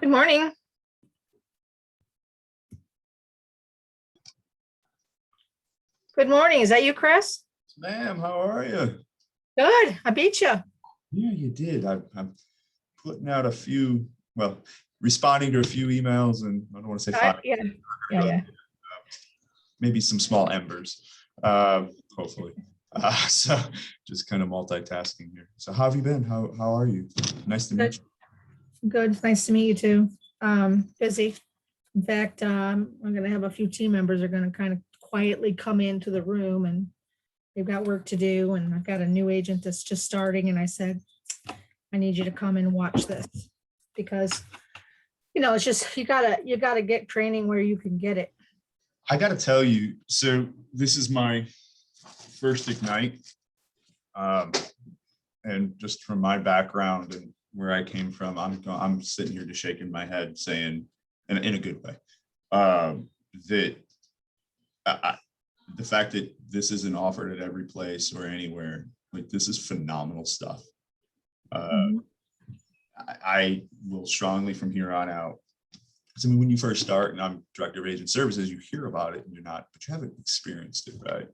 Good morning. Good morning. Is that you, Chris? Ma'am, how are you? Good. I beat you. Yeah, you did. I'm putting out a few, well, responding to a few emails, and I don't want to say five, Yeah. maybe some small embers, hopefully. So just kind of multitasking here. So how have you been? How are you? Nice to meet you. Good. It's nice to meet you too. Busy. In fact, I'm going to have a few team members are going to kind of quietly come into the room, and they've got work to do. And I've got a new agent that's just starting, and I said, I need you to come and watch this because, it's just you gotta get training where you can get it. I got to tell you, so this is my first Ignite. And just from my background and where I came from, I'm sitting here just shaking my head saying, in a good way, that the fact that this isn't offered at every place or anywhere, like this is phenomenal stuff. I will strongly from here on out. So when you first start, and I'm director of agent services, you hear about it and but you haven't experienced it, right?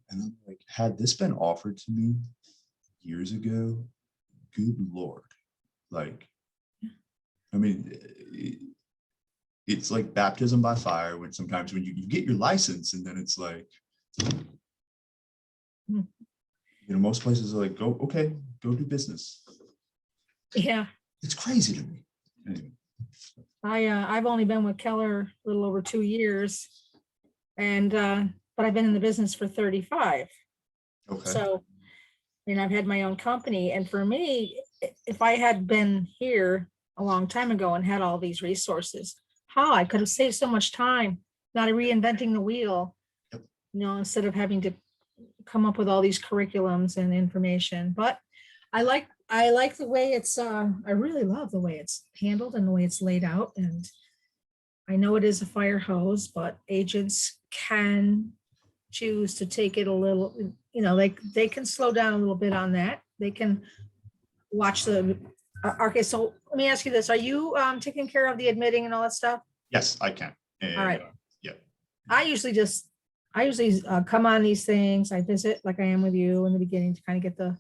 And I'm like, had this been offered to me years ago, good Lord, like, I mean, it's like baptism by fire when sometimes when you get your license and then it's like, most places are like, go do business. Yeah. It's crazy to me. Anyway. I've only been with Keller a little over 2 years, and but I've been in the business for 35. Okay. So, I've had my own company, and for me, if I had been here a long time ago and had all these resources, I could have saved so much time, not reinventing the wheel. Yep. Instead of having to come up with all these curriculums and information. But I like the way it's I really love the way it's handled and the way it's laid out. And I know it is a fire hose, but agents can choose to take it a little, they can slow down a little bit on that. They can watch the okay. So let me ask you this. Are you taking care of the admitting and all that stuff? Yes, I can. And, all right. Yeah. I usually come on these things. I visit like I am with you in the beginning to kind of get the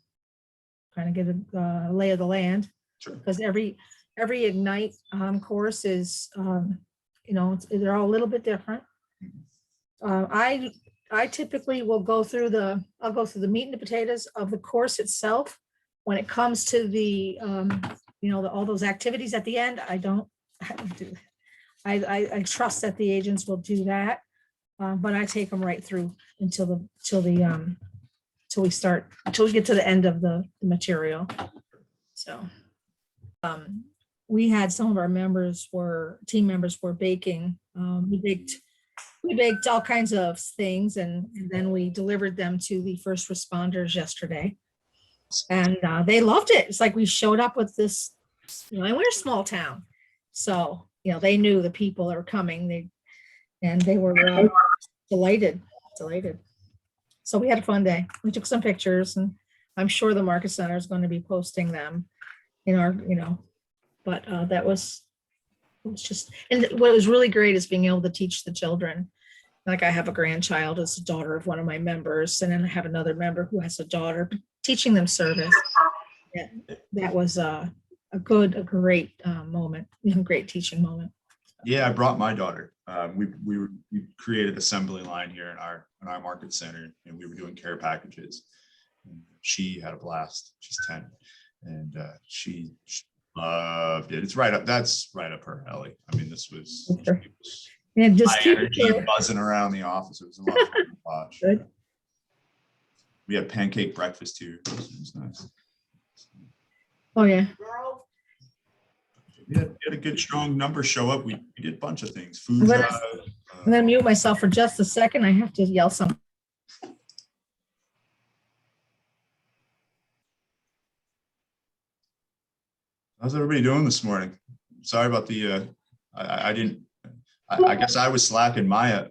lay of the land. Sure. Because every Ignite course is, they're all a little bit different. I typically will go through I'll go through the meat and the potatoes of the course itself. When it comes to the, all those activities at the end, I don't do that. I trust that the agents will do that, but I take them right through until we get to the end of the material. So, we had some of our team members were baking. We baked all kinds of things, and then we delivered them to the first responders yesterday, and they loved it. It's like we showed up with this, and we're a small town, so they knew the people that were coming. They were delighted. So we had a fun day. We took some pictures, and I'm sure the Market Center is going to be posting them in our, but it was just, and what was really great is being able to teach the children. Like I have a grandchild as a daughter of one of my members, and then I have another member who has a daughter, teaching them service. Yeah, that was a great moment, great teaching moment. Yeah, I brought my daughter. We created assembly line here in our Market Center, and we were doing care packages. And she had a blast. She's 10, and she loved it. That's right up her alley. I mean, this was and just high energy buzzing around the office. It was a lot of fun to watch. Good. We had pancake breakfast here. It was nice. Oh yeah. We had a good strong number show up. We did a bunch of things. Food. I'm gonna mute myself for just a second. I have to yell something. How's everybody doing this morning? Sorry about the I guess I was slacking. Maya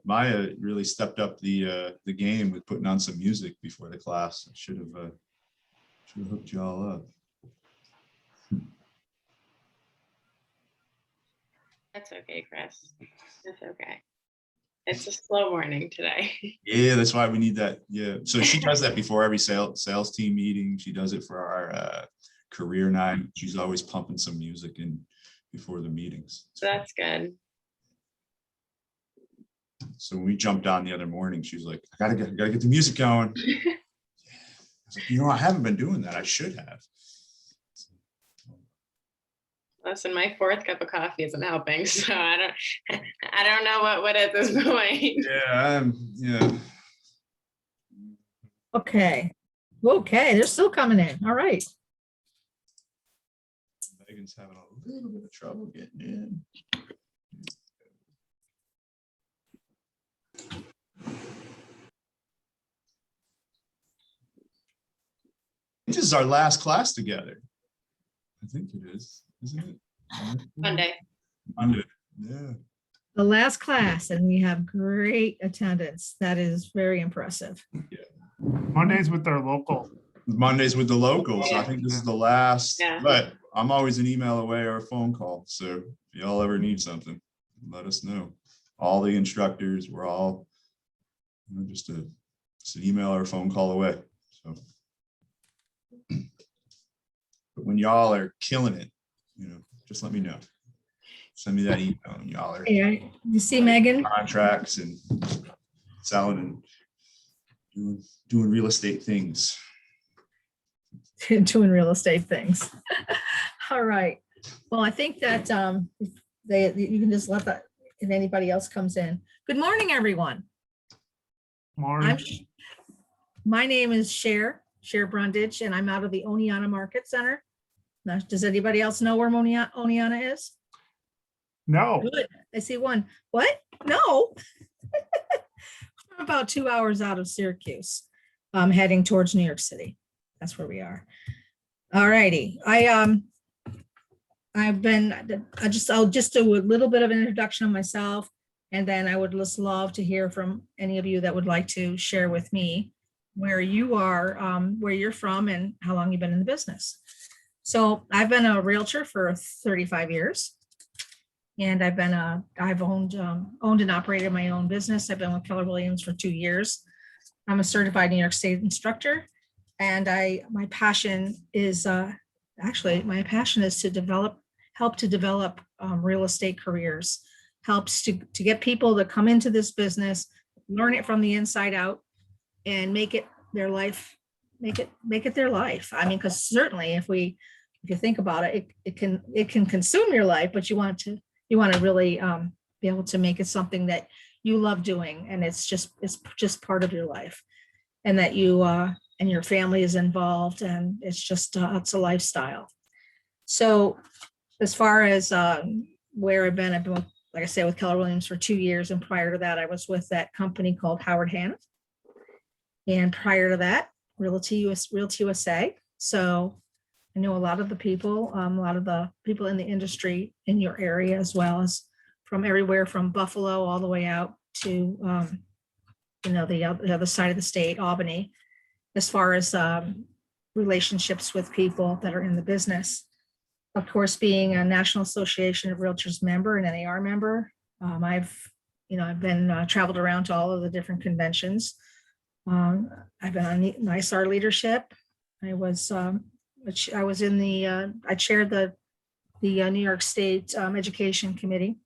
really stepped up the game with putting on some music before the class. I should have hooked you all up. That's okay, Chris. That's okay. It's a slow morning today. Yeah, that's why we need that. Yeah. So she does that before every sales team meeting. She does it for our career night. She's always pumping some music in before the meetings. So that's good. So when we jumped on the other morning, she was like, I gotta get the music going. I was like, I haven't been doing that. I should have. Listen, my fourth cup of coffee isn't helping, so I don't know what at this point. Yeah. Okay. Okay, they're still coming in. All right. Megan's having a little bit of trouble getting in. This is our last class together. I think it is, isn't it? Monday. Monday. Yeah. The last class, and we have great attendance. That is very impressive. Mondays with our local. Mondays with the locals. So I think this is the last, Yeah. but I'm always an email away or a phone call. So if y'all ever need something, let us know. All the instructors, we're all just an email or a phone call away. So, but when y'all are killing it, just let me know. Send me that email and y'all are Yeah, you see Megan? contracts and selling and doing real estate things. Doing real estate things. All right. Well, I think that you can just let that, if anybody else comes in. Good morning, everyone. Morning. My name is Cher Brundage, and I'm out of the Oneonta Market Center. Now, does anybody else know where Oneonta is? No, Good. I see one. What? No. I'm about 2 hours out of Syracuse. I'm heading towards New York City. That's where we are. All righty. I'll just do a little bit of an introduction of myself, and then I would just love to hear from any of you that would like to share with me where you are, where you're from, and how long you've been in the business. So I've been a realtor for 35 years. And I've owned and operated my own business. I've been with Keller Williams for 2 years. I'm a certified New York State instructor. And my passion is to help to develop real estate careers, helps to get people to come into this business, learn it from the inside out, and make it their life. Make it their life. I mean, because certainly if you think about it, it can consume your life, but you want to really be able to make it something that you love doing, and it's just part of your life, and that you and your family is involved, and it's a lifestyle. So as far as where I've been with, like I said, with Keller Williams for 2 years, and prior to that, I was with that company called Howard Hanna, and prior to that, Realty USA. So I know a lot of the people in the industry in your area, as well as from everywhere from Buffalo all the way out to, the other side of the state, Albany, as far as relationships with people that are in the business. Of course, being a National Association of Realtors member and NAR member, I've been traveled around to all of the different conventions. I've been on NYSAR leadership. I chaired the New York State Education Committee,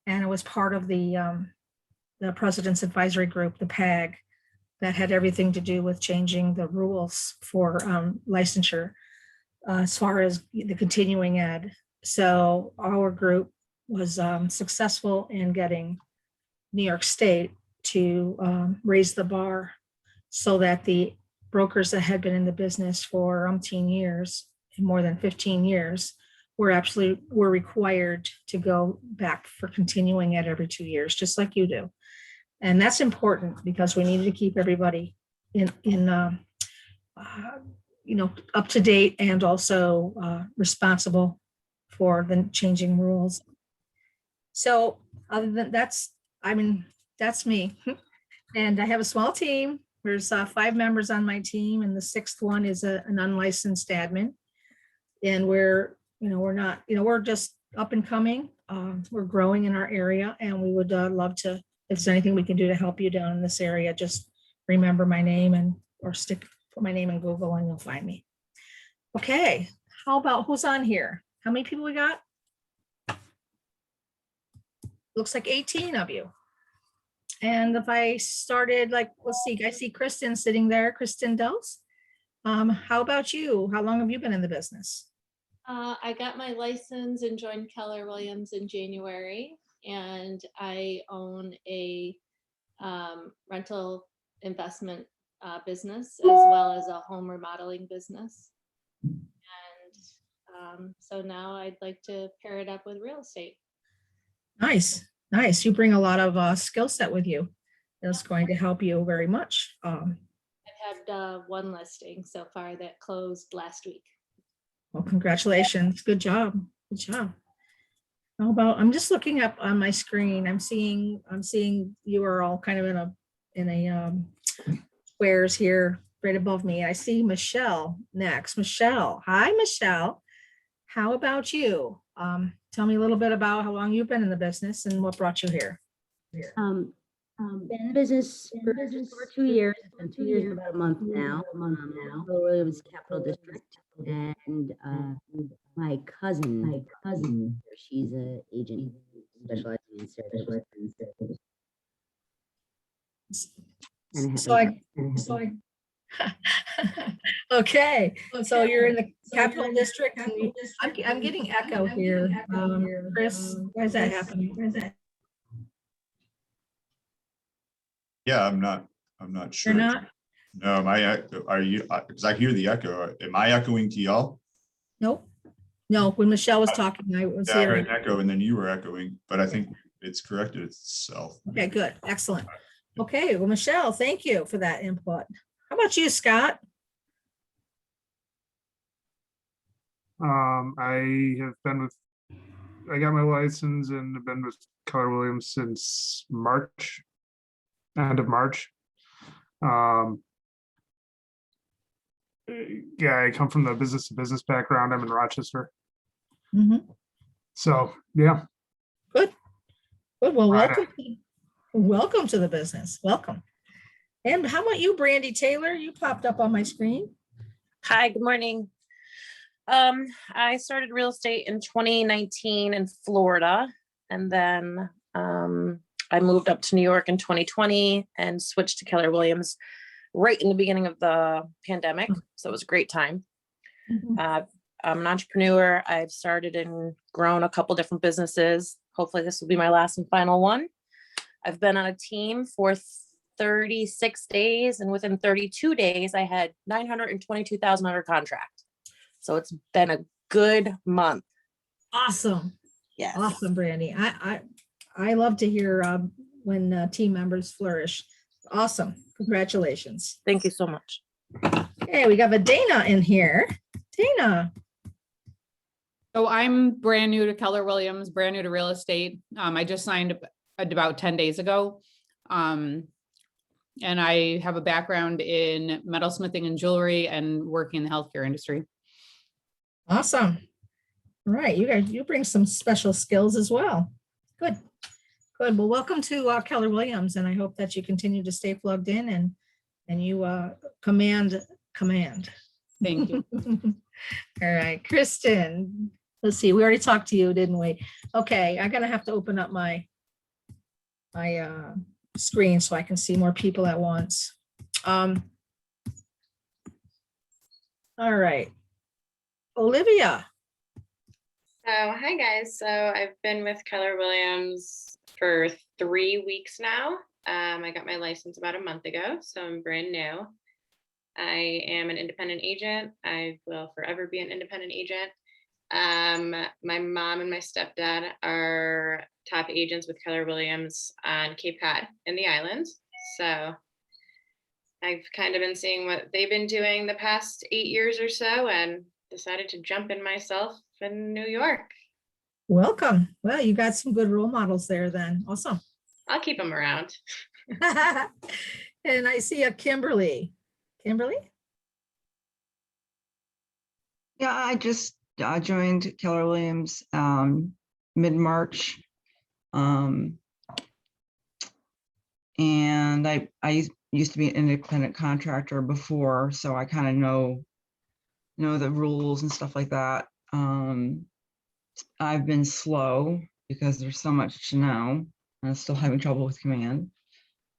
and I was part of the President's Advisory Group, the PAG, that had everything to do with changing the rules for licensure as far as the continuing ed. So our group was successful in getting New York State to raise the bar so that the brokers that had been in the business for umpteen years, more than 15 years, were required to go back for continuing ed every 2 years, just like you do. And that's important because we needed to keep everybody up to date, and also responsible for the changing rules. So other than that's me. And I have a small team. There's 5 members on my team, and the 6th one is an unlicensed admin. And we're just up and coming. We're growing in our area and we would love to, if there's anything we can do to help you down in this area, just remember my name or put my name in Google and you'll find me. Okay, how about who's on here? How many people we got? Looks like 18 of you. And if I started, like, let's see, I see Kristen sitting there, Kristen Dels. How about you? How long have you been in the business? I got my license and joined Keller Williams in January, and I own a rental investment business as well as a home remodeling business. And so now I'd like to pair it up with real estate. Nice, nice. You bring a lot of skill set with you. That's going to help you very much. I've had one listing so far that closed last week. Well, congratulations. Good job. Good job. How about, I'm just looking up on my screen. I'm seeing you are all kind of in a squares here right above me. I see Michelle next. Michelle. Hi, Michelle. How about you? Tell me a little bit about how long you've been in the business and what brought you here. Been in business for just over 2 years. It's been 2 years and about a month now. Keller Williams Capital District, and my cousin, she's an agent specializing in services. Okay, so you're in the Capital District. And I'm getting echo here. Chris, why is that happening? Yeah, I'm not sure. You're not? No, are you, because I hear the echo. Am I echoing to y'all? Nope. No, when Michelle was talking, I was Yeah, I heard hearing. an echo and then you were echoing, but I think it's corrected itself. Okay, good. Excellent. Okay, well, Michelle, thank you for that input. How about you, Scott? I got my license and have been with Keller Williams since March, end of March. Yeah, I come from the business to business background. I'm in Rochester. Mhm. So, yeah. Good. Good. Well, Right. welcome to the business. Welcome. And how about you, Brandy Taylor? You popped up on my screen. Hi, good morning. I started real estate in 2019 in Florida, and then I moved up to New York in 2020 and switched to Keller Williams right in the beginning of the pandemic. So it was a great time. Mhm. I'm an entrepreneur. I've started and grown a couple different businesses. Hopefully this will be my last and final one. I've been on a team for 36 days, and within 32 days, I had 922,000 under contract. So it's been a good month. Awesome. Yes. Awesome, Brandy. I love to hear when team members flourish. Awesome. Congratulations. Thank you so much. Okay, we got a Dana in here. Dana. So I'm brand new to Keller Williams, brand new to real estate. I just signed up about 10 days ago. And I have a background in metalsmithing and jewelry and working in the healthcare industry. Awesome. All right, you bring some special skills as well. Good. Good. Well, welcome to Keller Williams, and I hope that you continue to stay plugged in and you command. Thank you. All right, Kristen. Let's see. We already talked to you, didn't we? Okay, I'm gonna have to open up my screen so I can see more people at once. All right, Olivia. So, hi guys. So I've been with Keller Williams for 3 weeks now. I got my license about a month ago, so I'm brand new. I am an independent agent. I will forever be an independent agent. My mom and my stepdad are top agents with Keller Williams on Cape Cod in the islands. So I've kind of been seeing what they've been doing the past 8 years or so and decided to jump in myself in New York. Welcome. Well, you got some good role models there then. Awesome. I'll keep them around. And I see a Kimberly. Kimberly? Yeah, I just joined Keller Williams mid-March. And I used to be an independent contractor before, so I kind of know the rules and stuff like that. I've been slow because there's so much to know, and I'm still having trouble with command.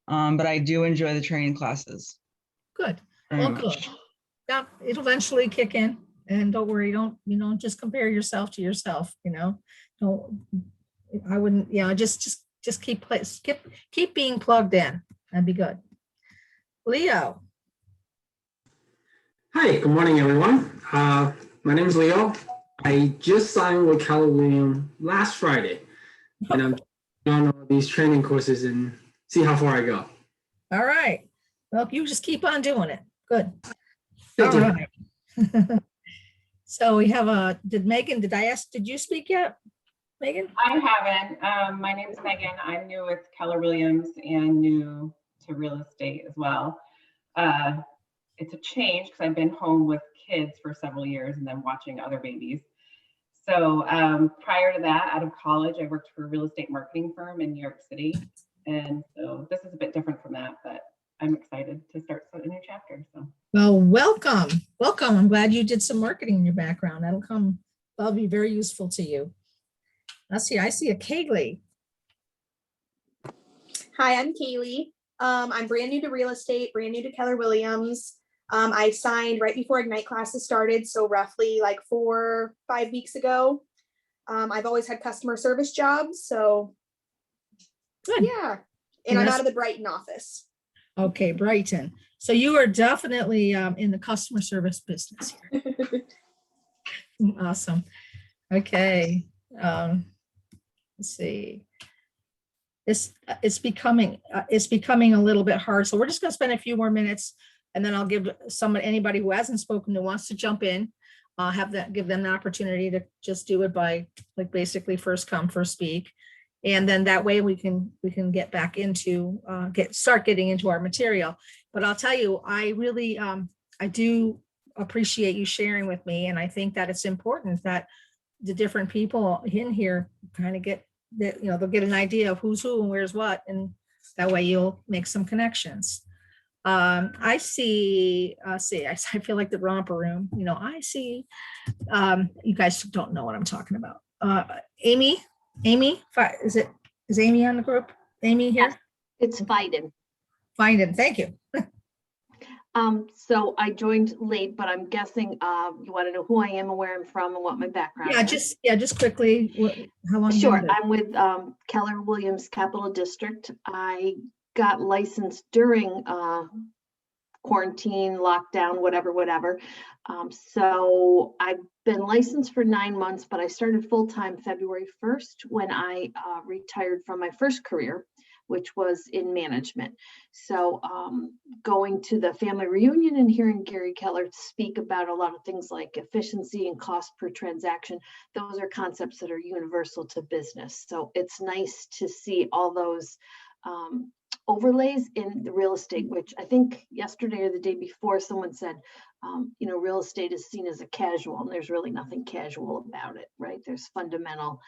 But I do enjoy the training classes Good. very Well, good. much. Yeah, it'll eventually kick in, and don't worry, don't, just compare yourself to yourself, Don't, I wouldn't, just keep being plugged in. That'd be good. Leo. Hi, good morning, everyone. My name is Leo. I just signed with Keller Williams last Friday, and I'm on all these training courses and see how far I go. All right. Well, you just keep on doing it. Good. Thank All you. right. So we have did you speak yet, Megan? I haven't. My name is Megan. I'm new with Keller Williams and new to real estate as well. It's a change because I've been home with kids for several years and then watching other babies. So prior to that, out of college, I worked for a real estate marketing firm in New York City. And so this is a bit different from that, but I'm excited to start a new chapter. So. Well, welcome. I'm glad you did some marketing in your background. That'll be very useful to you. I see a Kaylee. Hi, I'm Kaylee. I'm brand new to real estate, brand new to Keller Williams. I signed right before Ignite classes started, so roughly like 4 or 5 weeks ago. I've always had customer service jobs, so Good. yeah. And I'm out of the Brighton office. Okay, Brighton. So you are definitely in the customer service business here. Awesome. Okay. Let's see. It's becoming a little bit hard. So we're just going to spend a few more minutes, and then I'll give anybody who hasn't spoken who wants to jump in, give them the opportunity to just do it by basically first come, first speak. And then that way we can get back into start getting into our material. But I'll tell you, I really I do appreciate you sharing with me, and I think that it's important that the different people in here kind of get that, they'll get an idea of who's who and where's what, and that way you'll make some connections. I feel like the romper room, I see, you guys don't know what I'm talking about. Amy, is Amy on the group? Amy here? Yes, it's Biden. Biden, thank you. So I joined late, but I'm guessing you want to know who I am and where I'm from and what my background is. Just quickly, how long? Sure, I'm with Keller Williams Capital District. I got licensed during quarantine, lockdown, whatever. So I've been licensed for 9 months, but I started full-time February 1st when I retired from my first career, which was in management. So going to the family reunion and hearing Gary Keller speak about a lot of things like efficiency and cost per transaction, those are concepts that are universal to business. So it's nice to see all those overlays in the real estate, which I think yesterday or the day before someone said, real estate is seen as a casual, and there's really nothing casual about it, right? There's fundamental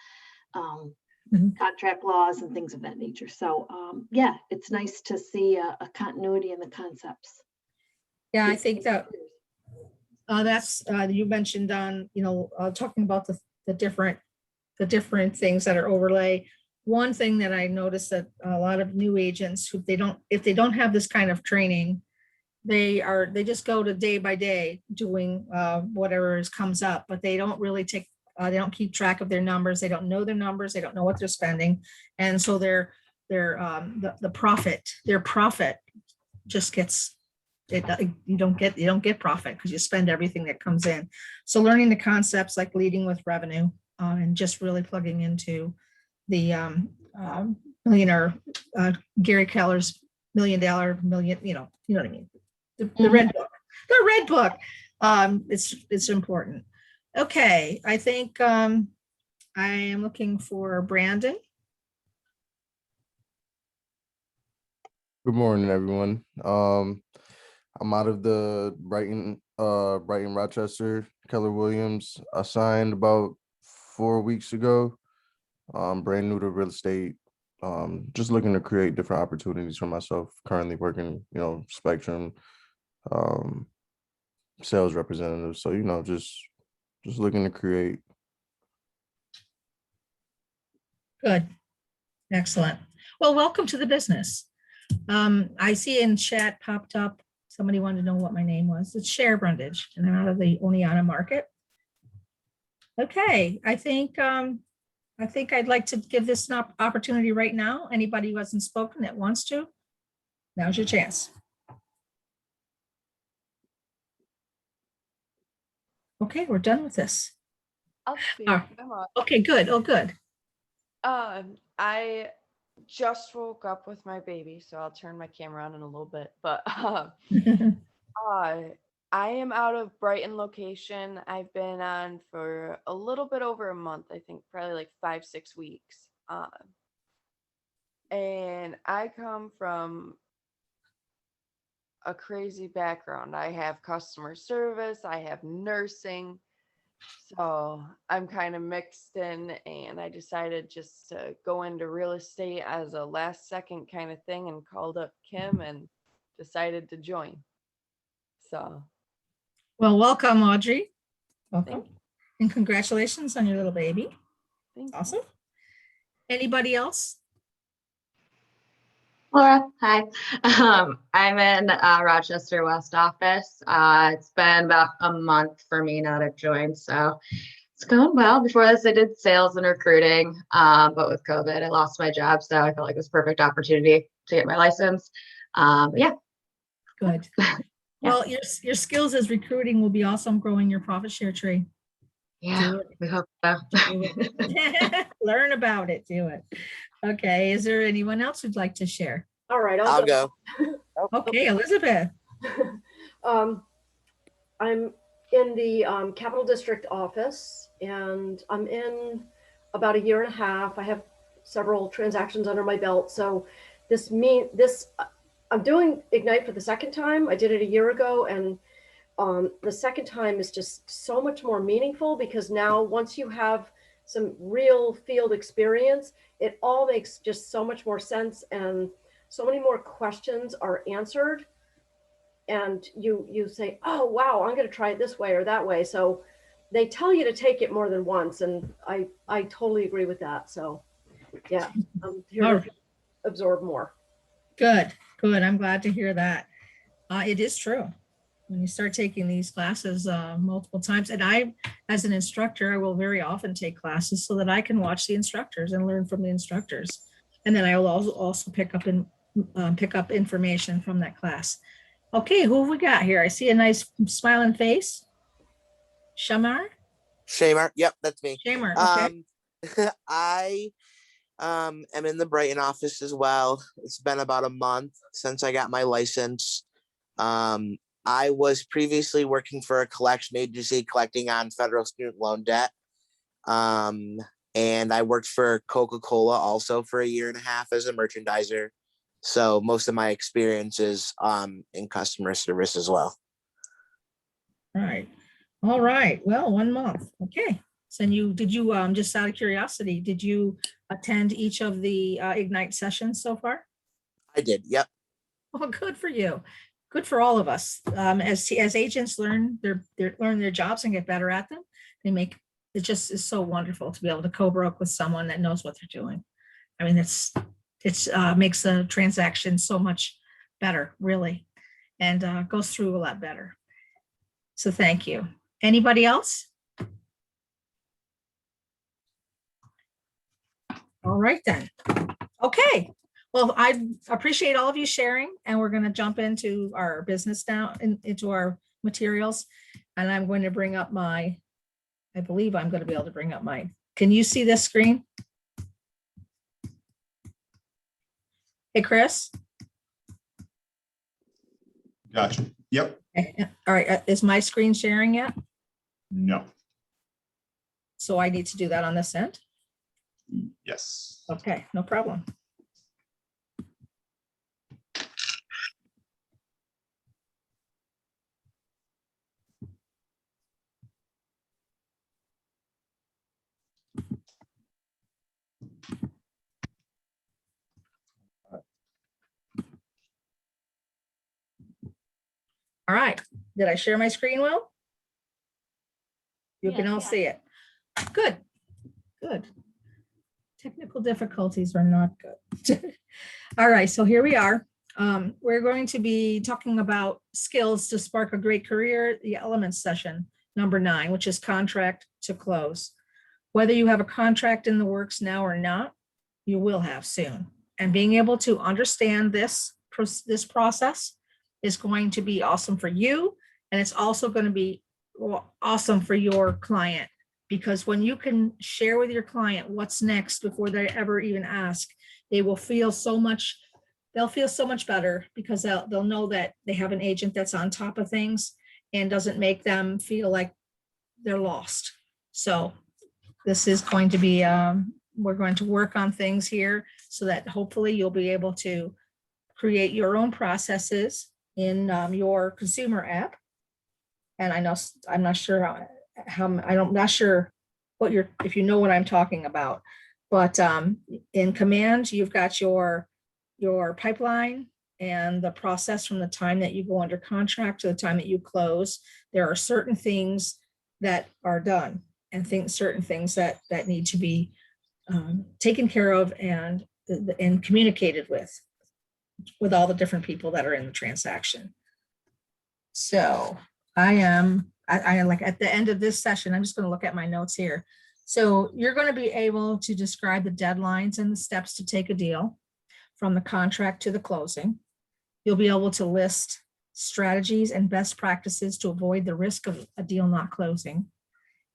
contract laws and things of that nature. So yeah, it's nice to see a continuity in the concepts. Yeah, I think that that's you mentioned on talking about the different things that are overlay. One thing that I noticed that a lot of new agents who if they don't have this kind of training, they just go to day by day doing whatever comes up, but they don't really they don't keep track of their numbers. They don't know their numbers. They don't know what they're spending. And so their profit just gets, you don't get profit because you spend everything that comes in. So learning the concepts like leading with revenue and just really plugging into the millionaire, Gary Keller's $1 million, you know what I mean? The red book, it's important. Okay, I think I am looking for Brandon. Good morning, everyone. I'm out of the Brighton Rochester, Keller Williams. I signed about 4 weeks ago. brand new to real estate. Just looking to create different opportunities for myself. Currently working, Spectrum, sales representative. So, just looking to create. Good. Excellent. Well, welcome to the business. I see in chat popped up, somebody wanted to know what my name was. It's Cher Brundage, and I'm out of the Oneonta market. Okay, I think I'd like to give this an opportunity right now. Anybody who hasn't spoken that wants to, now's your chance. Okay, we're done with this. I'll speak. Ah, I'm up. okay, good. Oh, good. I just woke up with my baby, so I'll turn my camera on in a little bit. But I am out of Brighton location. I've been on for a little bit over a month, I think probably like 5-6 weeks. And I come from a crazy background. I have customer service, I have nursing. So I'm kind of mixed in, and I decided just to go into real estate as a last second kind of thing and called up Kim and decided to join. So Well, welcome, Audrey. Welcome. Thank you. And congratulations on your little baby. Thank you. Awesome. Anybody else? Laura, hi. I'm in Rochester West office. It's been about a month for me now to join, so it's going well. Before this, I did sales and recruiting, but with COVID, I lost my job, so I felt like it was a perfect opportunity to get my license. Yeah. Good. Well, your skills as recruiting will be awesome growing your profit share tree. Yeah, we hope so. Learn about it. Do it. Okay. Is there anyone else who'd like to share? All right, I'll go. Okay, Elizabeth. I'm in the Capital District office, and I'm in about a year and a half. I have several transactions under my belt. So I'm doing Ignite for the second time. I did it a year ago, and the second time is just so much more meaningful because now once you have some real field experience, it all makes just so much more sense, and so many more questions are answered. And you say, oh, wow, I'm going to try it this way or that way. So they tell you to take it more than once. And I totally agree with that. So yeah, I'm here to absorb more. Good, good. I'm glad to hear that. It is true. When you start taking these classes multiple times, and I, as an instructor, I will very often take classes so that I can watch the instructors and learn from the instructors. And then I will also pick up information from that class. Okay, who have we got here? I see a nice smiling face. Shamar? Shamar, yep, that's me. Shamar, okay. I am in the Brighton office as well. It's been about a month since I got my license. I was previously working for a collection agency collecting on federal student loan debt. And I worked for Coca-Cola also for a year and a half as a merchandiser. So most of my experience is in customer service as well. Right. All right. Well, 1 month. Okay. So did you just out of curiosity, did you attend each of the Ignite sessions so far? I did. Yep. Oh, good for you. Good for all of us. As agents learn their jobs and get better at them, it just is so wonderful to be able to co-broke with someone that knows what they're doing. I mean, it's makes the transaction so much better, really, and goes through a lot better. So thank you. Anybody else? All right then. Okay. Well, I appreciate all of you sharing, and we're going to jump into our business now, into our materials. And I'm going to bring up I believe I'm going to be able to bring up can you see this screen? Hey, Chris? Gotcha. Yep. Okay. All right. Is my screen sharing yet? No. So I need to do that on this end? Yes. Okay, no problem. All right, did I share my screen well? You can Yeah. all see it. Good, good. Technical difficulties are not good. All right, so here we are. We're going to be talking about skills to spark a great career, the elements session, number 9, which is contract to close. Whether you have a contract in the works now or not, you will have soon. And being able to understand this process is going to be awesome for you. And it's also going to be awesome for your client, because when you can share with your client what's next before they ever even ask, they will feel so much, they'll feel so much better, because they'll know that they have an agent that's on top of things and doesn't make them feel like they're lost. So this is going to be, we're going to work on things here so that hopefully you'll be able to create your own processes in your consumer app. And I know, I'm not sure I'm not sure what if you know what I'm talking about, but in Command, you've got your pipeline and the process from the time that you go under contract to the time that you close. There are certain things that are done and certain things that need to be taken care of and communicated with all the different people that are in the transaction. So I like at the end of this session, I'm just going to look at my notes here. So you're going to be able to describe the deadlines and the steps to take a deal from the contract to the closing. You'll be able to list strategies and best practices to avoid the risk of a deal not closing.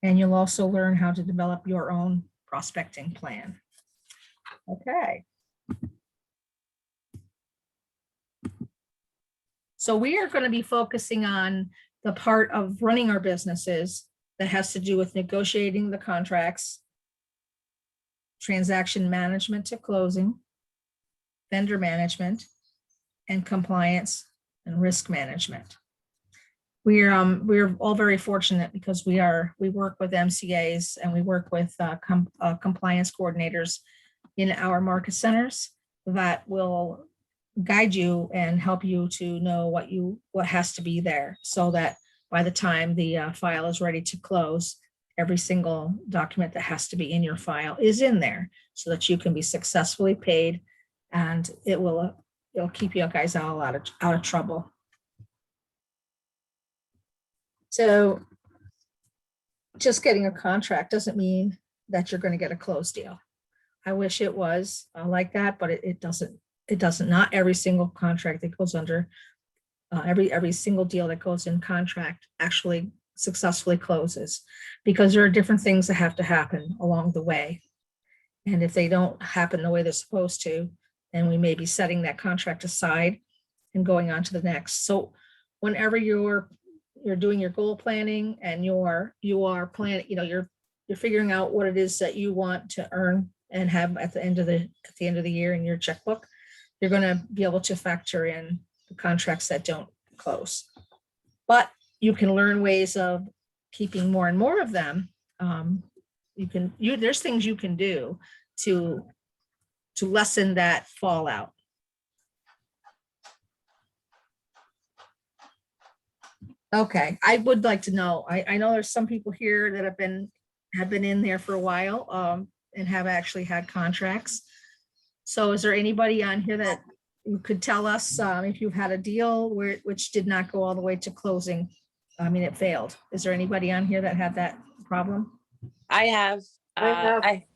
And you'll also learn how to develop your own prospecting plan. Okay. So we are going to be focusing on the part of running our businesses that has to do with negotiating the contracts, transaction management to closing, vendor management, and compliance and risk management. We're all very fortunate because we work with MCAs and we work with compliance coordinators in our market centers that will guide you and help you to know what has to be there, so that by the time the file is ready to close, every single document that has to be in your file is in there, so that you can be successfully paid, and it'll keep you guys all out of trouble. So just getting a contract doesn't mean that you're going to get a closed deal. I wish it was like that, but it doesn't. It doesn't. Not every single contract that goes under, every single deal that goes in contract actually successfully closes, because there are different things that have to happen along the way. And if they don't happen the way they're supposed to, then we may be setting that contract aside and going on to the next. So whenever you're doing your goal planning and you are planning, you're figuring out what it is that you want to earn and have at the end of the year in your checkbook, you're going to be able to factor in the contracts that don't close. But you can learn ways of keeping more and more of them. There's things you can do to lessen that fallout. Okay, I would like to know, I know there's some people here that have been in there for a while and have actually had contracts. So is there anybody on here that you could tell us if you've had a deal which did not go all the way to closing? I mean, it failed. Is there anybody on here that had that problem? I have. I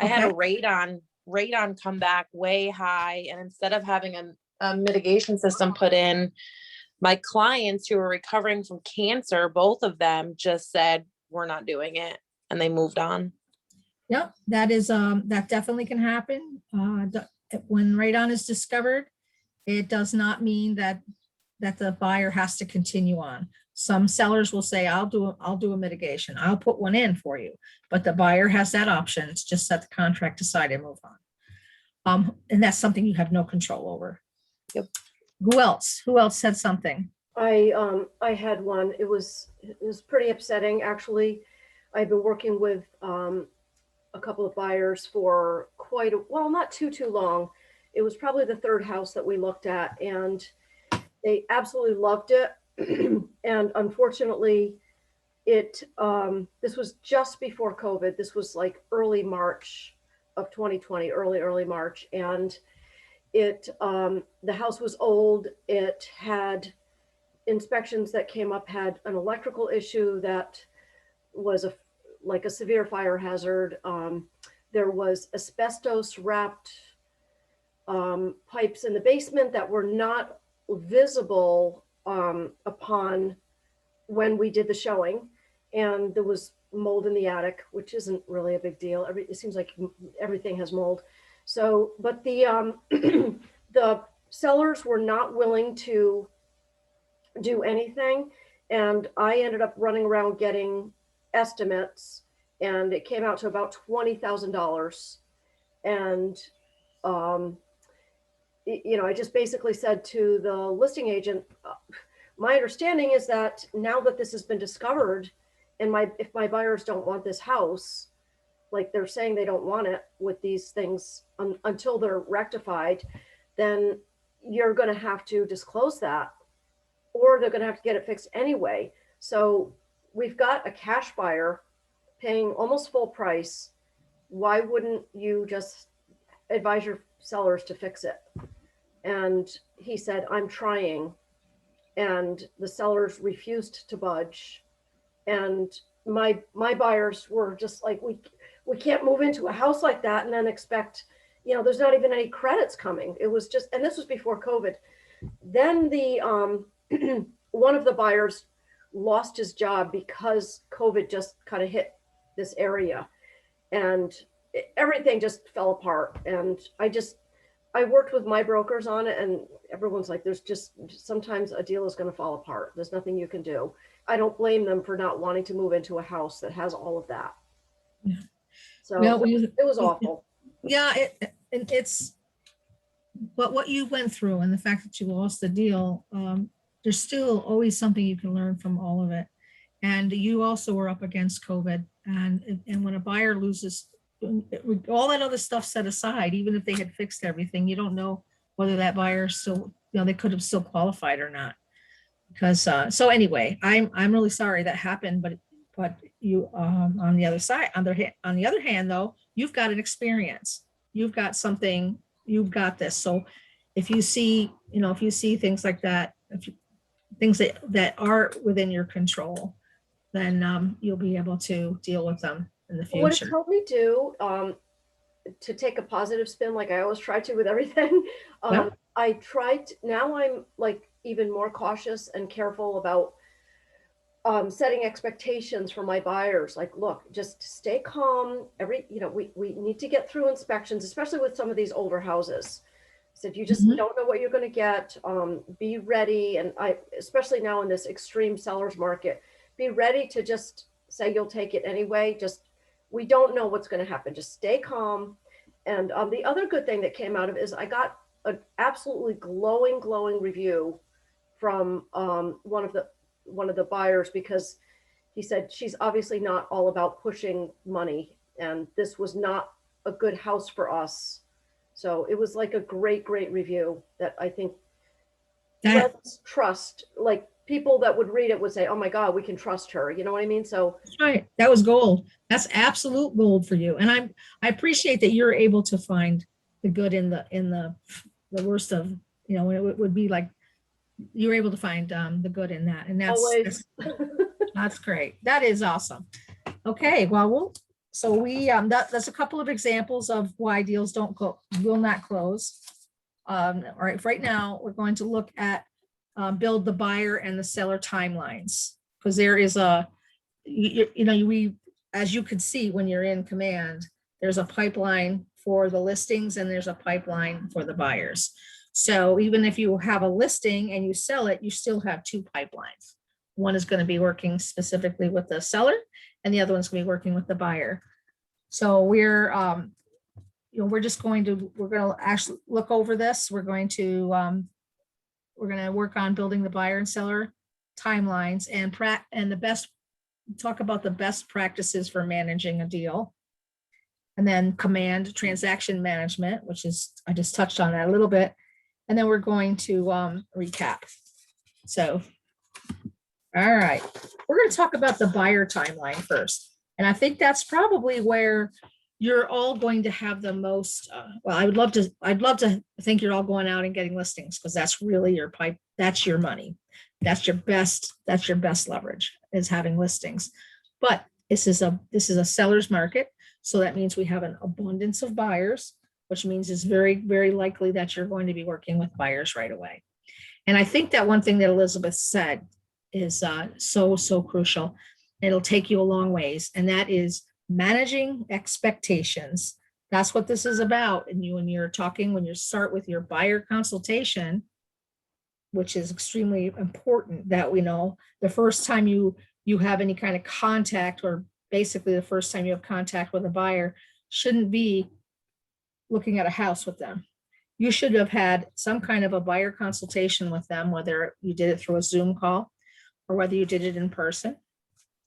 had a Okay. radon come back way high, and instead of having a mitigation system put in, my clients who were recovering from cancer, both of them just said, we're not doing it, and they moved on. Yep, that definitely can happen. When radon is discovered, it does not mean that the buyer has to continue on. Some sellers will say, I'll do a mitigation. I'll put one in for you, but the buyer has that option. It's just set the contract aside and move on. And that's something you have no control over. Yep. Who else said something? I had one. It was pretty upsetting, actually. I've been working with a couple of buyers for not too long. It was probably the third house that we looked at, and they absolutely loved it. And unfortunately, this was just before COVID. This was like early March of 2020, early March. And the house was old. It had inspections that came up, had an electrical issue that was like a severe fire hazard. There was asbestos wrapped pipes in the basement that were not visible upon when we did the showing. And there was mold in the attic, which isn't really a big deal. It seems like everything has mold. So, but the the sellers were not willing to do anything. And I ended up running around getting estimates, and it came out to about $20,000. And, I just basically said to the listing agent, my understanding is that now that this has been discovered, and if my buyers don't want this house, like they're saying they don't want it with these things until they're rectified, then you're going to have to disclose that, or they're going to have to get it fixed anyway. So we've got a cash buyer paying almost full price. Why wouldn't you just advise your sellers to fix it? And he said, I'm trying. And the sellers refused to budge. And my buyers were just like, we can't move into a house like that and then expect, there's not even any credits coming. It was just, and this was before COVID. Then the one of the buyers lost his job because COVID just kind of hit this area, and everything just fell apart. And I worked with my brokers on it, and everyone's like, there's just sometimes a deal is going to fall apart. There's nothing you can do. I don't blame them for not wanting to move into a house that has all of that. Yeah. So Well, it was awful. Yeah, it's, but what you went through and the fact that you lost the deal, there's still always something you can learn from all of it. And you also were up against COVID, and when a buyer loses, with all that other stuff set aside, even if they had fixed everything, you don't know whether that buyer still, they could have still qualified or not. Because so anyway, I'm really sorry that happened, but you on the other side, on the other hand, though, you've got an experience, you've got something, you've got this. So if you see things like that, things that are within your control, then you'll be able to deal with them in the What it's future. helped me do, to take a positive spin, like I always try to with everything. Yeah. Now I'm like even more cautious and careful about setting expectations for my buyers. Like, look, just stay calm. We need to get through inspections, especially with some of these older houses. Said you just don't know what you're going to get. Be ready, and especially now in this extreme sellers market, be ready to just say you'll take it anyway. We don't know what's going to happen. Just stay calm. And the other good thing that came out of it is I got an absolutely glowing review from one of the buyers, because he said she's obviously not all about pushing money, and this was not a good house for us. So it was like a great review that I think let's trust, like people that would read it would say, oh my God, we can trust her. You know what I mean? So That's right. That was gold. That's absolute gold for you. And I appreciate that you're able to find the good in the worst of, it would be like you're able to find the good in that. And that's great. That is awesome. Okay, well, that's a couple of examples of why deals will not close. All right, right now we're going to look at build the buyer and the seller timelines, because there is as you can see when you're in command, there's a pipeline for the listings and there's a pipeline for the buyers. So even if you have a listing and you sell it, you still have two pipelines. One is going to be working specifically with the seller, and the other one's going to be working with the buyer. So we're going to actually look over this. We're going to work on building the buyer and seller timelines and talk about the best practices for managing a deal. And then command transaction management, which is, I just touched on that a little bit. And then we're going to recap. So All right, we're going to talk about the buyer timeline first. And I think that's probably where you're all going to have the most, well, I'd love to think you're all going out and getting listings because that's really your pipe, that's your money. That's your best leverage is having listings. But this is a seller's market. So that means we have an abundance of buyers, which means it's very, very likely that you're going to be working with buyers right away. And I think that one thing that Elizabeth said is so crucial. It'll take you a long ways, and that is managing expectations. That's what this is about. And when you start with your buyer consultation, which is extremely important that we know the first time you have any kind of contact, or basically the first time you have contact with a buyer, shouldn't be looking at a house with them. You should have had some kind of a buyer consultation with them, whether you did it through a Zoom call or whether you did it in person.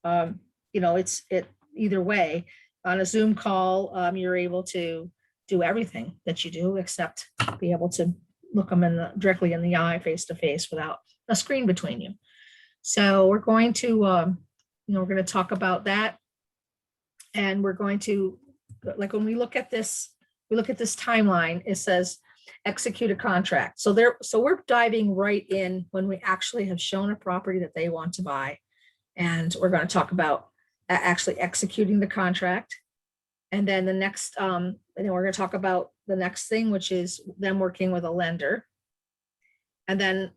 It's either way. On a Zoom call, you're able to do everything that you do except be able to look them directly in the eye, face to face, without a screen between you. So we're going to, we're going to talk about that, and we're going to, like when we look at this timeline, it says execute a contract. So we're diving right in when we actually have shown a property that they want to buy. And we're going to talk about actually executing the contract. And then the next, and then we're going to talk about the next thing, which is them working with a lender. And then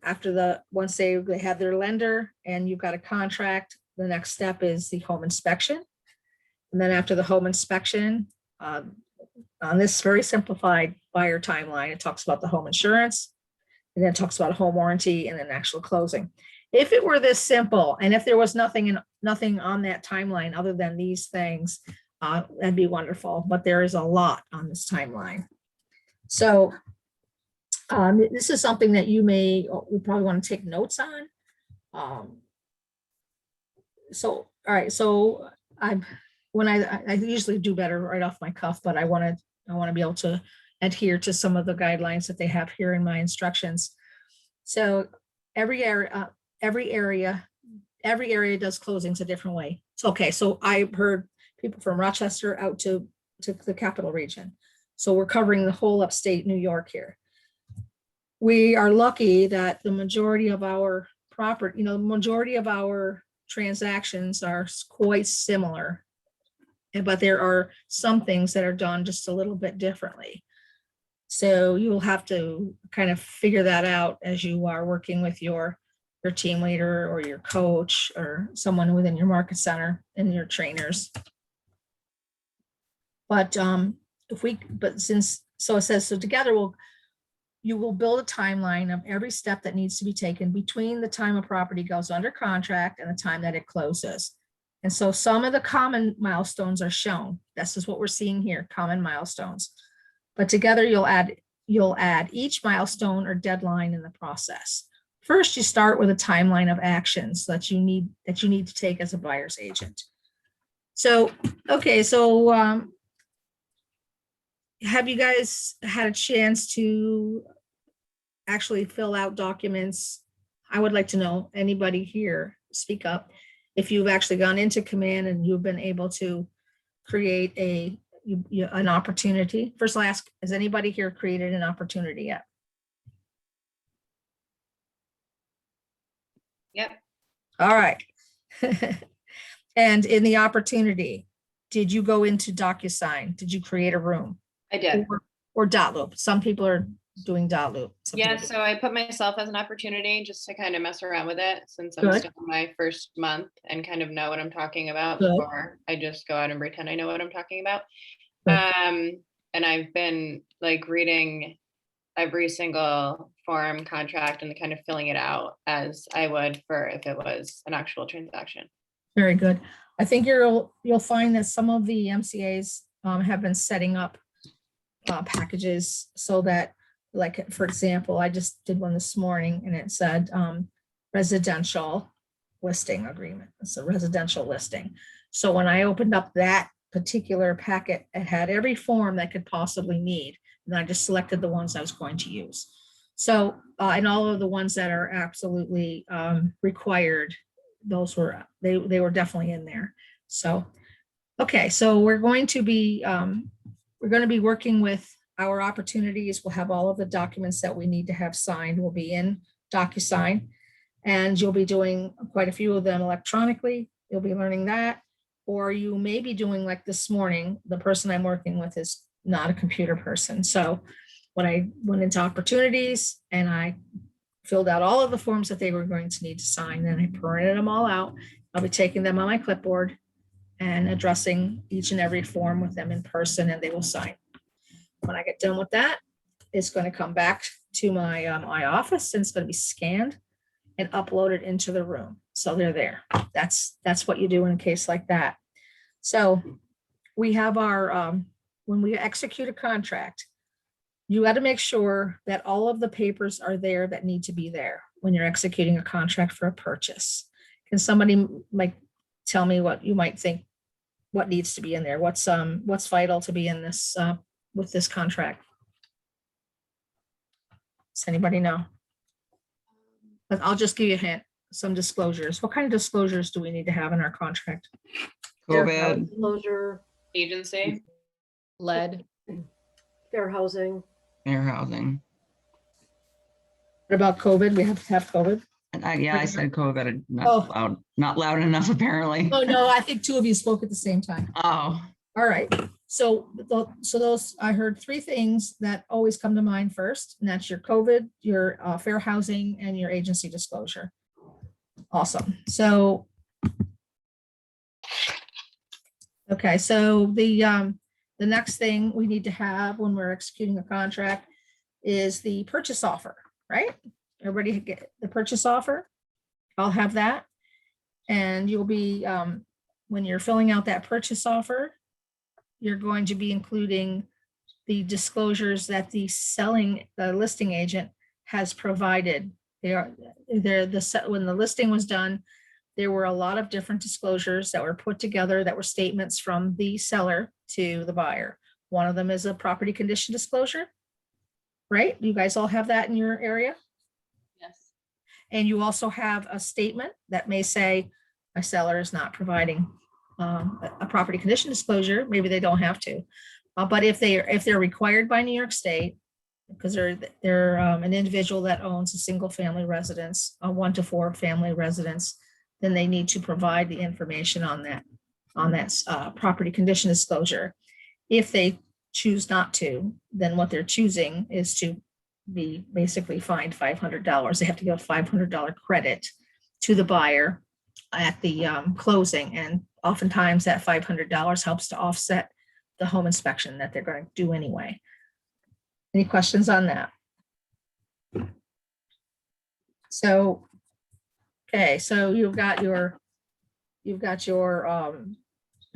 once they have their lender and you've got a contract, the next step is the home inspection. And then after the home inspection, on this very simplified buyer timeline, it talks about the home insurance, and then it talks about a home warranty, and then actual closing. If it were this simple, and if there was nothing on that timeline other than these things, that'd be wonderful. But there is a lot on this timeline. So this is something that you probably want to take notes on. All right. So I usually do better right off my cuff, but I want to be able to adhere to some of the guidelines that they have here in my instructions. So every area does closings a different way. So, okay, so I heard people from Rochester out to the capital region. So we're covering the whole upstate New York here. We are lucky that the majority of our property, the majority of our transactions are quite similar, but there are some things that are done just a little bit differently. So you will have to kind of figure that out as you are working with your team leader or your coach or someone within your market center and your trainers. But it says, so together you will build a timeline of every step that needs to be taken between the time a property goes under contract and the time that it closes. And so some of the common milestones are shown. This is what we're seeing here, common milestones. But together you'll add each milestone or deadline in the process. First, you start with a timeline of actions that you need to take as a buyer's agent. So, okay, so have you guys had a chance to actually fill out documents? I would like to know, anybody here, speak up, if you've actually gone into Command and you've been able to create an opportunity. First, I'll ask, has anybody here created an opportunity yet? Yep. All right. And in the opportunity, did you go into DocuSign? Did you create a room? I did. Or Dotloop? Some people are doing Dotloop. Yeah, so I put myself as an opportunity just to kind of mess around with it since I'm still in my first month and kind of know what I'm talking about before I just go out and pretend I know what I'm talking about. And I've been like reading every single form contract and kind of filling it out as I would for if it was an actual transaction. Very good. I think you'll find that some of the MCAs have been setting up packages so that, like, for example, I just did one this morning and it said residential listing agreement. It's a residential listing. So when I opened up that particular packet, it had every form that could possibly need. And I just selected the ones I was going to use. So, and all of the ones that are absolutely required those were, they were definitely in there. So, okay, so we're going to be working with our opportunities. We'll have all of the documents that we need to have signed will be in DocuSign. And you'll be doing quite a few of them electronically. You'll be learning that. Or you may be doing like this morning, the person I'm working with is not a computer person. So when I went into opportunities and I filled out all of the forms that they were going to need to sign, and I printed them all out, I'll be taking them on my clipboard and addressing each and every form with them in person, and they will sign. When I get done with that, it's going to come back to my office, and it's going to be scanned and uploaded into the room. So they're there. That's what you do in a case like that. So we have our, when we execute a contract, you got to make sure that all of the papers are there that need to be there when you're executing a contract for a purchase. Can somebody like tell me what you might think, what needs to be in there? What's vital to be in this, with this contract? Does anybody know? But I'll just give you a hint, some disclosures. What kind of disclosures do we need to have in our contract? COVID. Disclosure, Agency. Lead. fair housing. Fair housing. What about COVID? We have to have COVID. And I said COVID, Oh. not loud enough apparently. Oh, no, I think two of you spoke at the same time. Oh, All right. So those, I heard three things that always come to mind first, and that's your COVID, your fair housing, and your agency disclosure. Awesome. So, okay, so the next thing we need to have when we're executing a contract is the purchase offer, right? Everybody get the purchase offer? I'll have that. And you'll be, when you're filling out that purchase offer, you're going to be including the disclosures that the listing agent has provided. When the listing was done, there were a lot of different disclosures that were put together that were statements from the seller to the buyer. One of them is a property condition disclosure, right? You guys all have that in your area? Yes. And you also have a statement that may say a seller is not providing a property condition disclosure. Maybe they don't have to, but if they're required by New York State, because they're an individual that owns a single family residence, a 1 to 4 family residence, then they need to provide the information on that property condition disclosure. If they choose not to, then what they're choosing is to be basically fined $500. They have to give a $500 credit to the buyer at the closing, and oftentimes that $500 helps to offset the home inspection that they're going to do anyway. Any questions on that? So, okay, so you've got your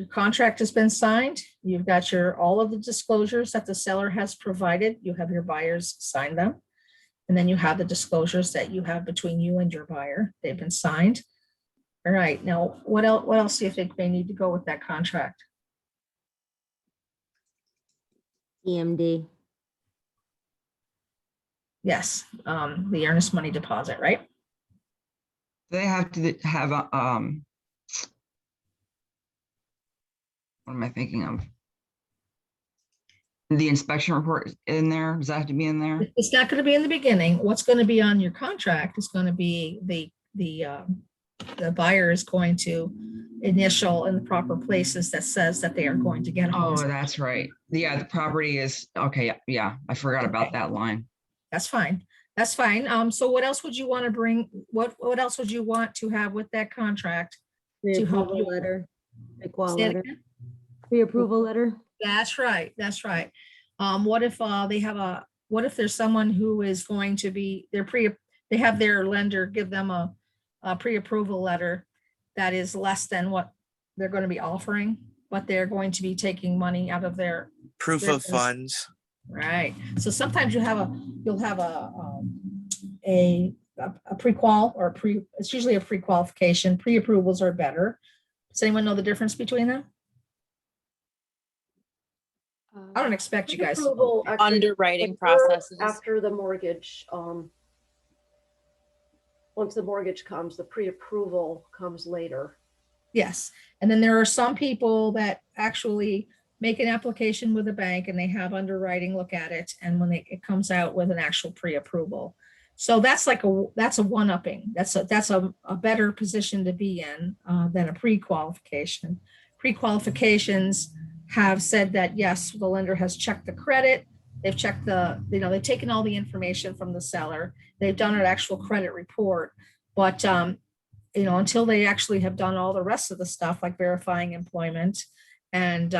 contract has been signed. You've got all of the disclosures that the seller has provided. You have your buyers sign them. And then you have the disclosures that you have between you and your buyer. They've been signed. All right, now what else do you think may need to go with that contract? EMD. Yes, the earnest money deposit, right? they have to have a, what am I thinking of? The inspection report in there, does that have to be in there? It's not going to be in the beginning. What's going to be on your contract is going to be the buyer is going to initial in the proper places that says that they are going to get a home Oh, inspection. that's right. Yeah, the property is, okay, yeah, I forgot about that line. That's fine. That's fine. So what else would you want to bring? What else would you want to have with that contract? To help Pre-approval you? letter. Pre-qual Say it letter. again? Pre-approval letter. That's right. That's right. What if what if there's someone who is going to be, they have their lender give them a pre-approval letter that is less than what they're going to be offering, but they're going to be taking money out of their Proof their of funds. Right. So sometimes you'll have a pre-qual or it's usually a pre-qualification. Pre-approvals are better. Does anyone know the difference between them? I don't expect you guys to know. Approval actually Underwriting occur processes. after the mortgage. once the mortgage comes, the pre-approval comes later. Yes, and then there are some people that actually make an application with a bank and they have underwriting look at it, and when it comes out with an actual pre-approval. So that's like that's a one-upping. That's a better position to be in than a pre-qualification. Pre-qualifications have said that, yes, the lender has checked the credit, they've checked they've taken all the information from the seller, they've done an actual credit report, but until they actually have done all the rest of the stuff like verifying employment and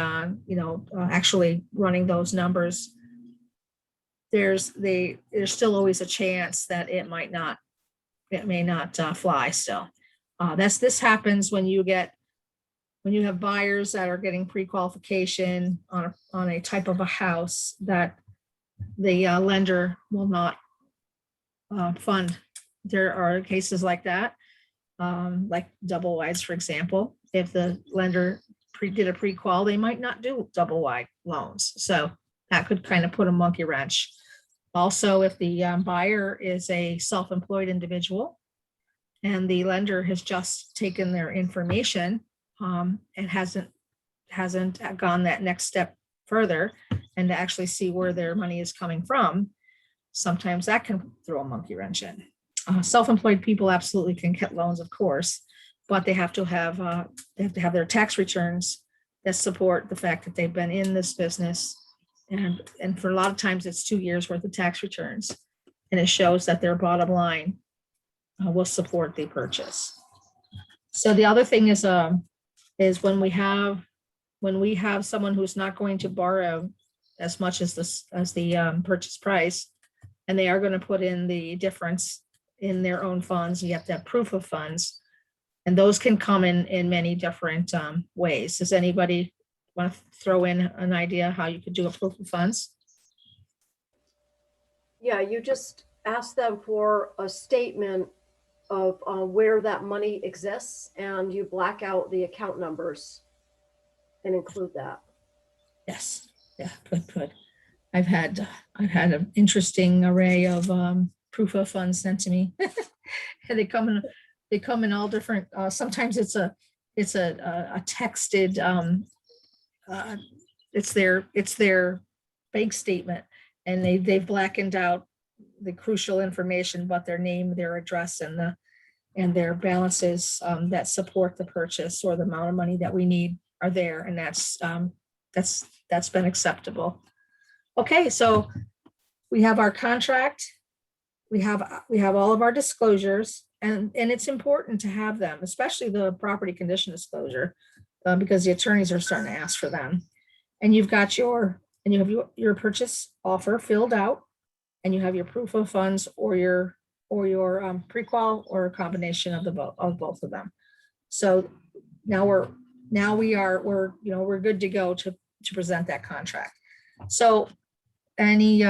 actually running those numbers, there's still always a chance that it may not fly still. This happens when you have buyers that are getting pre-qualification on a type of a house that the lender will not fund. There are cases like that, like double wides, for example. If the lender did a pre-qual, they might not do double wide loans. So that could kind of put a monkey wrench. Also, if the buyer is a self-employed individual and the lender has just taken their information and hasn't gone that next step further and to actually see where their money is coming from, sometimes that can throw a monkey wrench in. Self-employed people absolutely can get loans, of course, but they have to have their tax returns that support the fact that they've been in this business. And for a lot of times it's 2 years worth of tax returns, and it shows that their bottom line will support the purchase. So the other thing is when we have someone who's not going to borrow as much as the purchase price, and they are going to put in the difference in their own funds, you have to have proof of funds, and those can come in many different ways. Does anybody want to throw in an idea how you could do a proof of funds? Yeah, you just ask them for a statement of where that money exists, and you black out the account numbers and include that. Yes, yeah, good. I've had an interesting array of proof of funds sent to me. And they come in all different. Sometimes it's a texted. It's their bank statement, and they've blackened out the crucial information, but their name, their address, and their balances that support the purchase or the amount of money that we need are there, and that's been acceptable. Okay, so we have our contract, we have all of our disclosures, and it's important to have them, especially the property condition disclosure, because the attorneys are starting to ask for them. And you have your purchase offer filled out, and you have your proof of funds or your pre-qual or a combination of both of them. So now we're good to go to present that contract. So any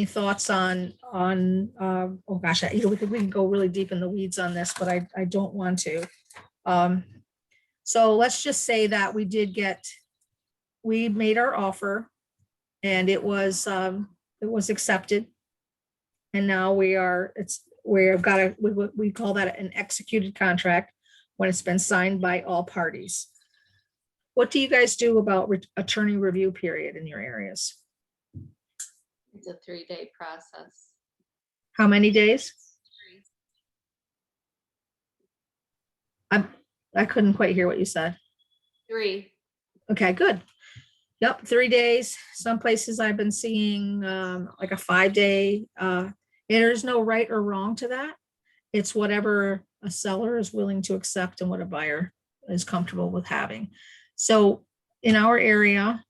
thoughts on oh gosh, we can go really deep in the weeds on this, but I don't want to. So let's just say that we made our offer and it was accepted. And now we call that an executed contract when it's been signed by all parties. What do you guys do about attorney review period in your areas? It's a 3-day process. How many days? 3. I couldn't quite hear what you said. 3. Okay, good. Yep, 3 days. Some places I've been seeing like a 5-day. There's no right or wrong to that. It's whatever a seller is willing to accept and what a buyer is comfortable with having. So in our area,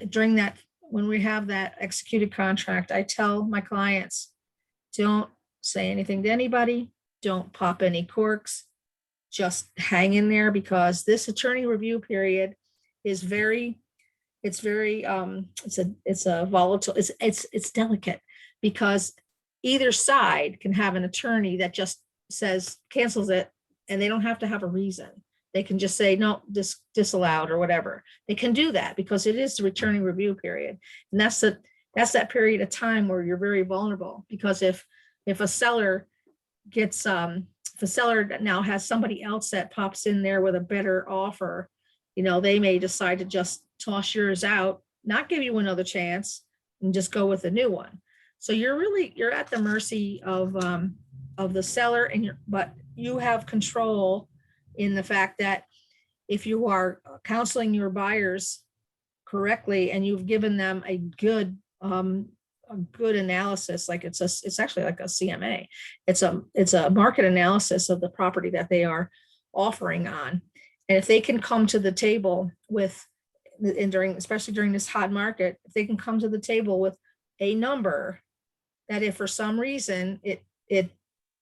during that, when we have that executed contract, I tell my clients, don't say anything to anybody, don't pop any corks, just hang in there, because this attorney review period is it's a volatile, it's delicate, because either side can have an attorney that just cancels it, and they don't have to have a reason. They can just say, no, disallowed or whatever. They can do that because it is the returning review period. And that's that period of time where you're very vulnerable, because if a seller gets, if a seller that now has somebody else that pops in there with a better offer, you know, they may decide to just toss yours out, not give you another chance, and just go with a new one. So you're at the mercy of the seller, and but you have control in the fact that if you are counseling your buyers correctly and you've given them a good analysis, like it's actually like a CMA. It's a market analysis of the property that they are offering on. And if they can come to the table with, and especially during this hot market, if they can come to the table with a number that if for some reason they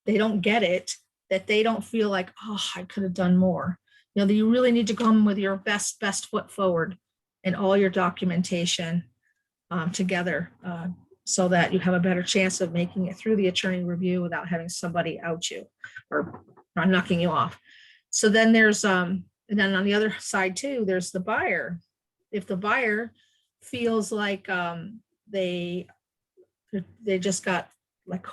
don't get it, that they don't feel like, oh, I could have done more. You know, that you really need to come with your best foot forward and all your documentation together, so that you have a better chance of making it through the attorney review without having somebody out you or knocking you off. So then there's, and then on the other side too, there's the buyer. If the buyer feels like they just got like,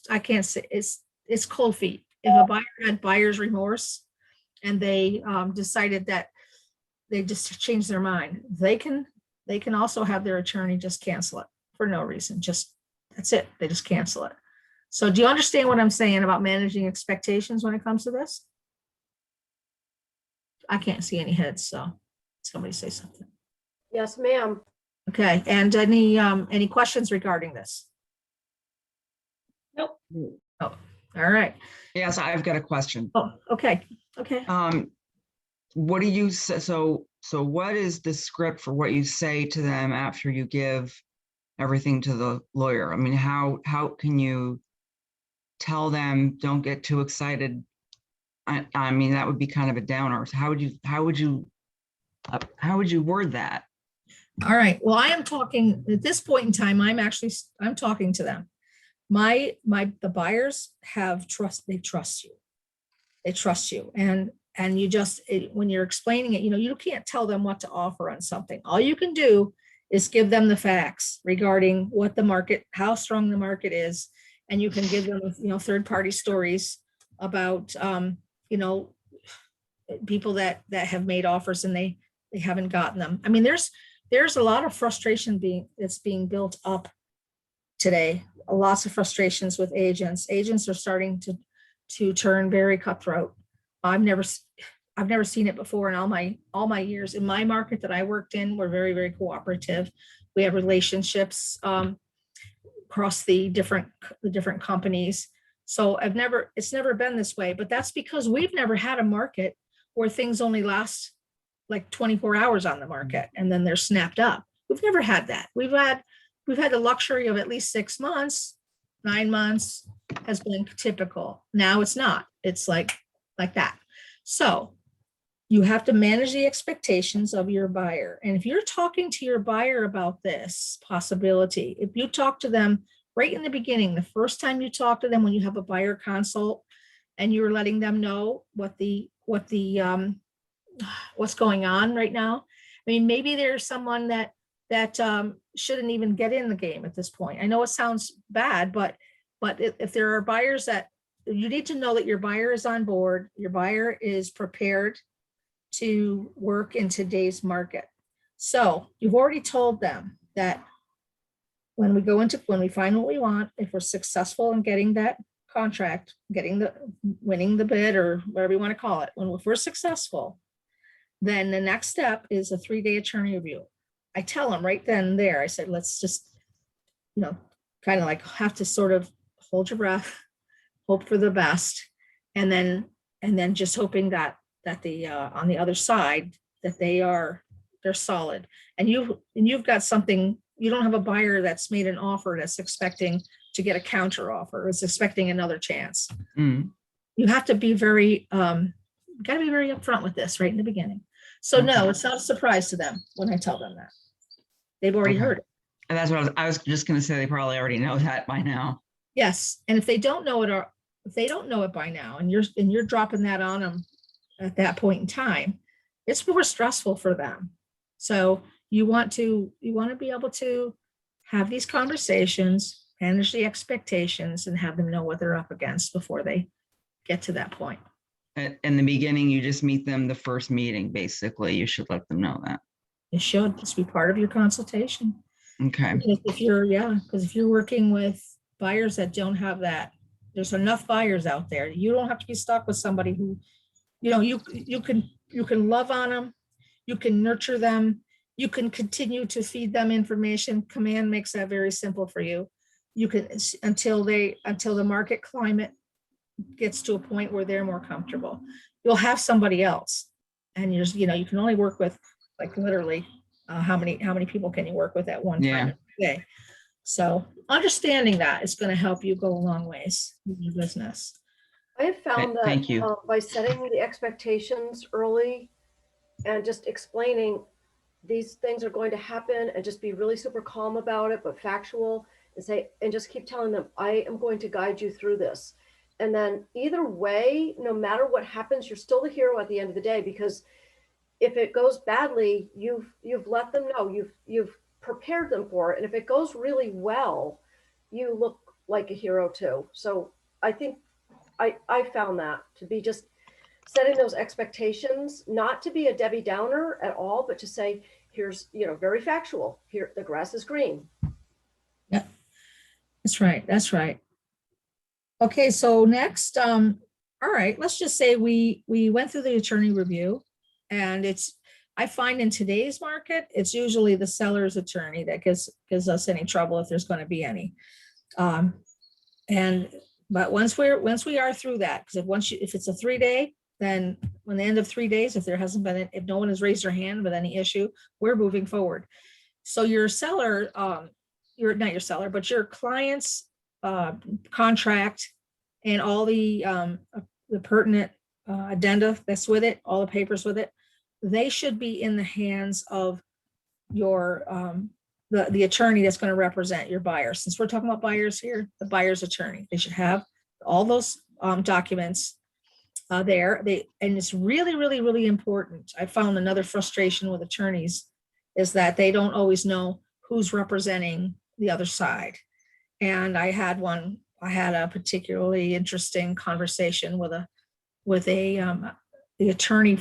I can't say, it's cold feet. If a buyer had buyer's remorse and they decided that they just changed their mind, they can also have their attorney just cancel it for no reason. Just, that's it. They just cancel it. So do you understand what I'm saying about managing expectations when it comes to this? I can't see any heads, so somebody say something. Yes, ma'am. Okay, and any questions regarding this? Nope. Oh, all right. Yes, I've got a question. Oh, okay. What do you say? So what is the script for what you say to them after you give everything to the lawyer? I mean, how can you tell them don't get too excited? I mean, that would be kind of a downer. So how would you word that? All right. Well, I am talking at this point in time. I'm talking to them. The buyers have trust. They trust you. They trust you. And you just, when you're explaining it, you know, you can't tell them what to offer on something. All you can do is give them the facts regarding what the market, how strong the market is. And you can give them, you know, third-party stories about, you know, people that have made offers and they haven't gotten them. I mean, there's a lot of frustration that's being built up today. Lots of frustrations with agents. Agents are starting to turn very cutthroat. I've never seen it before in all my years. In my market that I worked in, we're very, very cooperative. We have relationships across the different companies. So it's never been this way, but that's because we've never had a market where things only last like 24 hours on the market and then they're snapped up. We've never had that. We've had the luxury of at least 6 months, 9 months has been typical. Now it's not. It's like that. So you have to manage the expectations of your buyer. And if you're talking to your buyer about this possibility, if you talk to them right in the beginning, the first time you talk to them when you have a buyer consult and you're letting them know what's going on right now. I mean, maybe there's someone that shouldn't even get in the game at this point. I know it sounds bad, but if there are buyers that you need to know that your buyer is on board, your buyer is prepared to work in today's market. So you've already told them that when we find what we want, if we're successful in getting that contract, winning the bid or whatever you want to call it, if we're successful, then the next step is a 3-day attorney review. I tell them right then and there, I said, let's just, you know, kind of like have to sort of hold your breath, hope for the best, and then just hoping that the on the other side that they're solid. And you've got something. You don't have a buyer that's made an offer that's expecting to get a counter offer. It's expecting another chance. Mm. You have to be very got to be very upfront with this right in the beginning. So no, it's not a surprise to them when I tell them that. They've already heard it. And that's what I was just going to say. They probably already know that by now. Yes, and if they don't know it, or if they don't know it by now, and you're dropping that on them at that point in time, it's more stressful for them. So you want to be able to have these conversations, manage the expectations and have them know what they're up against before they get to that point. In the beginning, you just meet them the first meeting, basically. You should let them know that. It should just be part of your consultation. Okay. Because if you're working with buyers that don't have that, there's enough buyers out there. You don't have to be stuck with somebody who, you can love on them, you can nurture them, you can continue to feed them information. Command makes that very simple for you. You can, until the market climate gets to a point where they're more comfortable. You'll have somebody else, and you can only work with, like, literally, how many people can you work with at one time a day? So understanding that is going to help you go a long ways in your business. I have found that Thank you. by setting the expectations early and just explaining these things are going to happen and just be really super calm about it, but factual, and just keep telling them, I am going to guide you through this. And then either way, no matter what happens, you're still the hero at the end of the day, because if it goes badly, you've let them know, you've prepared them for it. And if it goes really well, you look like a hero too. So I think I found that to be just setting those expectations, not to be a Debbie Downer at all, but to say, here's, very factual. Here, the grass is green. Yeah, that's right. That's right. Okay, so next, all right, let's just say we went through the attorney review, and I find in today's market, it's usually the seller's attorney that gives us any trouble if there's going to be any. But once we are through that, because if it's a 3-day, then when the end of 3 days, if no one has raised their hand with any issue, we're moving forward. So your seller, you're not your seller, but your client's contract and all the pertinent addenda that's with it, all the papers with it, they should be in the hands of your the attorney that's going to represent your buyer. Since we're talking about buyers here, the buyer's attorney, they should have all those documents there. And it's really, really, really important. I found another frustration with attorneys is that they don't always know who's representing the other side. And I had a particularly interesting conversation with the attorney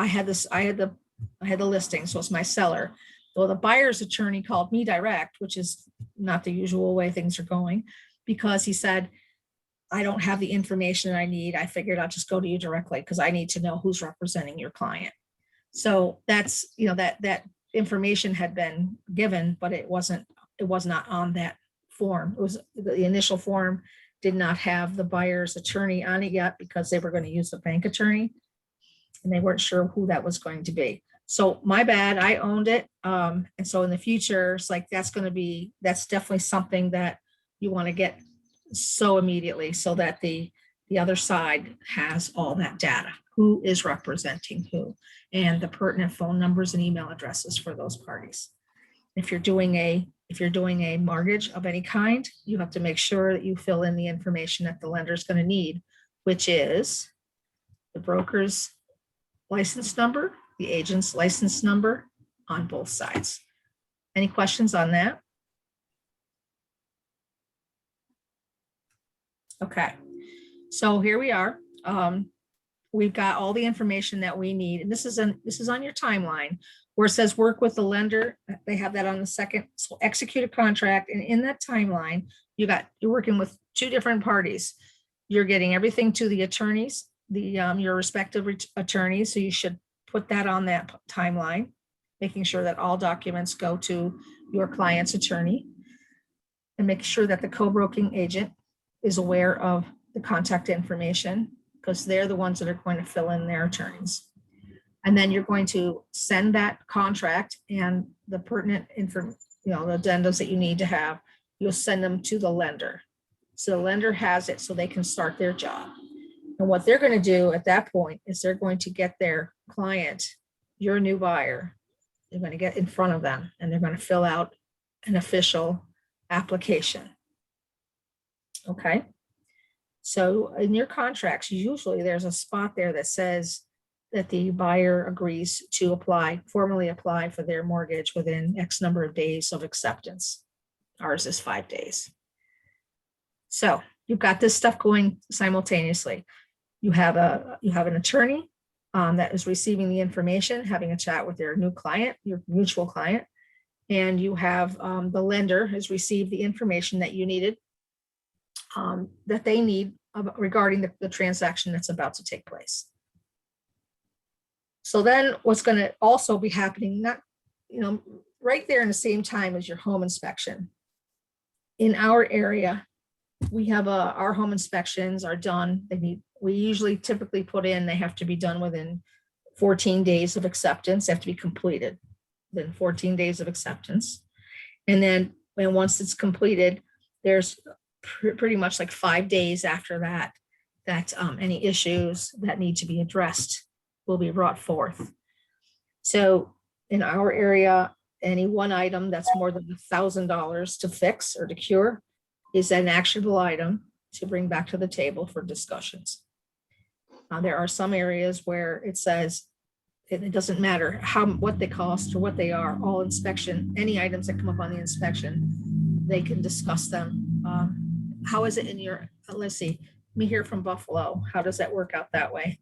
I had the listing, so it's my seller. Well, the buyer's attorney called me direct, which is not the usual way things are going, because he said, I don't have the information I need. I figured I'll just go to you directly because I need to know who's representing your client. So that's, that information had been given, but it was not on that form. It was the initial form did not have the buyer's attorney on it yet because they were going to use the bank attorney and they weren't sure who that was going to be. So my bad, I owned it. And so in the future, it's like, that's definitely something that you want to get so immediately so that the other side has all that data, who is representing who, and the pertinent phone numbers and email addresses for those parties. If you're doing a mortgage of any kind, you have to make sure that you fill in the information that the lender is going to need, which is the broker's license number, the agent's license number on both sides. Any questions on that? Okay, so here we are. We've got all the information that we need, and this is on your timeline where it says work with the lender. They have that on the second. So execute a contract, and in that timeline, you're working with two different parties. You're getting everything to the attorneys, your respective attorneys. So you should put that on that timeline, making sure that all documents go to your client's attorney, and make sure that the co-broking agent is aware of the contact information, because they're the ones that are going to fill in their attorneys. And then you're going to send that contract and the pertinent information, the addendas that you need to have, you'll send them to the lender. So the lender has it so they can start their job. And what they're going to do at that point is they're going to get their client, your new buyer, they're going to get in front of them and they're going to fill out an official application. Okay. So in your contracts, usually there's a spot there that says that the buyer agrees to formally apply for their mortgage within X number of days of acceptance Ours is 5 days. So you've got this stuff going simultaneously. You have an attorney that is receiving the information, having a chat with their new client, your mutual client, and you have the lender has received the information that you needed, that they need regarding the transaction that's about to take place. So then what's going to also be happening, not, right there in the same time as your home inspection. In our area, we have our home inspections are done. We usually typically put in, they have to be done within 14 days of acceptance, they have to be completed within 14 days of acceptance. And then once it's completed, there's pretty much like 5 days after that, any issues that need to be addressed will be brought forth. So in our area, any one item that's more than $1,000 to fix or to cure is an actionable item to bring back to the table for discussions. There are some areas where it says it doesn't matter what they cost or what they are, all inspection, any items that come up on the inspection, they can discuss them. How is it in your, let's see, let me hear from Buffalo. How does that work out that way?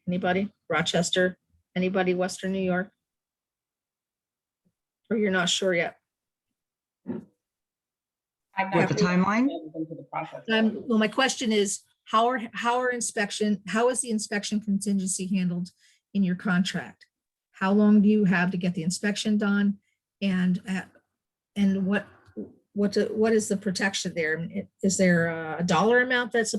Anybody? Rochester? Anybody? Western New York? Or you're not sure yet? What, the timeline? Well, my question is, how is the inspection contingency handled in your contract? How long do you have to get the inspection done? And what is the protection there? Is there a dollar amount that's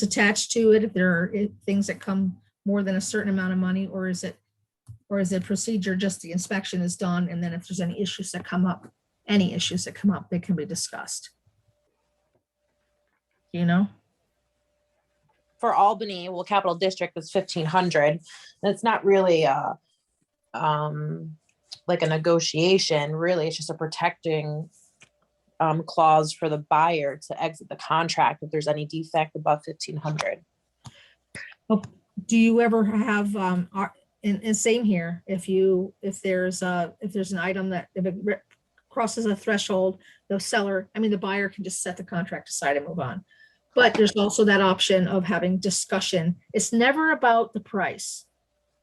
attached to it if there are things that come more than a certain amount of money, or is it procedure just the inspection is done, and then if there's any issues that come up, they can be discussed? For Albany, well, Capital District is 1,500. And it's not really like a negotiation. Really, it's just a protecting clause for the buyer to exit the contract if there's any defect above 1,500. Do you ever have and same here, if there's an item that if it crosses a threshold, the buyer can just set the contract aside and move on. But there's also that option of having discussion. It's never about the price.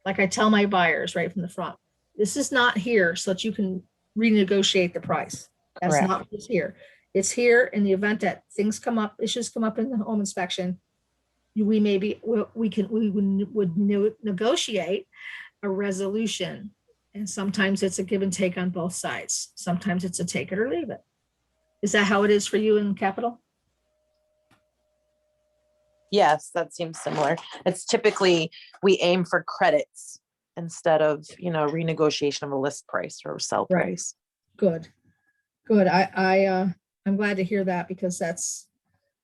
Like I tell my buyers right from the front, this is not here so that you can renegotiate the price. That's Correct. not what's here. It's here in the event that things come up, issues come up in the home inspection. We would negotiate a resolution. And sometimes it's a give and take on both sides. Sometimes it's a take it or leave it. Is that how it is for you in Capital? Yes, that seems similar. It's typically, we aim for credits instead of, renegotiation of a list price or sell price. Good. I'm glad to hear that, because that's,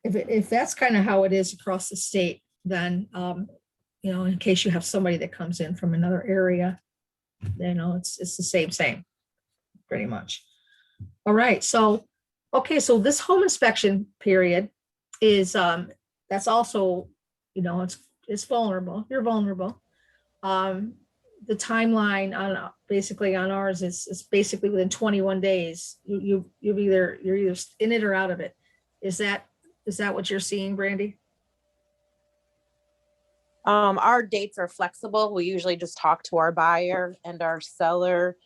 if that's kind of how it is across the state, then, in case you have somebody that comes in from another area, it's the same, pretty much. All right. So, okay. So this home inspection period is, that's also, it's vulnerable. You're vulnerable. The timeline on basically on ours is basically within 21 days. You're either in it or out of it. Is that what you're seeing, Brandy? Our dates are flexible. We usually just talk to our buyer and our seller.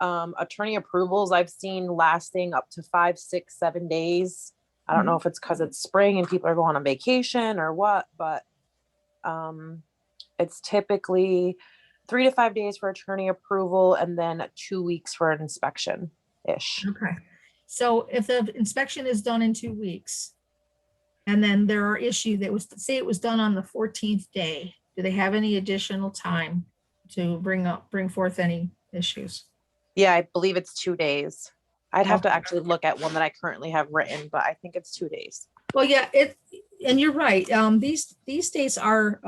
Attorney approvals I've seen lasting up to 5, 6, 7 days. I don't know if it's because it's spring and people are going on vacation or what, but it's typically 3 to 5 days for attorney approval and then 2 weeks for an inspection-ish. Okay. So if the inspection is done in 2 weeks, and then there are issues say it was done on the 14th day, do they have any additional time to bring forth any issues? Yeah, I believe it's 2 days. I'd have to actually look at one that I currently have written, but I think it's 2 days. Well, yeah, and you're right. These dates are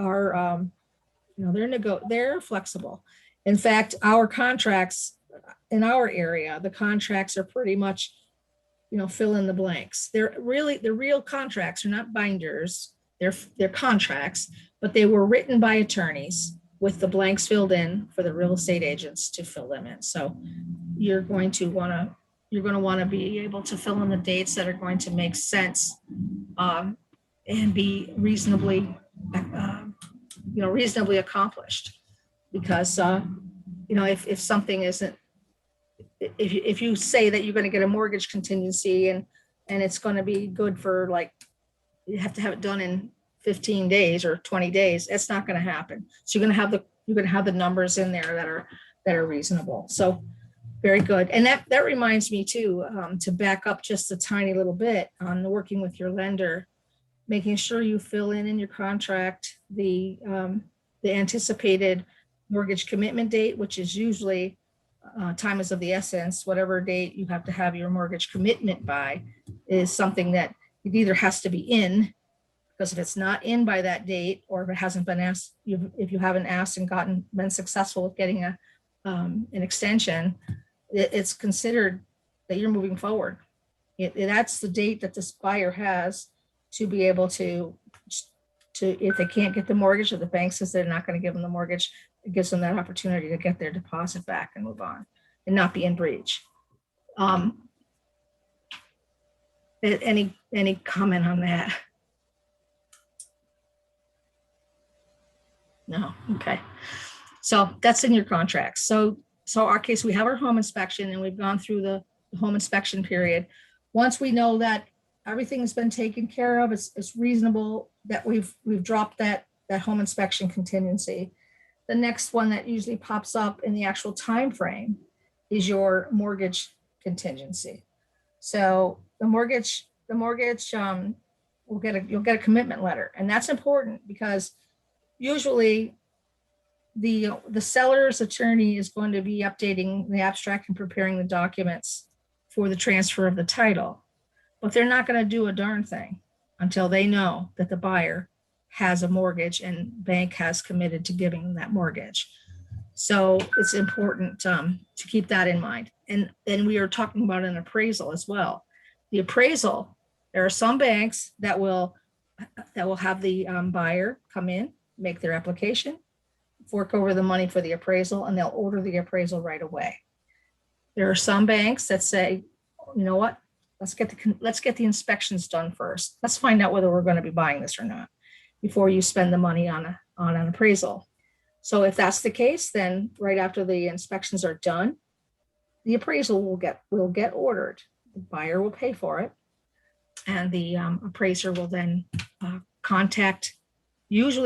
they're flexible. In fact, our contracts in our area, the contracts are pretty much, fill in the blanks. The real contracts are not binders. They're contracts, but they were written by attorneys with the blanks filled in for the real estate agents to fill them in. So you're going to want to be able to fill in the dates that are going to make sense, and be reasonably, reasonably accomplished. Because, if something isn't, if you say that you're going to get a mortgage contingency and it's going to be good for, like, you have to have it done in 15 days or 20 days, that's not going to happen. So you're going to have the numbers in there that are reasonable. So very good. And that reminds me too, to back up just a tiny little bit on working with your lender, making sure you fill in your contract the anticipated mortgage commitment date, which is usually time is of the essence. Whatever date you have to have your mortgage commitment by is something that it either has to be in, because if it's not in by that date, or if it hasn't been asked, if you haven't asked and been successful with getting an extension, it's considered that you're moving forward. That's the date that this buyer has to be able to, if they can't get the mortgage, or the bank says they're not going to give them the mortgage, it gives them that opportunity to get their deposit back and move on and not be in breach. Any comment on that? No. Okay. So that's in your contract. So our case, we have our home inspection and we've gone through the home inspection period. Once we know that everything's been taken care of, it's reasonable that we've dropped that home inspection contingency. The next one that usually pops up in the actual time frame is your mortgage contingency. So the mortgage, you'll get a commitment letter, and that's important because usually the seller's attorney is going to be updating the abstract and preparing the documents for the transfer of the title, but they're not going to do a darn thing until they know that the buyer has a mortgage and bank has committed to giving them that mortgage. So it's important to keep that in mind. And then we are talking about an appraisal as well. The appraisal, there are some banks that will have the buyer come in, make their application, fork over the money for the appraisal, and they'll order the appraisal right away. There are some banks that say, you know what, let's get the inspections done first. Let's find out whether we're going to be buying this or not before you spend the money on an appraisal. So if that's the case, then right after the inspections are done, the appraisal will get ordered. The buyer will pay for it, and the appraiser will then contact the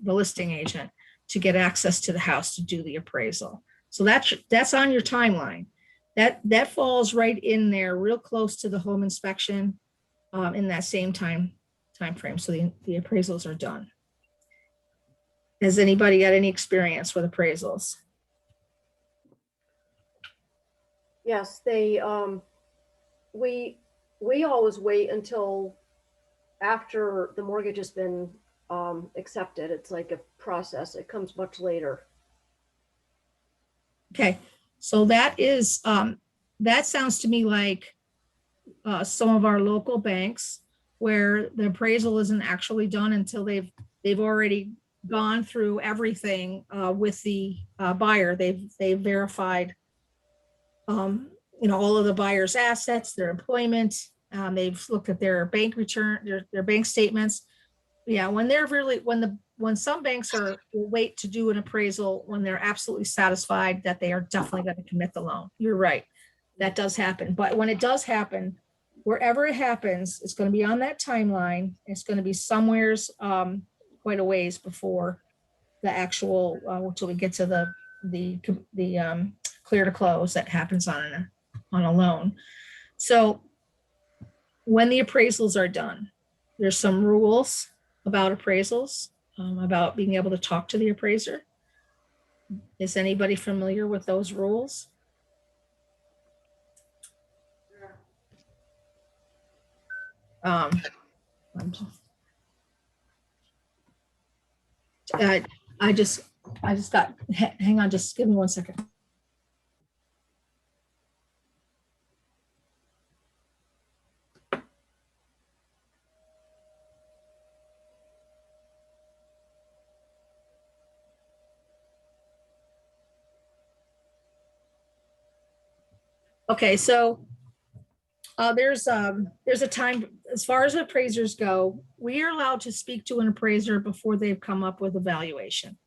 listing agent to get access to the house to do the appraisal. So that's on your timeline. That falls right in there, real close to the home inspection, in that same time frame. So the appraisals are done. Has anybody got any experience with appraisals? Yes, we always wait until after the mortgage has been accepted. It's like a process. It comes much later. Okay, so that sounds to me like some of our local banks where the appraisal isn't actually done until they've already gone through everything with the buyer. They've verified all of the buyer's assets, their employment. They've looked at their bank return, their bank statements. Yeah, when some banks will wait to do an appraisal when they're absolutely satisfied that they are definitely going to commit the loan. You're right, that does happen. But when it does happen, wherever it happens, it's going to be on that timeline. It's going to be somewheres quite a ways before the actual until we get to the clear to close that happens on a loan. So when the appraisals are done, there's some rules about appraisals, about being able to talk to the appraiser. Is anybody familiar with those rules? I just got, hang on, just give me 1 second. Okay, so there's a time, as far as appraisers go, we are allowed to speak to an appraiser before they've come up with a valuation.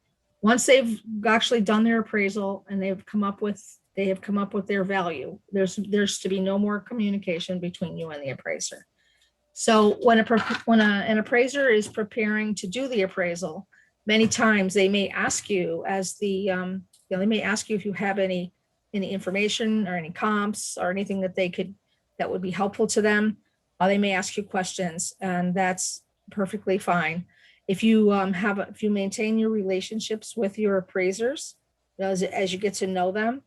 Once they've actually done their appraisal and they have come up with their value, there's to be no more communication between you and the appraiser. So when an appraiser is preparing to do the appraisal, many times they may ask you they may ask you if you have any information or any comps or anything that would be helpful to them. They may ask you questions, and that's perfectly fine. If you maintain your relationships with your appraisers, as you get to know them,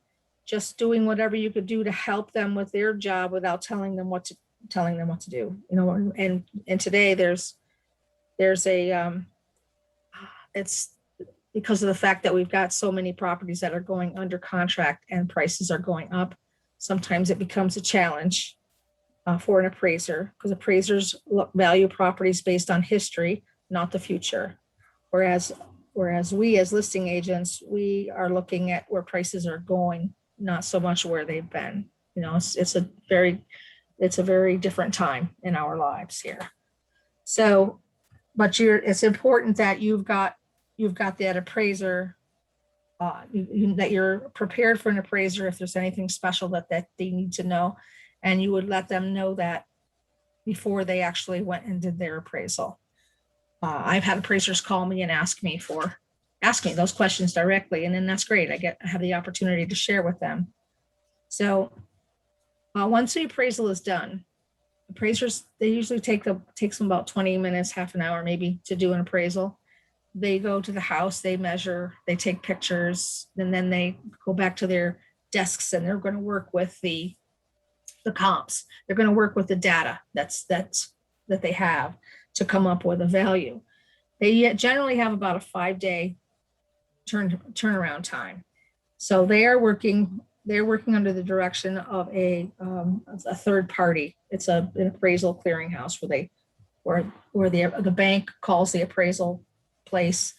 just doing whatever you could do to help them with their job without telling them what to do. And today it's because of the fact that we've got so many properties that are going under contract and prices are going up. Sometimes it becomes a challenge for an appraiser, because appraisers value properties based on history, not the future. Whereas we as listing agents, we are looking at where prices are going, not so much where they've been. It's a very different time in our lives here. So, but it's important that you've got that appraiser, that you're prepared for an appraiser if there's anything special that they need to know, and you would let them know that before they actually went and did their appraisal. I've had appraisers call me and ask me those questions directly, and then that's great. I have the opportunity to share with them. So once the appraisal is done, appraisers, they usually takes them about 20 minutes, half an hour maybe, to do an appraisal. They go to the house, they measure, they take pictures, and then they go back to their desks and they're going to work with the comps. They're going to work with the data that they have to come up with a value. They generally have about a 5-day turnaround time. So they're working under the direction of a third party. It's an appraisal clearinghouse where the bank calls the appraisal place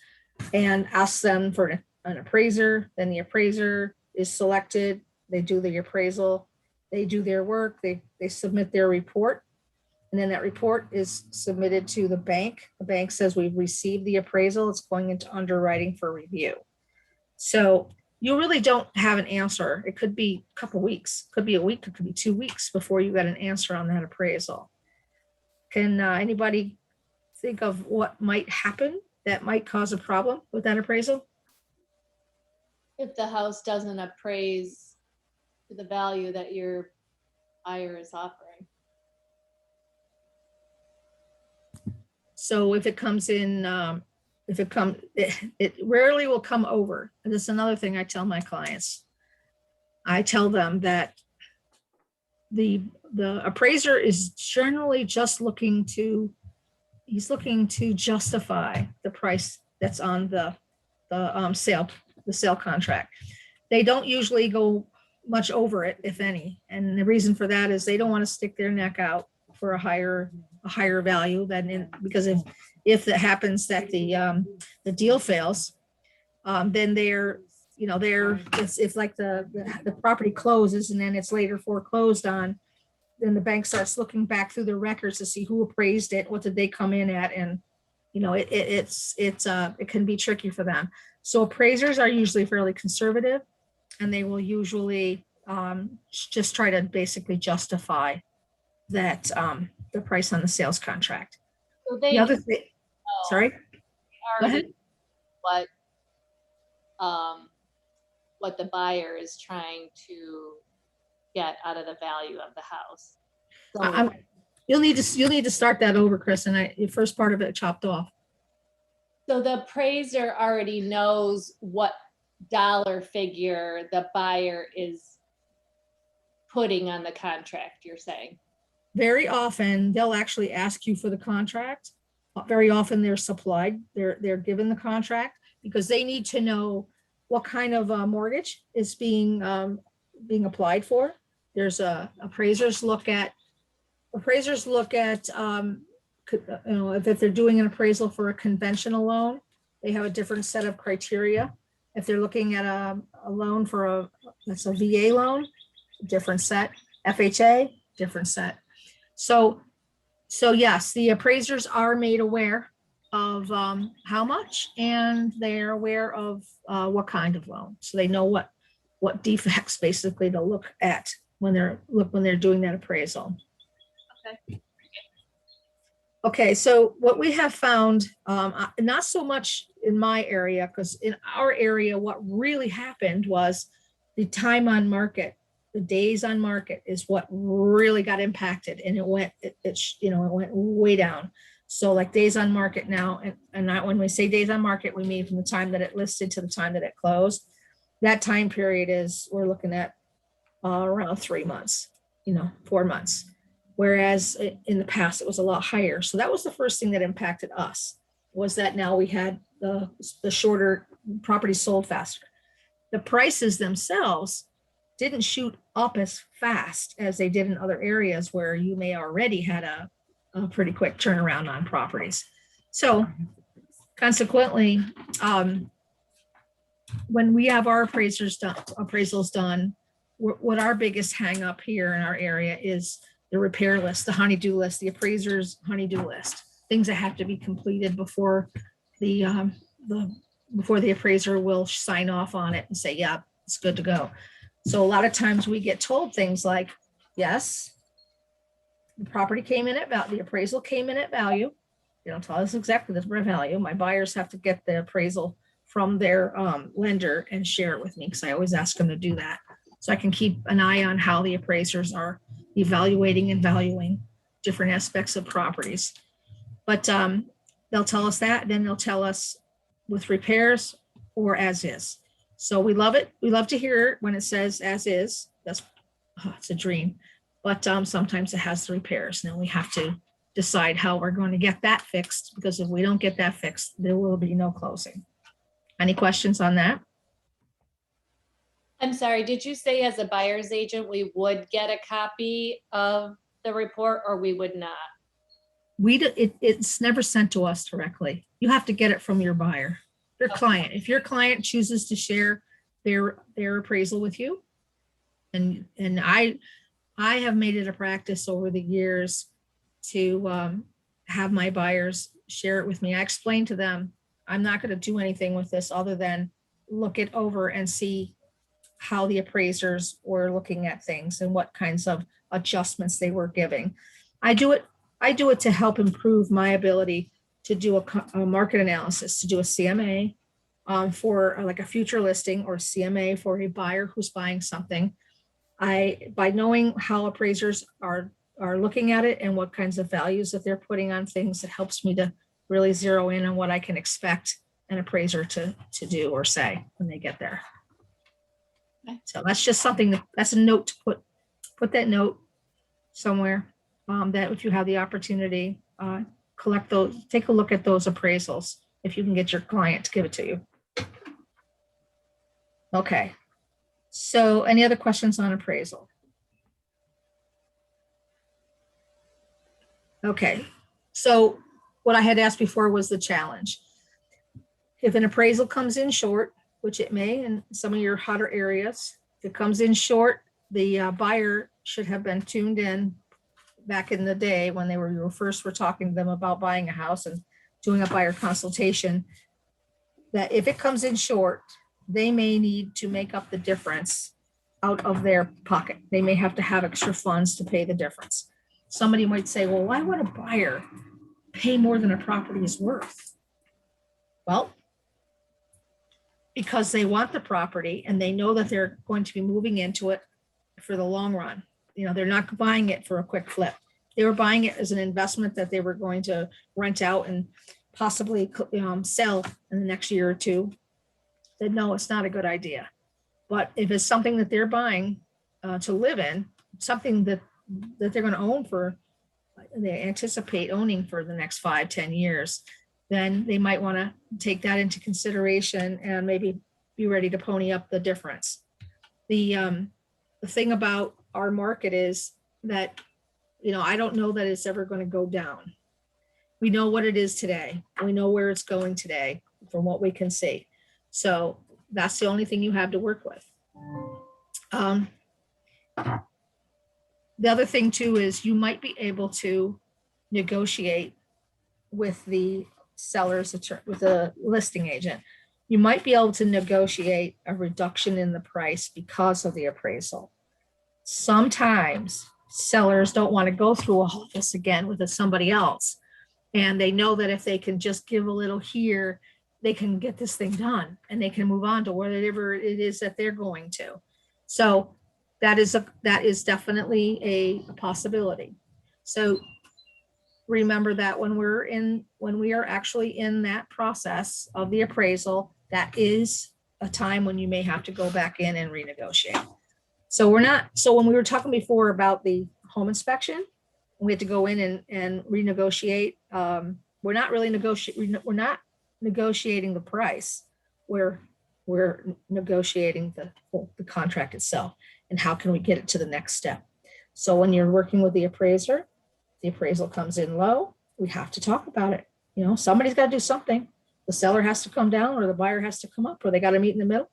and asks them for an appraiser. Then the appraiser is selected. They do the appraisal. They do their work. They submit their report. And then that report is submitted to the bank. The bank says we've received the appraisal. It's going into underwriting for review. So you really don't have an answer. It could be a couple weeks, could be a week, it could be 2 weeks before you get an answer on that appraisal. Can anybody think of what might happen that might cause a problem with that appraisal? If the house doesn't appraise to the value that your buyer is offering. So if it comes in, it rarely will come over. And this is another thing I tell my clients. I tell them that the appraiser is generally just looking to justify the price that's on the sale contract. They don't usually go much over it, if any. And the reason for that is they don't want to stick their neck out for a higher value because if it happens that the deal fails, then it's like the property closes and then it's later foreclosed on. Then the bank starts looking back through the records to see who appraised it, what did they come in at, and it can be tricky for them. So appraisers are usually fairly conservative, and they will usually just try to basically justify that the price on the sales contract. So they The other thing, sorry, go ahead. What the buyer is trying to get out of the value of the house. So You'll need to start that over, Chris, and the first part of it chopped off. So the appraiser already knows what dollar figure the buyer is putting on the contract, you're saying? Very often, they'll actually ask you for the contract. Very often they're supplied, they're given the contract because they need to know what kind of mortgage is being applied for. There's appraisers look at if they're doing an appraisal for a conventional loan, they have a different set of criteria. If they're looking at a loan for that's a VA loan, different set. FHA, different set. So yes, the appraisers are made aware of how much, and they're aware of what kind of loan. So they know what defects basically to look at when they're doing that appraisal. Okay. Okay, so what we have found, not so much in my area, because in our area, what really happened was the time on market, the days on market is what really got impacted, and it went way down. So like days on market now, and not when we say days on market, we mean from the time that it listed to the time that it closed. That time period we're looking at around 3 months, 4 months. Whereas in the past, it was a lot higher. So that was the first thing that impacted us, was that now we had the shorter properties sold faster. The prices themselves didn't shoot up as fast as they did in other areas where you may already had a pretty quick turnaround on properties. So consequently, when we have our appraisals done, what our biggest hang up here in our area is the repair list, the honey-do list, the appraiser's honey-do list, things that have to be completed before the appraiser will sign off on it and say, yeah, it's good to go. So a lot of times we get told things like, yes, the property came in at value, the appraisal came in at value. They don't tell us exactly the value. My buyers have to get the appraisal from their lender and share it with me, because I always ask them to do that. So I can keep an eye on how the appraisers are evaluating and valuing different aspects of properties. But they'll tell us that, then they'll tell us with repairs or as is. So we love it. We love to hear it when it says as is. It's a dream. But sometimes it has the repairs. Now we have to decide how we're going to get that fixed, because if we don't get that fixed, there will be no closing. Any questions on that? I'm sorry, did you say as a buyer's agent, we would get a copy of the report, or we would not? It's never sent to us directly. You have to get it from your buyer, your client. If your client chooses to share their appraisal with you, and I have made it a practice over the years to have my buyers share it with me. I explain to them, I'm not going to do anything with this other than look it over and see how the appraisers were looking at things and what kinds of adjustments they were giving. I do it to help improve my ability to do a market analysis, to do a CMA for like a future listing, or CMA for a buyer who's buying something. By knowing how appraisers are looking at it and what kinds of values that they're putting on things, it helps me to really zero in on what I can expect an appraiser to do or say when they get there. So that's just something that's a note to put that note somewhere, that if you have the opportunity, take a look at those appraisals if you can get your client to give it to you. Okay. So any other questions on appraisal? Okay. So what I had asked before was the challenge. If an appraisal comes in short, which it may in some of your hotter areas, if it comes in short, the buyer should have been tuned in back in the day when you first were talking to them about buying a house and doing a buyer consultation, that if it comes in short, they may need to make up the difference out of their pocket. They may have to have extra funds to pay the difference. Somebody might say, well, why would a buyer pay more than a property is worth? Well, because they want the property and they know that they're going to be moving into it for the long run. They're not buying it for a quick flip. They were buying it as an investment that they were going to rent out and possibly sell in the next year or two. Then no, it's not a good idea. But if it's something that they're buying to live in, something that they're going to they anticipate owning for the next 5-10 years, then they might want to take that into consideration and maybe be ready to pony up the difference. The thing about our market is that, I don't know that it's ever going to go down. We know what it is today. We know where it's going today from what we can see. So that's the only thing you have to work with. The other thing too is you might be able to negotiate with the seller's attorney, with the listing agent. You might be able to negotiate a reduction in the price because of the appraisal. Sometimes sellers don't want to go through all this again with somebody else. And they know that if they can just give a little here, they can get this thing done and they can move on to whatever it is that they're going to. So that is definitely a possibility. So remember that when we are actually in that process of the appraisal, that is a time when you may have to go back in and renegotiate. So when we were talking before about the home inspection, we had to go in and renegotiate. We're not really negotiating the price. We're negotiating the contract itself and how can we get it to the next step. So when you're working with the appraiser, the appraisal comes in low, we have to talk about it. You know, somebody's got to do something. The seller has to come down or the buyer has to come up or they got to meet in the middle.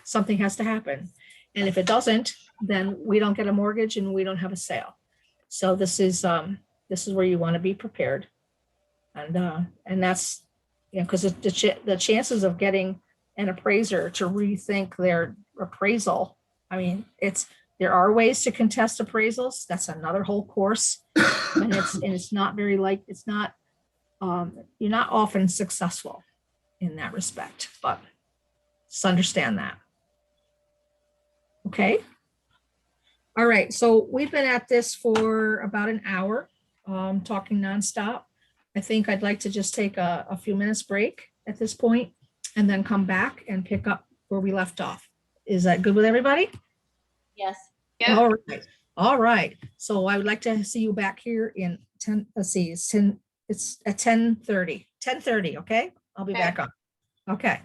Something has to happen. And if it doesn't, then we don't get a mortgage and we don't have a sale. So this is where you want to be prepared. And that's, you know, because the chances of getting an appraiser to rethink their appraisal, I mean, there are ways to contest appraisals. That's another whole course. And it's not very you're not often successful in that respect, but just understand that. Okay. All right. So we've been at this for about an hour, talking nonstop. I think I'd like to just take a few minutes break at this point and then come back and pick up where we left off. Is that good with everybody? Yes. Yeah. All right. All right. So I would like to see you back here in 10, let's see, it's at 10:30. 10:30, okay? I'll be Okay. back on. Okay.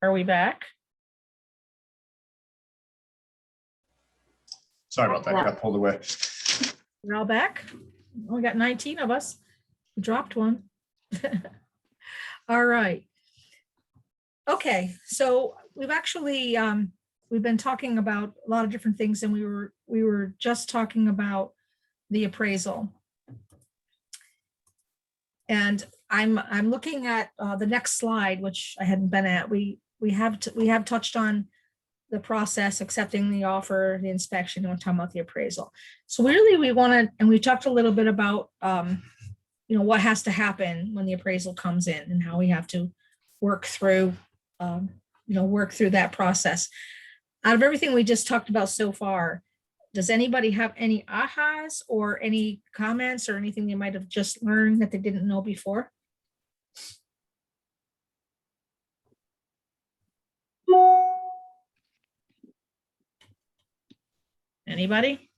Are we back? Sorry about that. Got pulled away. We're all back? We got 19 of us. We dropped one. All right. Okay, so we've actually we've been talking about a lot of different things, and we were just talking about the appraisal. And I'm looking at the next slide, which I hadn't been at. We have touched on the process, accepting the offer, the inspection, and we're talking about the appraisal. So really we want to, and we talked a little bit about what has to happen when the appraisal comes in and how we have to work through that process. Out of everything we just talked about so far, does anybody have any ahas or any comments or anything they might have just learned that they didn't know before? Anybody?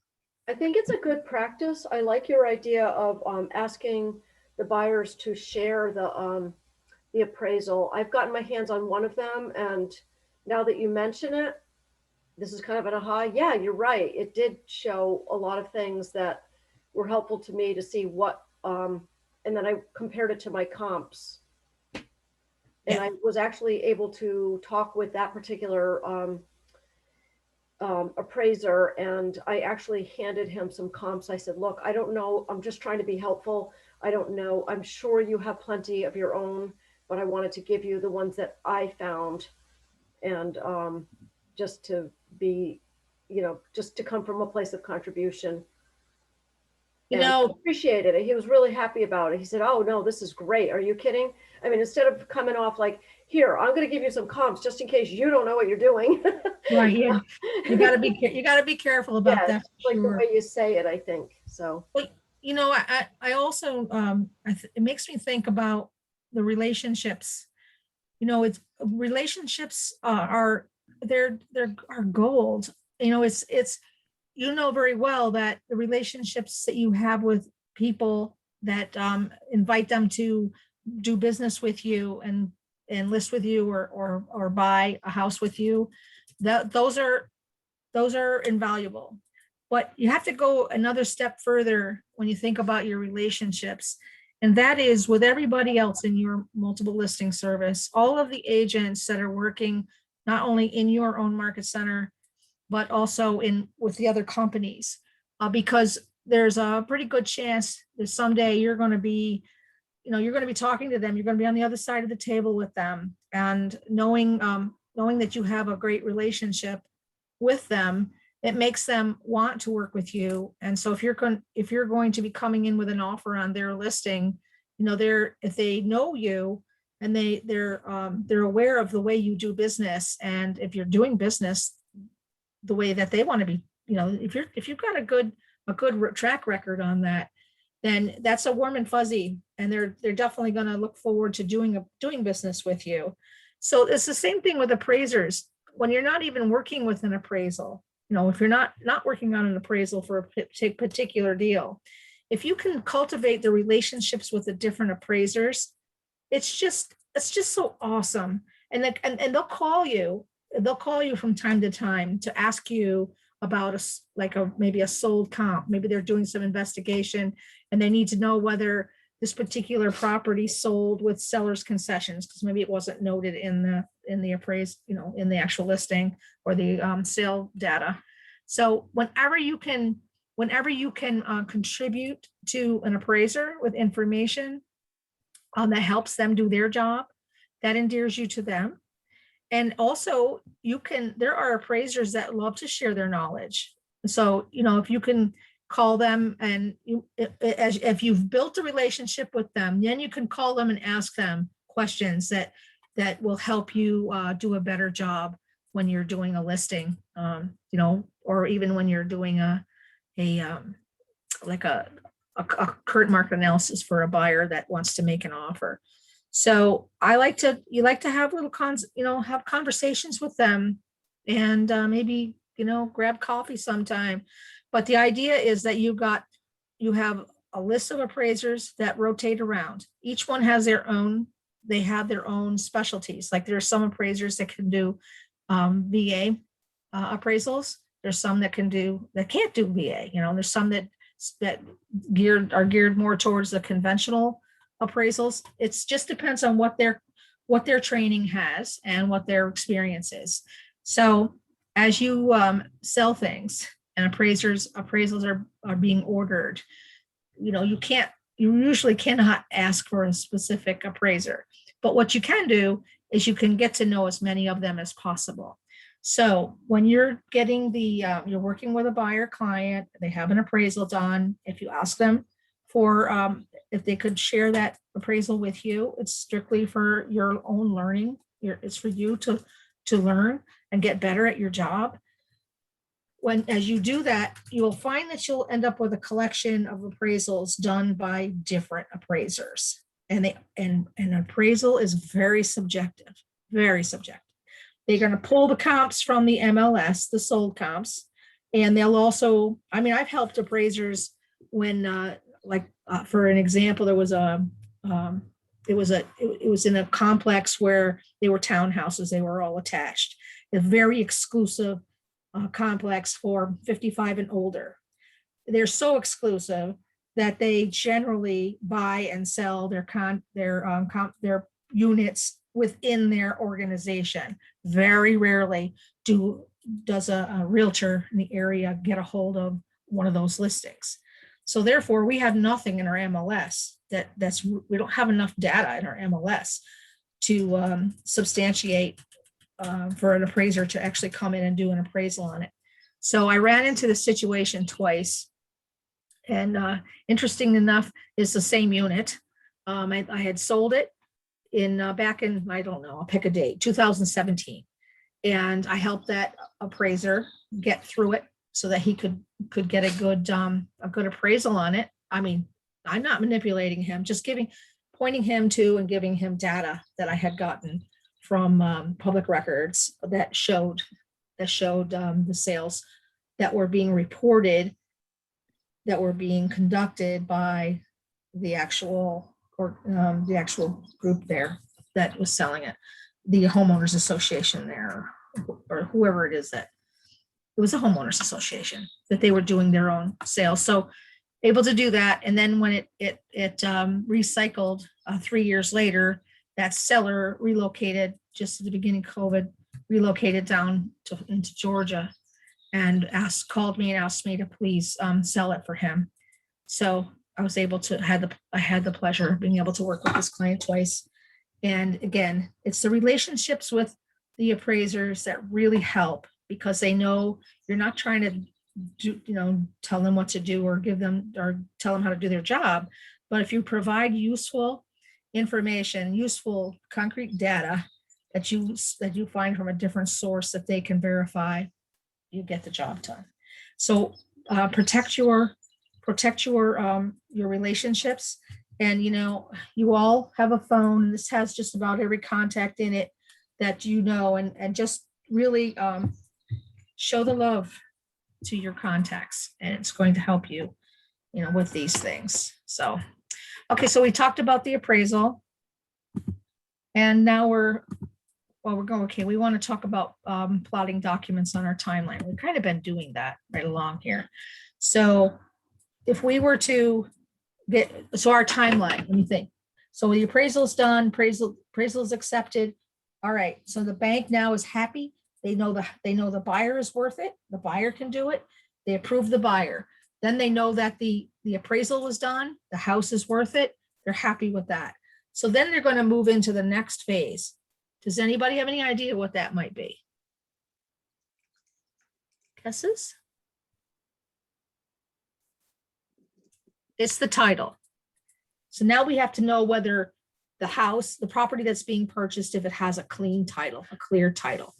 I think it's a good practice. I like your idea of asking the buyers to share the appraisal. I've gotten my hands on one of them, and now that you mention it, this is kind of an aha. Yeah, you're right. It did show a lot of things that were helpful to me to see what, and then I compared it to my comps. And I was actually able to talk with that particular appraiser, and I actually handed him some comps. I said, look, I don't know. I'm just trying to be helpful. I don't know. I'm sure you have plenty of your own, but I wanted to give you the ones that I found. And just to be, just to come from a place of contribution. And I appreciated it. He was really happy about it. He said, oh no, this is great. Are you kidding? I mean, instead of coming off like, here, I'm going to give you some comps just in case you don't know what you're doing. Right. Yeah. You gotta be careful about that. Like the way you say it, I think. So, but I also, it makes me think about the relationships. It's relationships are gold. It's very well that the relationships that you have with people that invite them to do business with you and list with you or buy a house with you, those are invaluable. But you have to go another step further when you think about your relationships. And that is with everybody else in your multiple listing service, all of the agents that are working not only in your own market center, but also with the other companies, because there's a pretty good chance that someday you're going to be talking to them. You're going to be on the other side of the table with them, and knowing that you have a great relationship with them, it makes them want to work with you. And so if you're going to be coming in with an offer on their listing, if they know you and they're aware of the way you do business, and if you're doing business the way that they want to be, if you've got a good track record on that, then that's a warm and fuzzy, and they're definitely going to look forward to doing business with you. So it's the same thing with appraisers. When you're not even working with an appraisal, if you're not working on an appraisal for a particular deal, if you can cultivate the relationships with the different appraisers, it's just so awesome. And they'll call you from time to time to ask you about maybe a sold comp. Maybe they're doing some investigation and they need to know whether this particular property sold with seller's concessions, because maybe it wasn't noted in the appraised, in the actual listing or the sale data. So whenever you can contribute to an appraiser with information that helps them do their job, that endears you to them. And also there are appraisers that love to share their knowledge. So, if you can call them, and if you've built a relationship with them, then you can call them and ask them questions that will help you do a better job when you're doing a listing, or even when you're doing a current market analysis for a buyer that wants to make an offer. So you like to have little have conversations with them, and maybe, grab coffee sometime. But the idea is that you have a list of appraisers that rotate around. Each one has their own they have their own specialties. Like there are some appraisers that can do VA appraisals. There's some that can't do VA. There's some that are geared more towards the conventional appraisals. It's just depends on what their training has and what their experience is. So as you sell things and appraisals are being ordered, you usually cannot ask for a specific appraiser, but what you can do is you can get to know as many of them as possible. So when you're getting you're working with a buyer client, they have an appraisal done. If you ask them for, if they could share that appraisal with you, it's strictly for your own learning. It's for you to learn and get better at your job. As you do that, you will find that you'll end up with a collection of appraisals done by different appraisers. And an appraisal is very subjective, very subjective. They're going to pull the comps from the MLS, the sold comps, and they'll also, I've helped appraisers when, for an example, it was in a complex where they were townhouses, they were all attached, a very exclusive complex for 55 and older. They're so exclusive that they generally buy and sell their units within their organization. Very rarely does a realtor in the area get a hold of one of those listings. So therefore, we have nothing in our MLS we don't have enough data in our MLS to substantiate for an appraiser to actually come in and do an appraisal on it. So I ran into the situation twice. And interesting enough, it's the same unit. I had sold it back in, I don't know, I'll pick a date, 2017. And I helped that appraiser get through it so that he could get a good appraisal on it. I'm not manipulating him, just pointing him to and giving him data that I had gotten from public records that showed the sales that were being reported, that were being conducted by the actual group there that was selling it, the homeowners association there, or whoever it is, that it was a homeowners association, that they were doing their own sales. So able to do that. And then when it recycled 3 years later, that seller relocated just at the beginning of COVID, relocated down into Georgia, and called me and asked me to please sell it for him. So I was able to I had the pleasure of being able to work with this client twice. And again, it's the relationships with the appraisers that really help, because they know you're not trying to tell them what to do or tell them how to do their job. But if you provide useful information, useful concrete data that you find from a different source that they can verify, you get the job done. So protect your relationships. And you all have a phone. This has just about every contact in it that and just really show the love to your contacts, and it's going to help you with these things. So okay, so we talked about the appraisal, and now we want to talk about plotting documents on our timeline. We've kind of been doing that right along here. So if we were to our timeline, let me think. So the appraisal's done, appraisal's accepted. All right, so the bank now is happy. They know the buyer is worth it. The buyer can do it. They approve the buyer. Then they know that the appraisal was done. The house is worth it. They're happy with that. So then they're going to move into the next phase. Does anybody have any idea what that might be? Guesses? It's the title. So now we have to know whether the property that's being purchased, if it has a clean title, a clear title.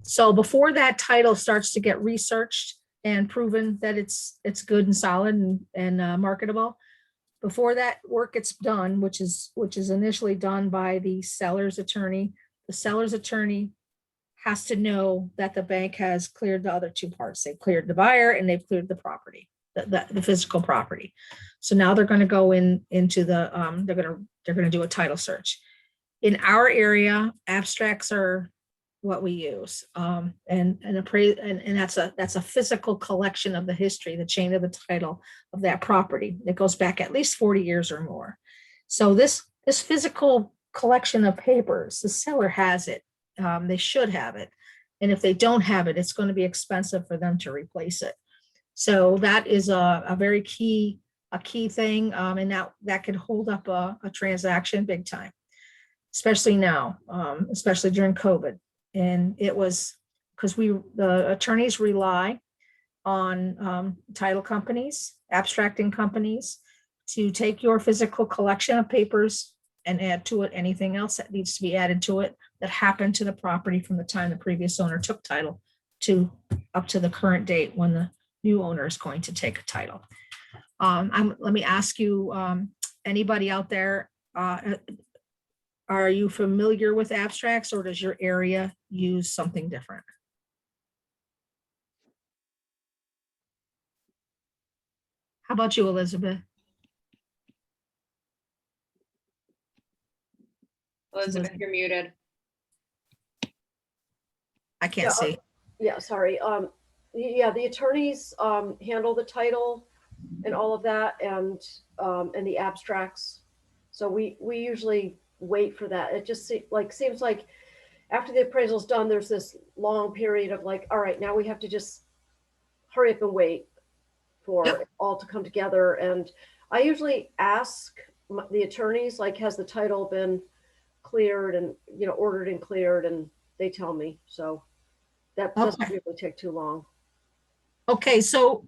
So before that title starts to get researched and proven that it's good and solid and marketable, before that work gets done, which is initially done by the seller's attorney, the seller's attorney has to know that the bank has cleared the other two parts. They've cleared the buyer and they've cleared the property, the physical property. So now they're going to go into they're going to do a title search. in our area, abstracts are what we use. And that's a physical collection of the history, the chain of the title of that property that goes back at least 40 years or more. So this physical collection of papers, the seller has it. They should have it. And if they don't have it, it's going to be expensive for them to replace it. So that is a very key thing. And that could hold up a transaction big time, especially now, especially during COVID. And it was because the attorneys rely on title companies, abstracting companies, to take your physical collection of papers and add to it anything else that needs to be added to it that happened to the property from the time the previous owner took title to up to the current date when the new owner is going to take a title. Let me ask you, anybody out there, are you familiar with abstracts, or does your area use something different? How about you, Elizabeth? Elizabeth, you're muted. I can't see. Yeah, sorry. Yeah, the attorneys handle the title and all of that, and the abstracts. So we usually wait for that. It just seems like after the appraisal's done, there's this long period of like, all right, now we have to just hurry up and wait for it all to come together. And I usually ask the attorneys, like, has the title been cleared and, ordered and cleared, and they tell me. So that doesn't really take too long. Okay, so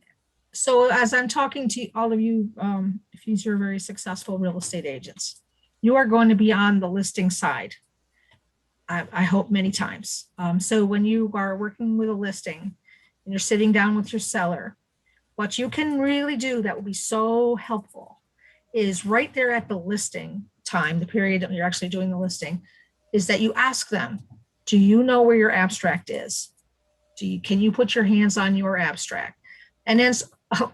as I'm talking to all of you, if these are very successful real estate agents, you are going to be on the listing side, I hope, many times. So when you are working with a listing and you're sitting down with your seller, what you can really do that will be so helpful is right there at the listing time, the period that you're actually doing the listing, is that you ask them, do you know where your abstract is? Can you put your hands on your abstract? And then a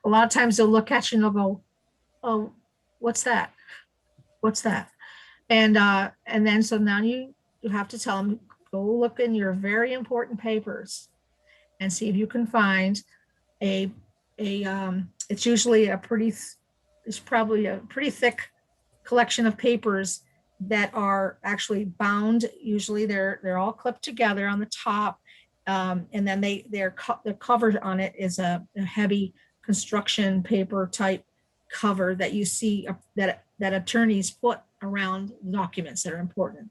lot of times they'll look at you and they'll go, oh, what's that? What's that? And then so now you have to tell them, go look in your very important papers and see if you can find it's usually it's probably a pretty thick collection of papers that are actually bound. Usually they're all clipped together on the top. And then the cover on it is a heavy construction paper type cover that you see that attorneys put around documents that are important.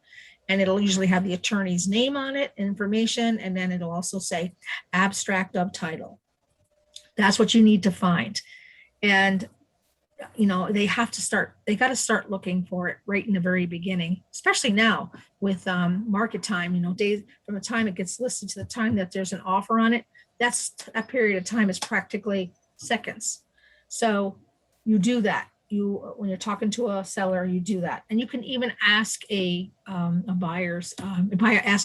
And it'll usually have the attorney's name on it, information, and then it'll also say abstract of title. That's what you need to find. And they got to start looking for it right in the very beginning, especially now with market time, days from the time it gets listed to the time that there's an offer on it. That period of time is practically seconds. So you do that. When you're talking to a seller, you do that. And you can even ask ask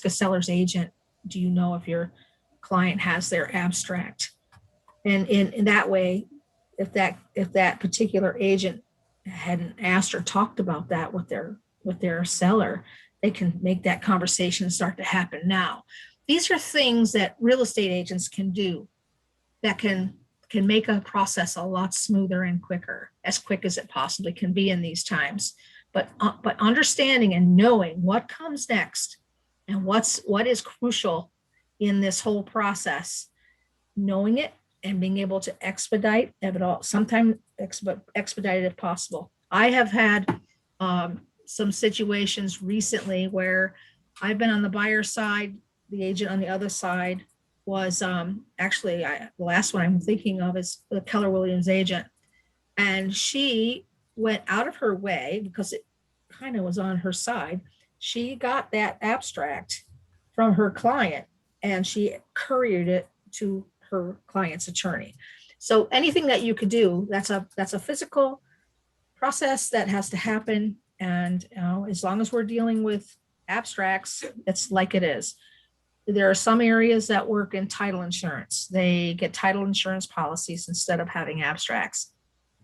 a seller's agent, do you know if your client has their abstract? And in that way, if that particular agent hadn't asked or talked about that with their seller, they can make that conversation start to happen now. These are things that real estate agents can do that can make a process a lot smoother and quicker, as quick as it possibly can be in these times. But understanding and knowing what comes next and what is crucial in this whole process, knowing it and being able to expedite, sometimes expedite it if possible. I have had some situations recently where I've been on the buyer side, the agent on the other side was actually the last one I'm thinking of is the Keller Williams agent. And she went out of her way because it kind of was on her side. She got that abstract from her client and she couriered it to her client's attorney. So anything that you could do, that's a physical process that has to happen. And as long as we're dealing with abstracts, it's like it is. There are some areas that work in title insurance. They get title insurance policies instead of having abstracts.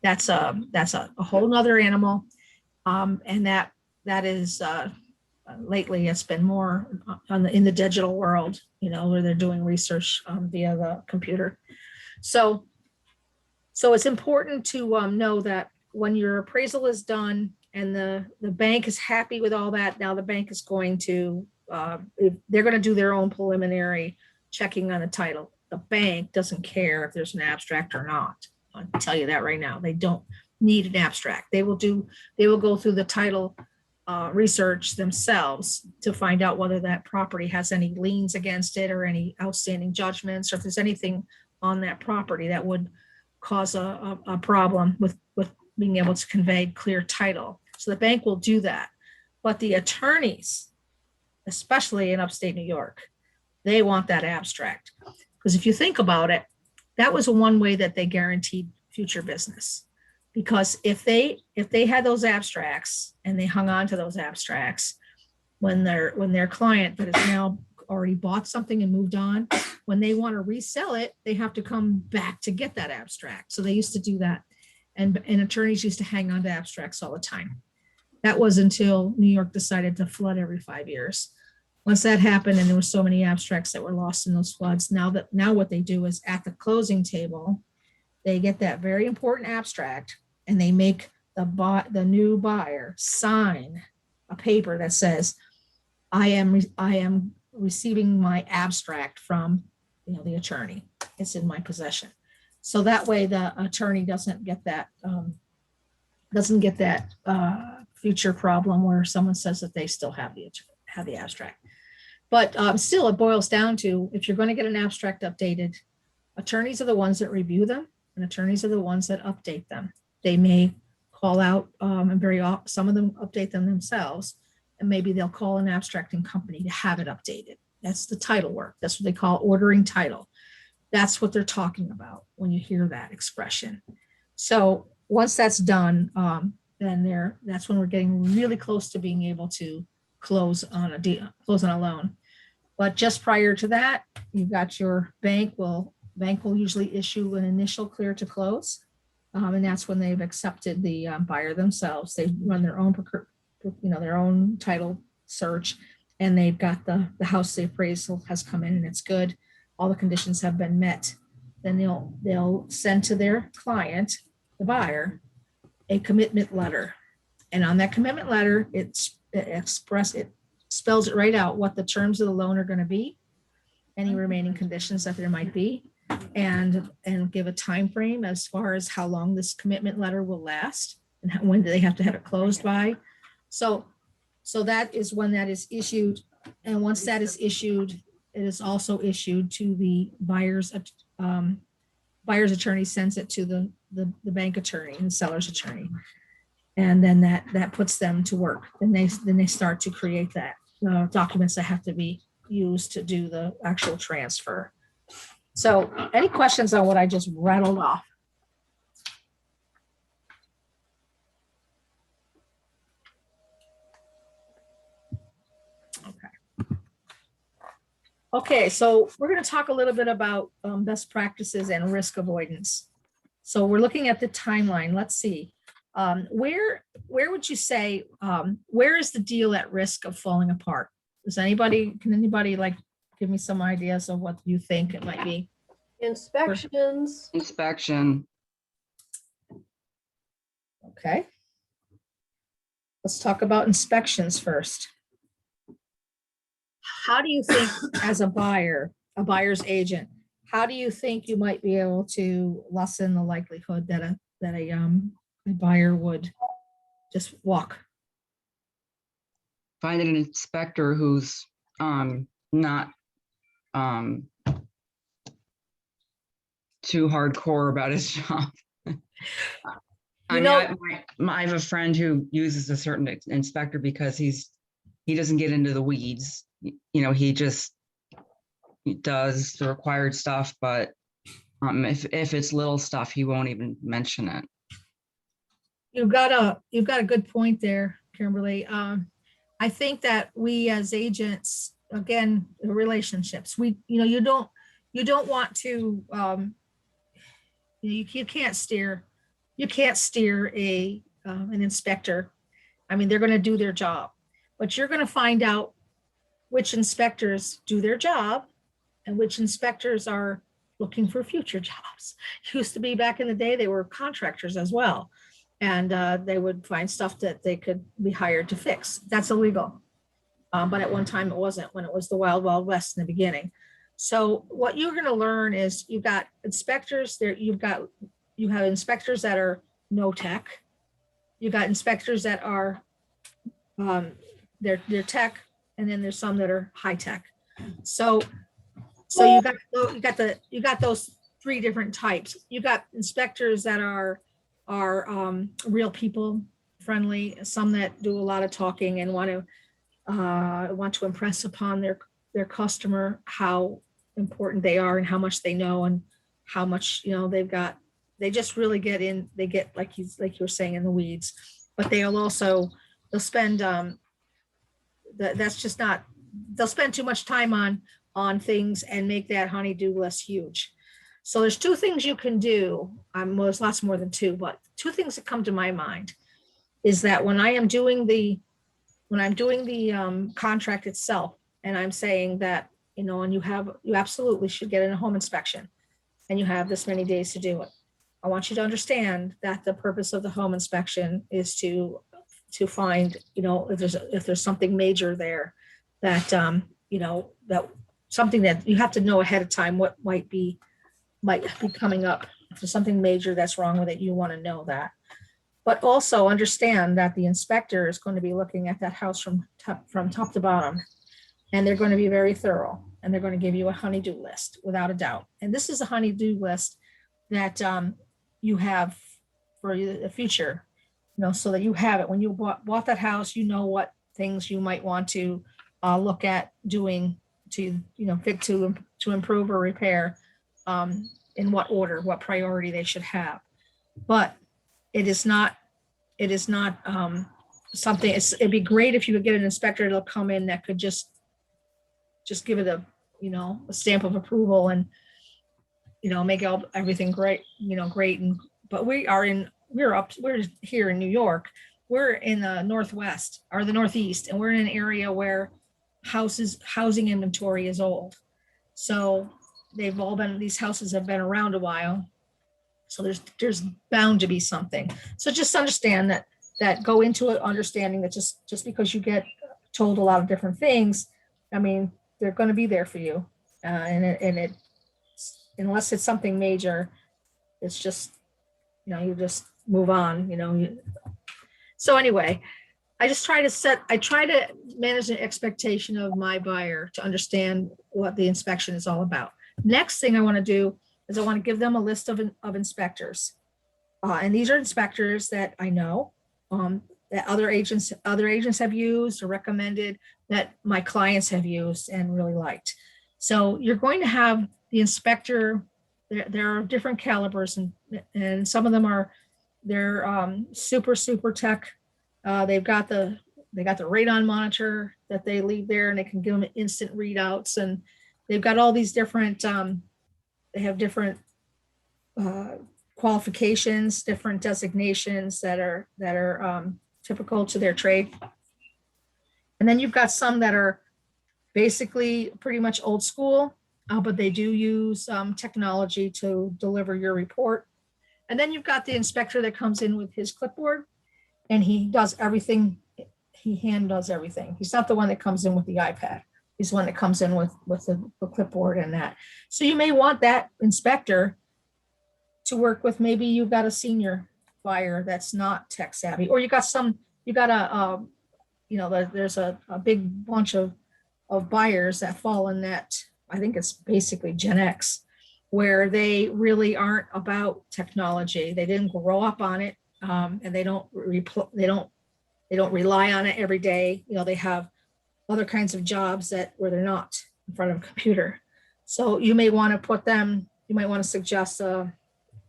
That's a whole nother animal. And that is lately it's been more in the digital world, where they're doing research via the computer. So it's important to know that when your appraisal is done and the bank is happy with all that, now the bank is going to, they're going to do their own preliminary checking on the title. The bank doesn't care if there's an abstract or not. I'll tell you that right now. They don't need an abstract. They will go through the title research themselves to find out whether that property has any liens against it or any outstanding judgments, or if there's anything on that property that would cause a problem with being able to convey clear title. So the bank will do that. But the attorneys, especially in upstate New York, they want that abstract. Because if you think about it, that was one way that they guaranteed future business. Because if they had those abstracts and they hung on to those abstracts, when their client that has now already bought something and moved on, when they want to resell it, they have to come back to get that abstract. So they used to do that. And attorneys used to hang on to abstracts all the time. That was until New York decided to flood every 5 years. Once that happened and there were so many abstracts that were lost in those floods, now what they do is at the closing table, they get that very important abstract and they make the new buyer sign a paper that says, I am receiving my abstract from the attorney. It's in my possession. So that way the attorney doesn't get that future problem where someone says that they still have the abstract. But still, it boils down to, if you're going to get an abstract updated, attorneys are the ones that review them, and attorneys are the ones that update them. They may call out, and some of them update them themselves, and maybe they'll call an abstracting company to have it updated. That's the title work. That's what they call ordering title. That's what they're talking about when you hear that expression. So once that's done, then that's when we're getting really close to being able to close on a loan. But just prior to that, you've got your bank will usually issue an initial clear to close. And that's when they've accepted the buyer themselves. They run their own title search, and they've got the house, the appraisal has come in and it's good. All the conditions have been met. Then they'll send to their client, the buyer, a commitment letter. And on that commitment letter, it spells it right out what the terms of the loan are going to be, any remaining conditions that there might be, and give a time frame as far as how long this commitment letter will last and when do they have to have it closed by. So that is when that is issued. And once that is issued, it is also issued to the buyer's attorney, sends it to the bank attorney and the seller's attorney. And then that puts them to work. Then they start to create that documents that have to be used to do the actual transfer. So any questions on what I just rattled off? Okay, so we're going to talk a little bit about best practices and risk avoidance. So we're looking at the timeline. Let's see. Where would you say, where is the deal at risk of falling apart? Can anybody like give me some ideas of what you think it might be? Inspections. Inspection. Okay. Let's talk about inspections first. How do you think, as a buyer's agent, how do you think you might be able to lessen the likelihood that a buyer would just walk? Finding an inspector who's not too hardcore about his job. I have a friend who uses a certain inspector because he doesn't get into the weeds. He does the required stuff, but if it's little stuff, he won't even mention it. You've got a good point there, Kimberly. I think that we as agents, again, the relationships, you don't want to, you can't steer an inspector. I mean, they're going to do their job, but you're going to find out which inspectors do their job and which inspectors are looking for future jobs. Used to be back in the day, they were contractors as well. And they would find stuff that they could be hired to fix. That's illegal. But at one time it wasn't, when it was the wild, wild west in the beginning. So what you're going to learn is you've got inspectors there. You have inspectors that are no tech. You've got inspectors that are they're tech, and then there's some that are high tech. So you got those three different types. You got inspectors that are real people friendly, some that do a lot of talking and want to impress upon their customer how important they are and how much they know and how much they've got. They just really get in. They get like you were saying, in the weeds. But they'll spend that's just not. They'll spend too much time on things and make that honey-do list huge. So there's two things you can do. Well, there's lots more than two, but two things that come to my mind is that when I'm doing the contract itself, and I'm saying that, and you absolutely should get in a home inspection, and you have this many days to do it. I want you to understand that the purpose of the home inspection is to find, if there's something major there that, that something that you have to know ahead of time what might be coming up. If there's something major that's wrong with it, you want to know that. But also understand that the inspector is going to be looking at that house from top to bottom, and they're going to be very thorough, and they're going to give you a honey-do list without a doubt. And this is a honey-do list that you have for the future, so that you have it when you bought that house. You know what things you might want to look at doing to improve or repair, in what order, what priority they should have. But it is not something. It'd be great if you could get an inspector that'll come in that could just give it a stamp of approval and make everything great, great. But we're here in New York. We're in the Northwest or the Northeast, and we're in an area where housing inventory is old. So these houses have been around a while. So there's bound to be something. So just understand that go into it understanding that just because you get told a lot of different things, they're going to be there for you. And unless it's something major, it's just, you just move on, So anyway, I try to manage the expectation of my buyer to understand what the inspection is all about. Next thing I want to do is I want to give them a list of inspectors. And these are inspectors that I know, that other agents have used or recommended, that my clients have used and really liked. So you're going to have the inspector. There are different calibers, and some of them they're super tech. They've got the radon monitor that they leave there, and they can give them instant readouts, and they've got all these different. They have different qualifications, different designations that are typical to their trade. And then you've got some that are basically pretty much old school, but they do use technology to deliver your report. And then you've got the inspector that comes in with his clipboard, and he does everything. He hand does everything. He's not the one that comes in with the iPad. He's the one that comes in with the clipboard and that. So you may want that inspector to work with. Maybe you've got a senior buyer that's not tech savvy, or there's a big bunch of buyers that fall in that. I think it's basically Gen X, where they really aren't about technology. They didn't grow up on it, and they don't rely on it every day. They have other kinds of jobs where they're not in front of a computer. So you may want to suggest an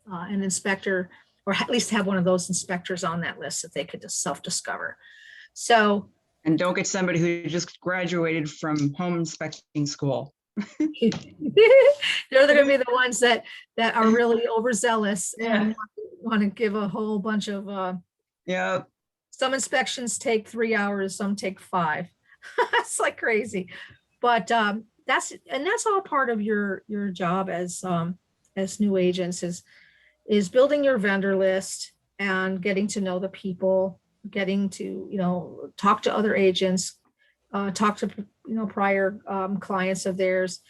inspector, or at least have one of those inspectors on that list that they could just self-discover. So, and don't get somebody who just graduated from home inspecting school. They're going to be the ones that are really overzealous and want to give a whole bunch of Some inspections take 3 hours, some take 5. It's like crazy. But that's all part of your job as new agents is building your vendor list and getting to know the people, getting to, talk to other agents, talk to, prior clients of theirs,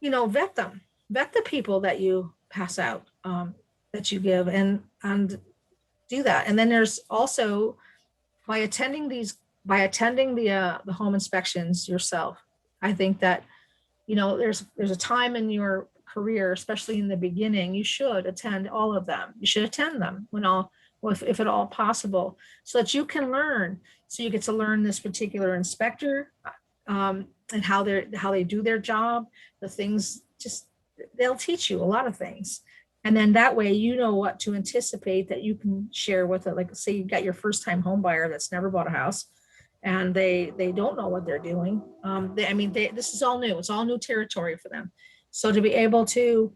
vet them, vet the people that you pass out, that you give, and do that. And then there's also by attending the home inspections yourself. I think that, there's a time in your career, especially in the beginning, you should attend all of them. You should attend them if at all possible, so that you can learn. So you get to learn this particular inspector and how they do their job, the things, they'll teach you a lot of things. And then that way, what to anticipate that you can share with it. Like say you got your first time home buyer that's never bought a house and they don't know what they're doing. This is all new. It's all new territory for them. So to be able to,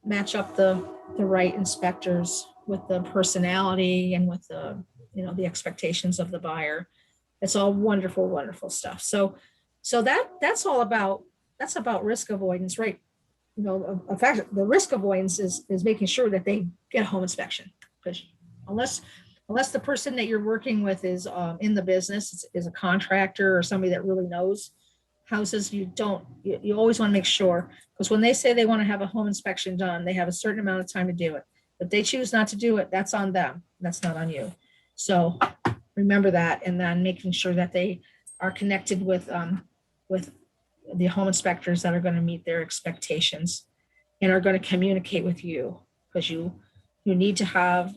match up the right inspectors with the personality and with the, the expectations of the buyer, it's all wonderful, wonderful stuff. So that's about risk avoidance, right? In fact, the risk avoidance is making sure that they get a home inspection, because unless the person that you're working with is in the business, is a contractor or somebody that really knows houses, you always want to make sure, because when they say they want to have a home inspection done, they have a certain amount of time to do it. If they choose not to do it, that's on them. That's not on you. So remember that, and then making sure that they are connected with the home inspectors that are going to meet their expectations and are going to communicate with you, because you need to have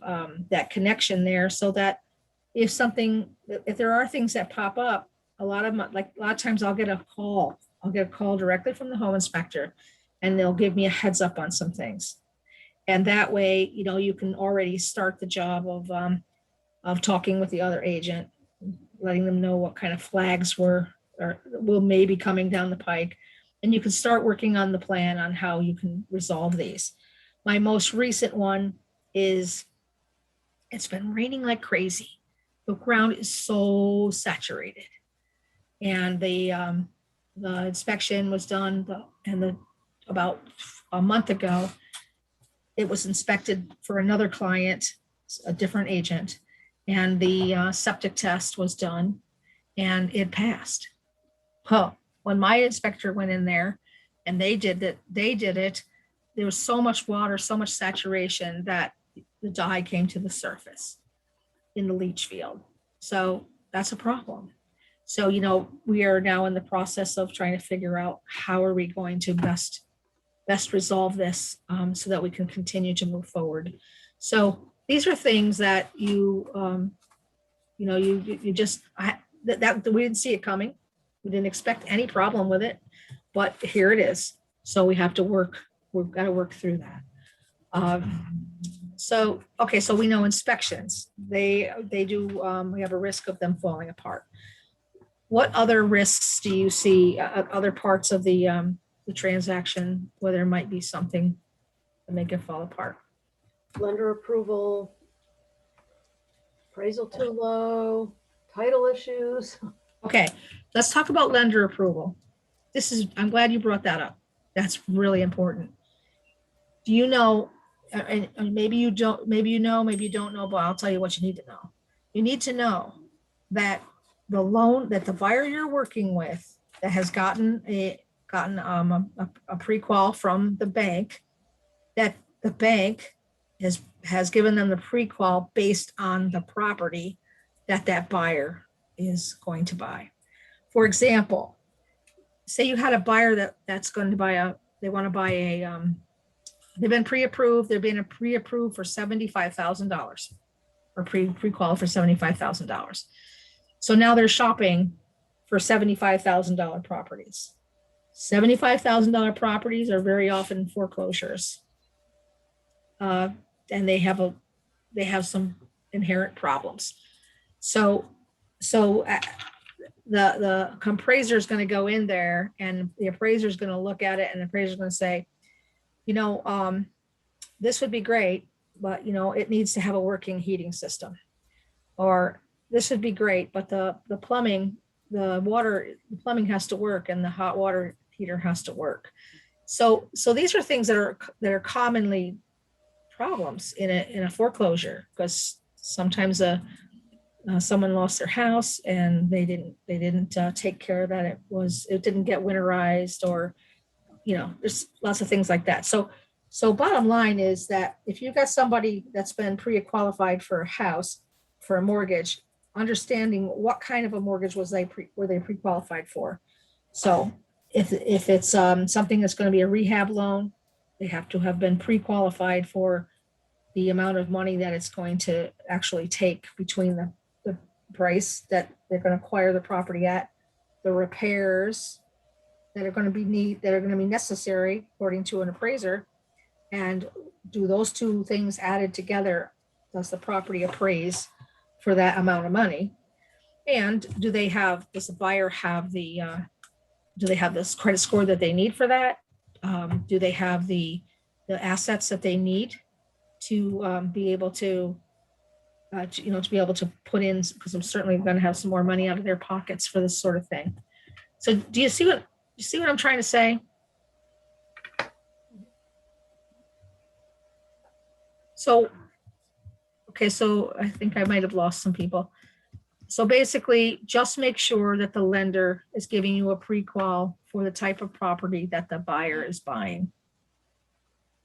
that connection there, so that if there are things that pop up, a lot of times I'll get a call directly from the home inspector, and they'll give me a heads up on some things. And that way, you can already start the job of talking with the other agent, letting them know what kind of flags will maybe coming down the pike. And you can start working on the plan on how you can resolve these. My most recent one is, it's been raining like crazy. The ground is so saturated. And the inspection was done, about a month ago. It was inspected for another client, a different agent, and the septic test was done, and it passed. When my inspector went in there and they did it, there was so much water, so much saturation that the dye came to the surface in the leach field. So that's a problem. So, we are now in the process of trying to figure out how are we going to best resolve this, so that we can continue to move forward. So these are things that we didn't see it coming. We didn't expect any problem with it, but here it is. So we've got to work through that. So we know inspections, they do, we have a risk of them falling apart. What other risks do you see, other parts of the transaction where there might be something that make it fall apart? Lender approval, appraisal too low, title issues. Okay, let's talk about lender approval. I'm glad you brought that up. That's really important. Do you know, and maybe you don't, maybe you don't know, but I'll tell you what you need to know. You need to know that the loan that the buyer you're working with that has gotten a pre-qual from the bank, that the bank has given them the pre-qual based on the property that buyer is going to buy. For example, say you had a buyer that's going to buy they've been pre-approved, they've been pre-approved for $75,000 or pre-qual for $75,000. So now they're shopping for $75,000 properties. $75,000 properties are very often foreclosures. And they have some inherent problems. So the appraiser is going to go in there, and the appraiser is going to look at it, and the appraiser is going to say, this would be great, but it needs to have a working heating system. or this would be great, but the plumbing, the plumbing has to work and the hot water heater has to work. So these are things that are commonly problems in a foreclosure, because sometimes someone lost their house and they didn't take care of that. It didn't get winterized, or there's lots of things like that. So bottom line is that if you've got somebody that's been pre-qualified for a house, for a mortgage, understanding what kind of a mortgage were they pre-qualified for. So if it's something that's going to be a rehab loan, they have to have been pre-qualified for the amount of money that it's going to actually take between the price that they're going to acquire the property at, the repairs that are going to be necessary according to an appraiser, and do those two things added together, does the property appraise for that amount of money? And does the buyer have do they have this credit score that they need for that? Do they have the assets that they need to be able to be able to put in, because I'm certainly going to have some more money out of their pockets for this sort of thing. So do you see what I'm trying to say? So, okay, so I think I might have lost some people. So basically, just make sure that the lender is giving you a pre-qual for the type of property that the buyer is buying.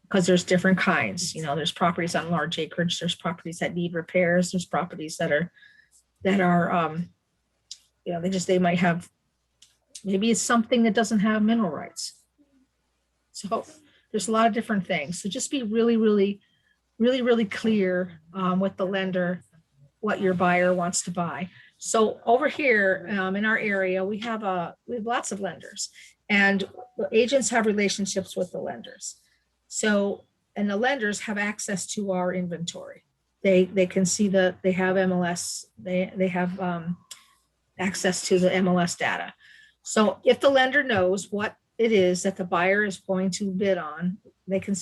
Because there's different kinds, there's properties on large acreage, there's properties that need repairs, there's properties that are, they might have, maybe it's something that doesn't have mineral rights. So there's a lot of different things. So just be really, really, really, really clear with the lender what your buyer wants to buy. So over here in our area, we have lots of lenders, and the agents have relationships with the lenders. So, and the lenders have access to our inventory. They can see that they have MLS, they have access to the MLS data. So if the lender knows what it is that the buyer is going to bid on, they can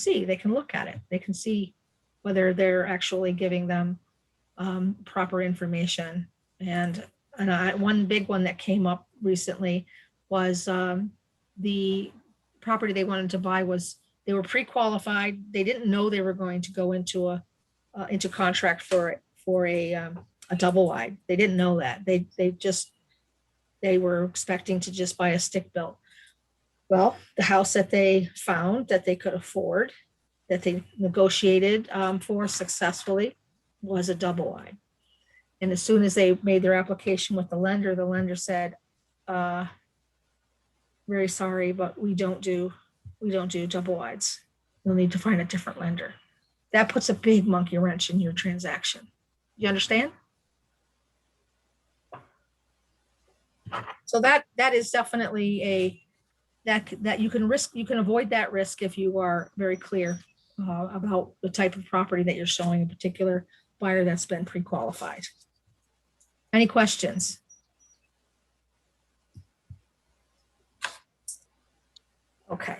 look at it. They can see whether they're actually giving them proper information. And one big one that came up recently was the property they wanted to buy they were pre-qualified. They didn't know they were going to go into contract for a double wide. They didn't know that. They were expecting to just buy a stick built. Well, the house that they found that they could afford, that they negotiated for successfully, was a double wide. And as soon as they made their application with the lender said, "Very sorry, but we don't do double wides. You'll need to find a different lender." That puts a big monkey wrench in your transaction. You understand? So that is definitely that you can avoid that risk if you are very clear about the type of property that you're showing a particular buyer that's been pre-qualified. Any questions? Okay.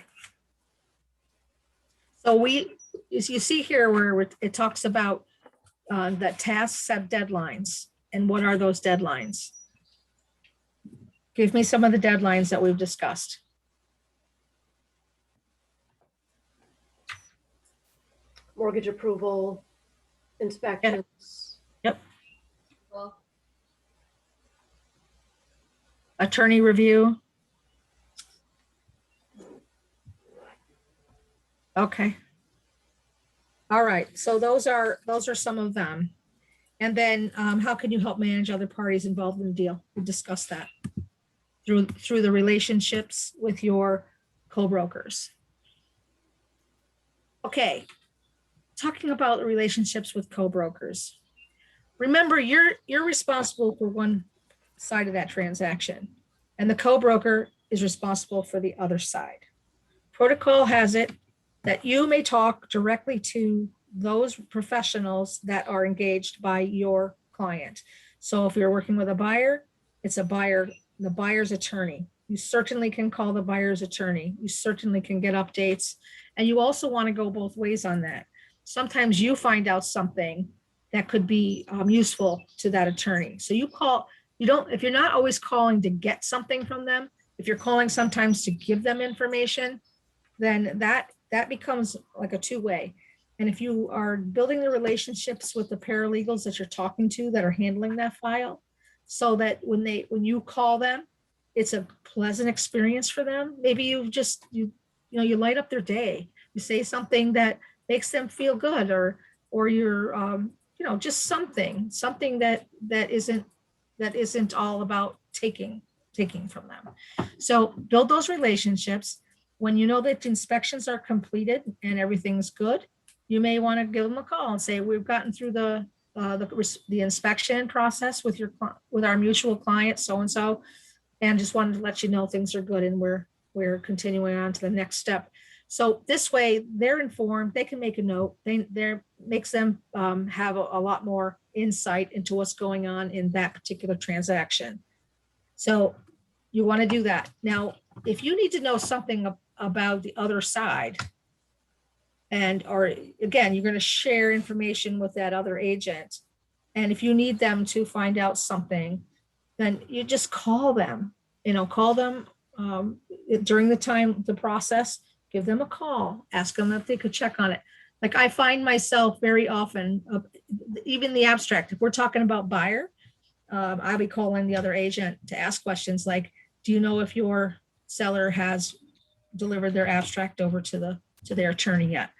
So as you see here where it talks about that tasks have deadlines, and what are those deadlines? Give me some of the deadlines that we've discussed. Mortgage approval, inspections. Yep. Attorney review. Okay. All right. So those are some of them. And then how can you help manage other parties involved in the deal? We discussed that through the relationships with your co-brokers. Okay. Talking about the relationships with co-brokers. Remember, you're responsible for one side of that transaction, and the co-broker is responsible for the other side. Protocol has it that you may talk directly to those professionals that are engaged by your client. So if you're working with a buyer, it's the buyer's attorney. You certainly can call the buyer's attorney. You certainly can get updates. And you also want to go both ways on that. Sometimes you find out something that could be useful to that attorney. So you call, if you're not always calling to get something from them, if you're calling sometimes to give them information, then that becomes like a two-way. And if you are building the relationships with the paralegals that you're talking to that are handling that file, so that when you call them, it's a pleasant experience for them. Maybe you light up their day. You say something that makes them feel good, or you're just something that isn't all about taking from them. So build those relationships. When you know that inspections are completed and everything's good, you may want to give them a call and say, we've gotten through the inspection process with our mutual client, so-and-so, and just wanted to let you know things are good and we're continuing on to the next step. So this way they're informed, they can make a note, makes them have a lot more insight into what's going on in that particular transaction. So you want to do that. Now, if you need to know something about the other side, or again, you're going to share information with that other agent. And if you need them to find out something, then you just call them, during the process, give them a call, ask them if they could check on it. Like I find myself very often, even the abstract, if we're talking about buyer, I'll be calling the other agent to ask questions like, do you know if your seller has delivered their abstract over to their attorney yet?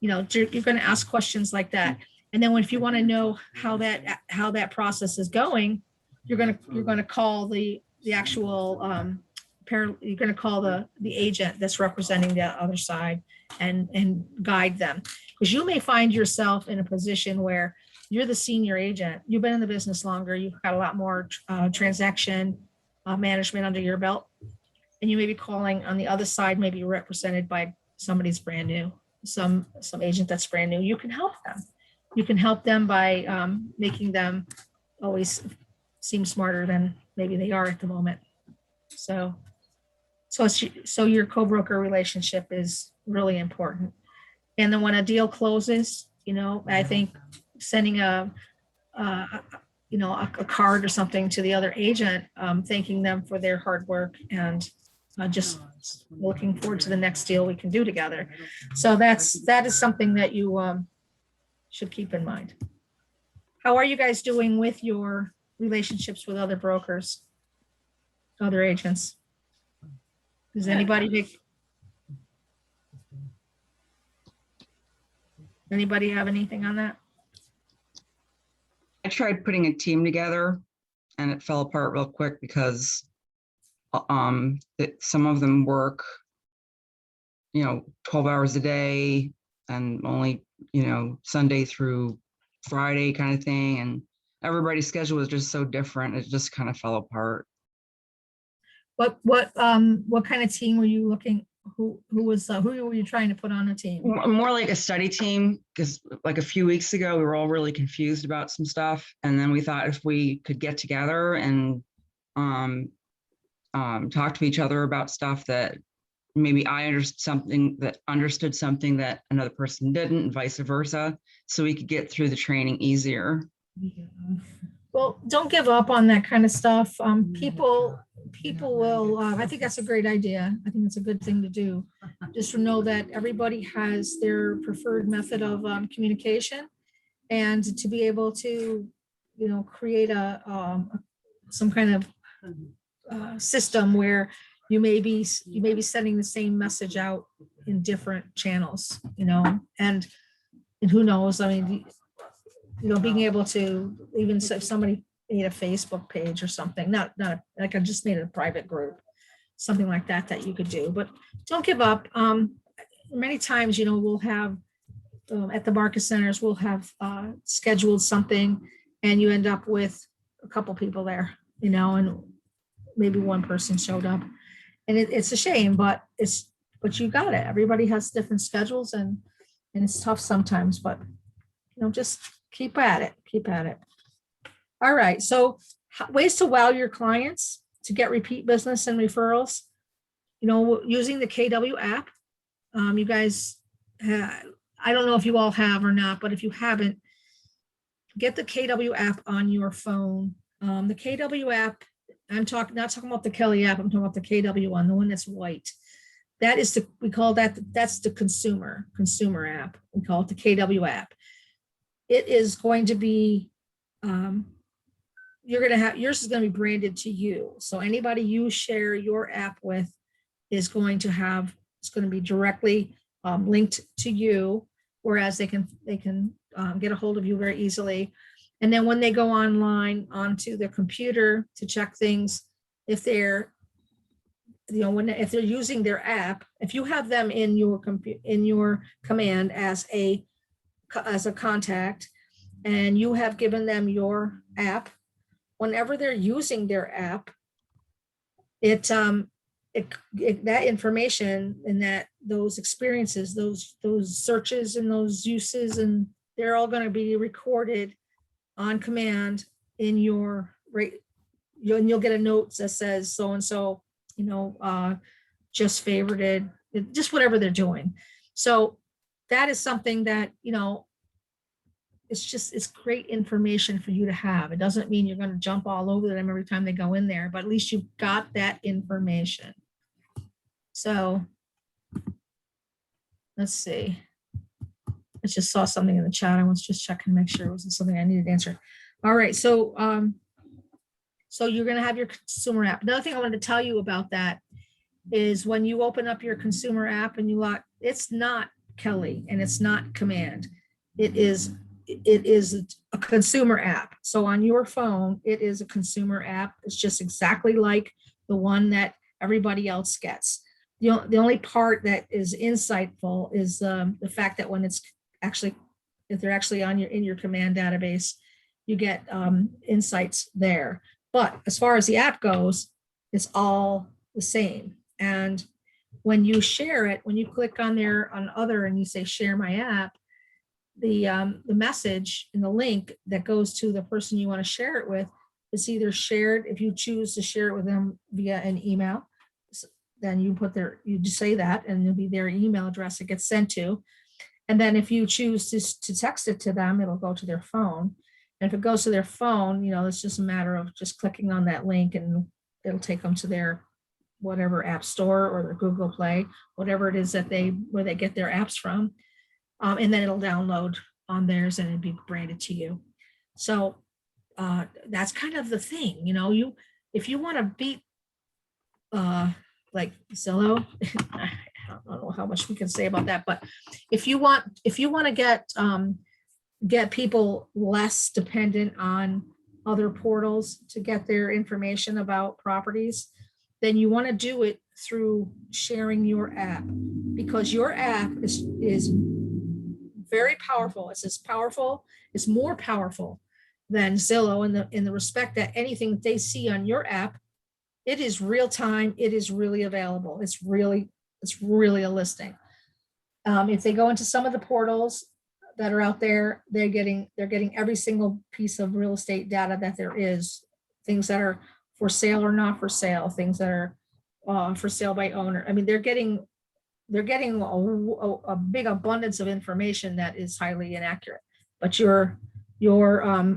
You're going to ask questions like that. And then if you want to know how that process is going, you're going to call the actual you're going to call the agent that's representing the other side and guide them, because you may find yourself in a position where you're the senior agent. You've been in the business longer. You've got a lot more transaction management under your belt, and you may be calling on the other side, maybe represented by somebody's brand new, some agent that's brand new. You can help them. You can help them by making them always seem smarter than maybe they are at the moment. So your co-broker relationship is really important. And then when a deal closes, I think sending a card or something to the other agent, thanking them for their hard work and just looking forward to the next deal we can do together. So that is something that you should keep in mind. How are you guys doing with your relationships with other brokers, other agents? Does anybody have anything on that? I tried putting a team together and it fell apart real quick because some of them work 12 hours a day and only Sunday through Friday kind of thing, and everybody's schedule was just so different. It just kind of fell apart. What kind of team were you looking? Who were you trying to put on a team? More like a study team, because like a few weeks ago we were all really confused about some stuff, and then we thought if we could get together and talk to each other about stuff that maybe I understood something that another person didn't, and vice versa, so we could get through the training easier. Well, don't give up on that kind of stuff. People will, I think that's a great idea. I think it's a good thing to do. Just to know that everybody has their preferred method of communication, and to be able to, create some kind of system where you may be sending the same message out in different channels, and who knows, I mean, being able to, even if somebody made a Facebook page or something, not like I just made a private group, something like that you could do, but don't give up. Many times, we'll have at the market centers, we'll have scheduled something and you end up with a couple people there, and maybe one person showed up, and it's a shame, but you got it. Everybody has different schedules and it's tough sometimes, but just keep at it. All right. So ways to wow your clients to get repeat business and referrals, using the KW app. You guys, I don't know if you all have or not, but if you haven't, get the KW app on your phone. The KW app, not talking about the Kelly app, I'm talking about the KW one, the one that's white. That is we call that's the consumer app. We call it the KW app. It is going to be, yours is going to be branded to you. So anybody you share your app with is going to be directly linked to you, whereas they can get a hold of you very easily. And then when they go online onto their computer to check things, if they're using their app, if you have them in your command as a contact, and you have given them your app, whenever they're using their app, that information and those experiences, those searches and those uses, and they're all going to be recorded on command in and you'll get a note that says so and so, just favorited, just whatever they're doing. So that is something that, it's great information for you to have. It doesn't mean you're going to jump all over them every time they go in there, but at least you've got that information. So let's see. I just saw something in the chat. I was just checking to make sure it wasn't something I needed to answer. All right. So, so you're going to have your consumer app. Another thing I wanted to tell you about that is when you open up your consumer app and it's not Kelly and it's not Command. It is a consumer app. So on your phone, it is a consumer app. It's just exactly like the one that everybody else gets. The only part that is insightful is the fact that when if they're actually in your command database, you get insights there. But as far as the app goes, it's all the same. And when you share it, when you click on other and you say share my app, the message and the link that goes to the person you want to share it with is either shared, if you choose to share it with them via an email, then you just say that and it'll be their email address it gets sent to. And then if you choose to text it to them, it'll go to their phone. And if it goes to their phone, it's just a matter of just clicking on that link and it'll take them to their whatever app store or their Google Play, whatever it is where they get their apps from. And then it'll download on theirs and it'll be branded to you. So that's kind of the thing, if you want to beat like Zillow, I don't know how much we can say about that, but if you want to get people less dependent on other portals to get their information about properties, then you want to do it through sharing your app, because your app is very powerful. It's more powerful than Zillow in the respect that anything that they see on your app, it is real time. It is really available. It's really a listing. If they go into some of the portals that are out there, they're getting every single piece of real estate data that there is, things that are for sale or not for sale, things that are for sale by owner. I mean, they're getting a big abundance of information that is highly inaccurate, but your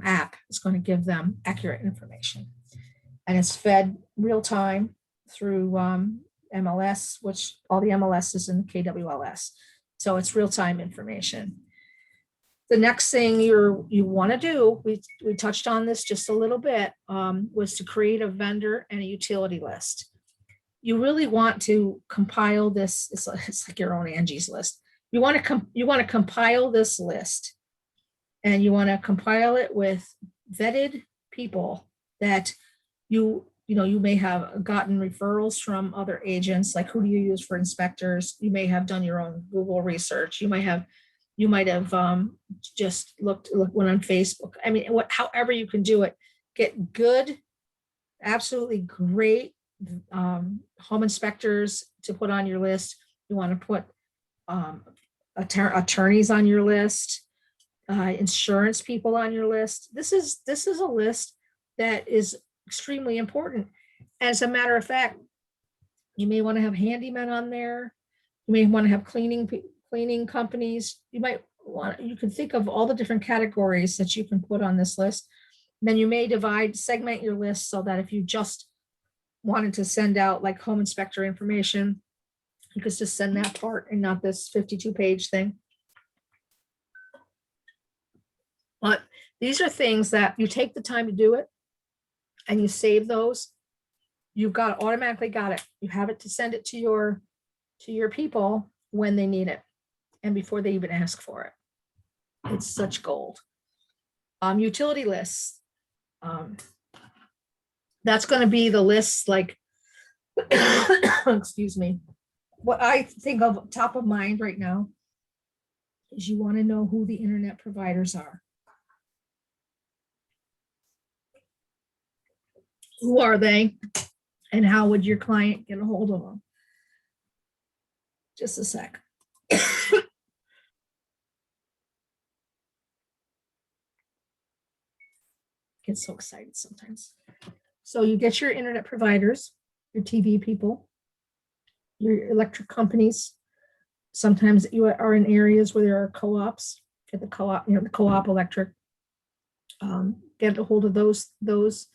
app is going to give them accurate information, and it's fed real time through MLS, which all the MLS is in KWLS. So it's real time information. The next thing you want to do, we touched on this just a little bit, was to create a vendor and a utility list. You really want to compile this. It's like your own Angie's List. You want to compile this list, and you want to compile it with vetted people that you may have gotten referrals from other agents. Like, who do you use for inspectors? You may have done your own Google research. You might have just went on Facebook. I mean, however you can do it, get good, absolutely great home inspectors to put on your list. You want to put attorneys on your list, insurance people on your list. This is a list that is extremely important. As a matter of fact, you may want to have handymen on there. You may want to have cleaning companies. You might you can think of all the different categories that you can put on this list. Then you may segment your list so that if you just wanted to send out like home inspector information, you could just send that part and not this 52-page thing. But these are things that you take the time to do it and you save those. You've got automatically got it. You have it to send it to your people when they need it and before they even ask for it. It's such gold. Utility lists. That's going to be the list, like, excuse me. What I think of top of mind right now is you want to know who the internet providers are. Who are they? And how would your client get a hold of them? Just a sec. Get so excited sometimes. So you get your internet providers, your TV people, your electric companies. Sometimes you are in areas where there are co-ops. Get the co-op, the co-op electric. Get a hold of those.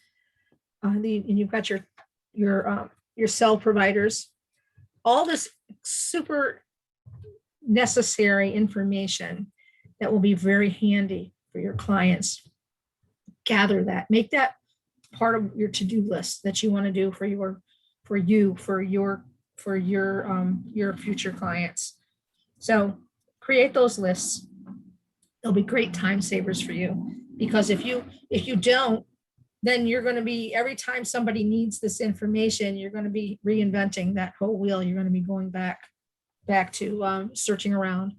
And you've got your cell providers. All this super necessary information that will be very handy for your clients. Gather that, make that part of your to-do list that you want to do for your future clients. So create those lists. They'll be great time savers for you, because if you don't, then you're going to be, every time somebody needs this information, you're going to be reinventing that whole wheel. You're going to be going back to searching around.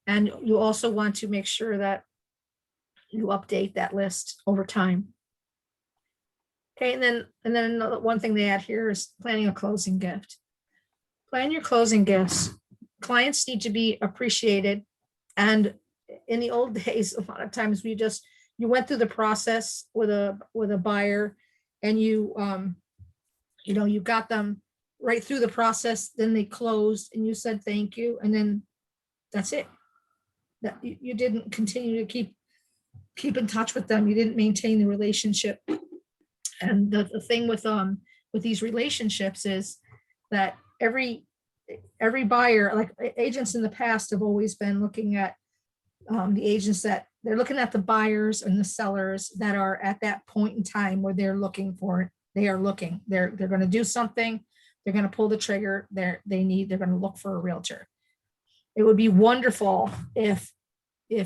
And you also want to make sure that you update that list over time. Okay, and then another one thing they add here is planning a closing gift. Plan your closing gifts. Clients need to be appreciated. And in the old days, a lot of times you went through the process with a buyer, and you got them right through the process, then they closed and you said thank you, and then that's it. That you didn't continue to keep in touch with them. You didn't maintain the relationship. And the thing with these relationships is that every buyer, like agents in the past have always been looking at the agents that they're looking at the buyers and the sellers that are at that point in time where they're looking for it. They're going to do something. They're going to pull the trigger. They're going to look for a realtor. It would be wonderful if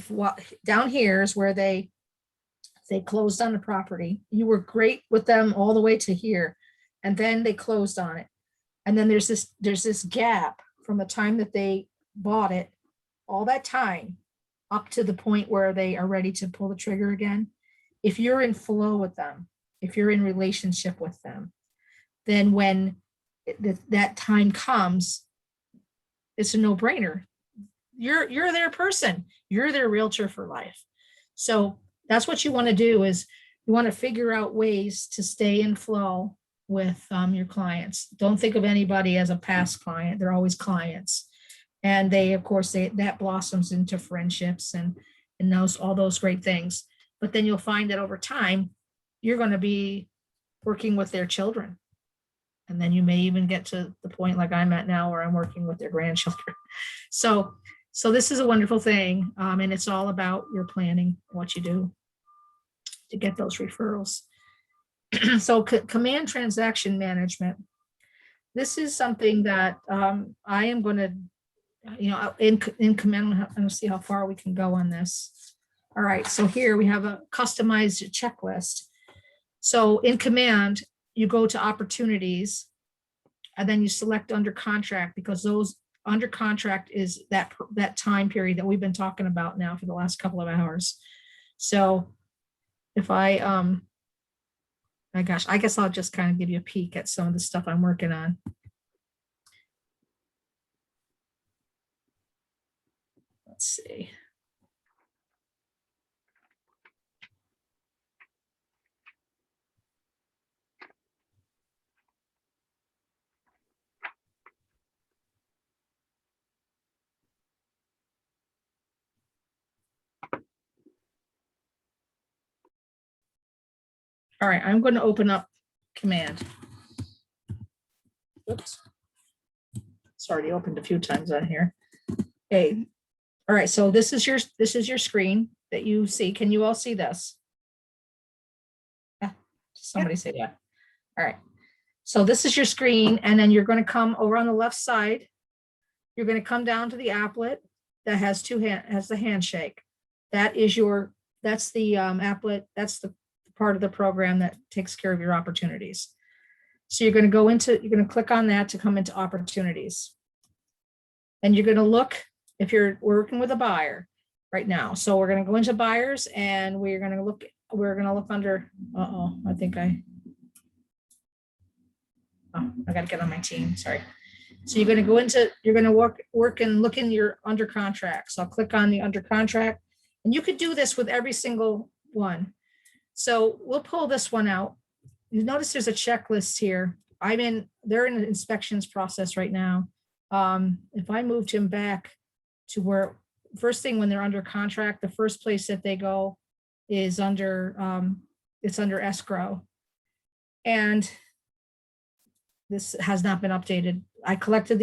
what down here is where they closed on the property. You were great with them all the way to here, and then they closed on it. And then there's this gap from the time that they bought it, all that time up to the point where they are ready to pull the trigger again. If you're in flow with them, if you're in relationship with them, then when that time comes, it's a no-brainer. You're their person. You're their realtor for life. So that's what you want to do, is you want to figure out ways to stay in flow with your clients. Don't think of anybody as a past client. They're always clients. And they, of course, that blossoms into friendships and all those great things. But then you'll find that over time, you're going to be working with their children. And then you may even get to the point like I'm at now, where I'm working with their grandchildren. So this is a wonderful thing. And it's all about your planning, what you do to get those referrals. So command transaction management. This is something that I am going to, in command, I'm going to see how far we can go on this. All right, so here we have a customized checklist. So in command, you go to opportunities, and then you select under contract, because those under contract is that time period that we've been talking about now for the last couple of hours. So if I guess I'll just kind of give you a peek at some of the stuff I'm working on. Let's see. All right, I'm going to open up Command. Oops. It's already opened a few times on here. Okay. All right, so this is your screen that you see. Can you all see this? Somebody say that. All right. So this is your screen, and then you're going to come over on the left side. You're going to come down to the applet that has the handshake. That's the applet. That's the part of the program that takes care of your opportunities. So you're going to click on that to come into opportunities. And you're going to look if you're working with a buyer right now. So we're going to go into buyers, and we're going to look under, I got to get on my team. Sorry. So you're going to work and look in your under contract. So I'll click on the under contract, and you could do this with every single one. So we'll pull this one out. You notice there's a checklist here. They're in the inspections process right now. If I moved him back to where first thing when they're under contract, the first place that they go is under it's under escrow. And this has not been updated. I collected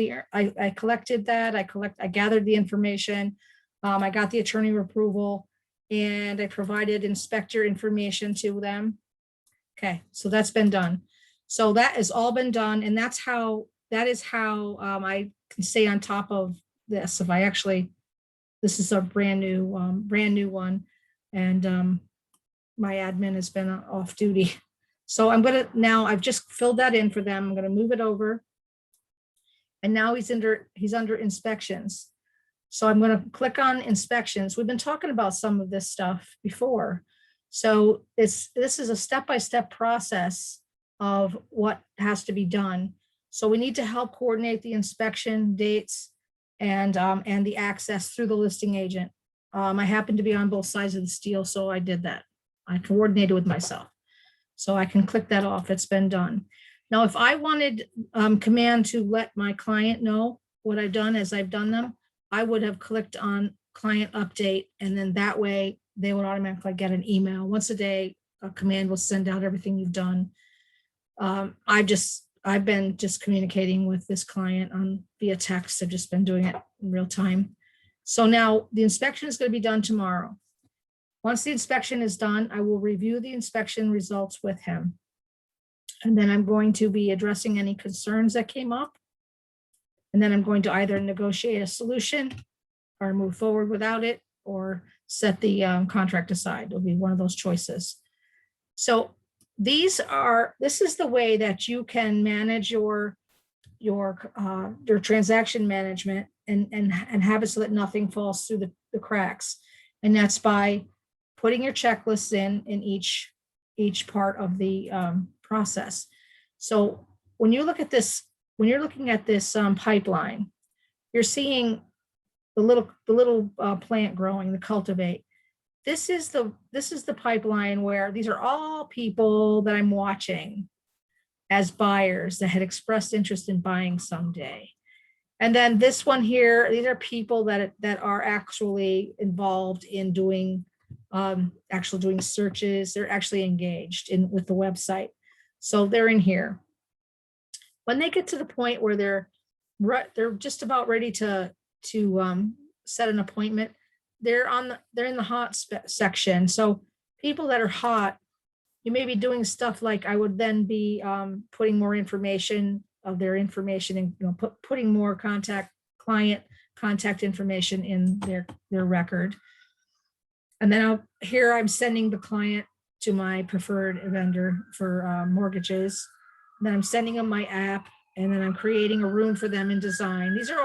that. I gathered the information. I got the attorney approval, and I provided inspector information to them. Okay, so that's been done. So that has all been done, and that is how I can stay on top of this. This is a brand new one, and my admin has been off duty. So I've just filled that in for them. I'm going to move it over. And now he's under inspections. So I'm going to click on inspections. We've been talking about some of this stuff before. So this is a step-by-step process of what has to be done. So we need to help coordinate the inspection dates and the access through the listing agent. I happen to be on both sides of the deal, so I did that. I coordinated with myself. So I can click that off. It's been done. Now, if I wanted Command to let my client know what I've done as I've done them, I would have clicked on client update, and then that way they would automatically get an email. Once a day, Command will send out everything you've done. I've been just communicating with this client via text. I've just been doing it in real time. So now the inspection is going to be done tomorrow. Once the inspection is done, I will review the inspection results with him. And then I'm going to be addressing any concerns that came up. And then I'm going to either negotiate a solution or move forward without it, or set the contract aside. It'll be one of those choices. So this is the way that you can manage your transaction management and have it so that nothing falls through the cracks. And that's by putting your checklists in each part of the process. So when you look at this, when you're looking at this pipeline, you're seeing the little plant growing, the cultivate. This is the pipeline where these are all people that I'm watching as buyers that had expressed interest in buying someday. And then this one here, these are people that are actually involved in doing doing searches. They're actually engaged with the website. So they're in here. When they get to the point where they're just about ready to set an appointment, they're in the hot section. So people that are hot, you may be doing stuff like I would then be putting more information of their information and putting more client contact information in their record. And then here I'm sending the client to my preferred vendor for mortgages. And then I'm sending them my app, and then I'm creating a room for them in design. These are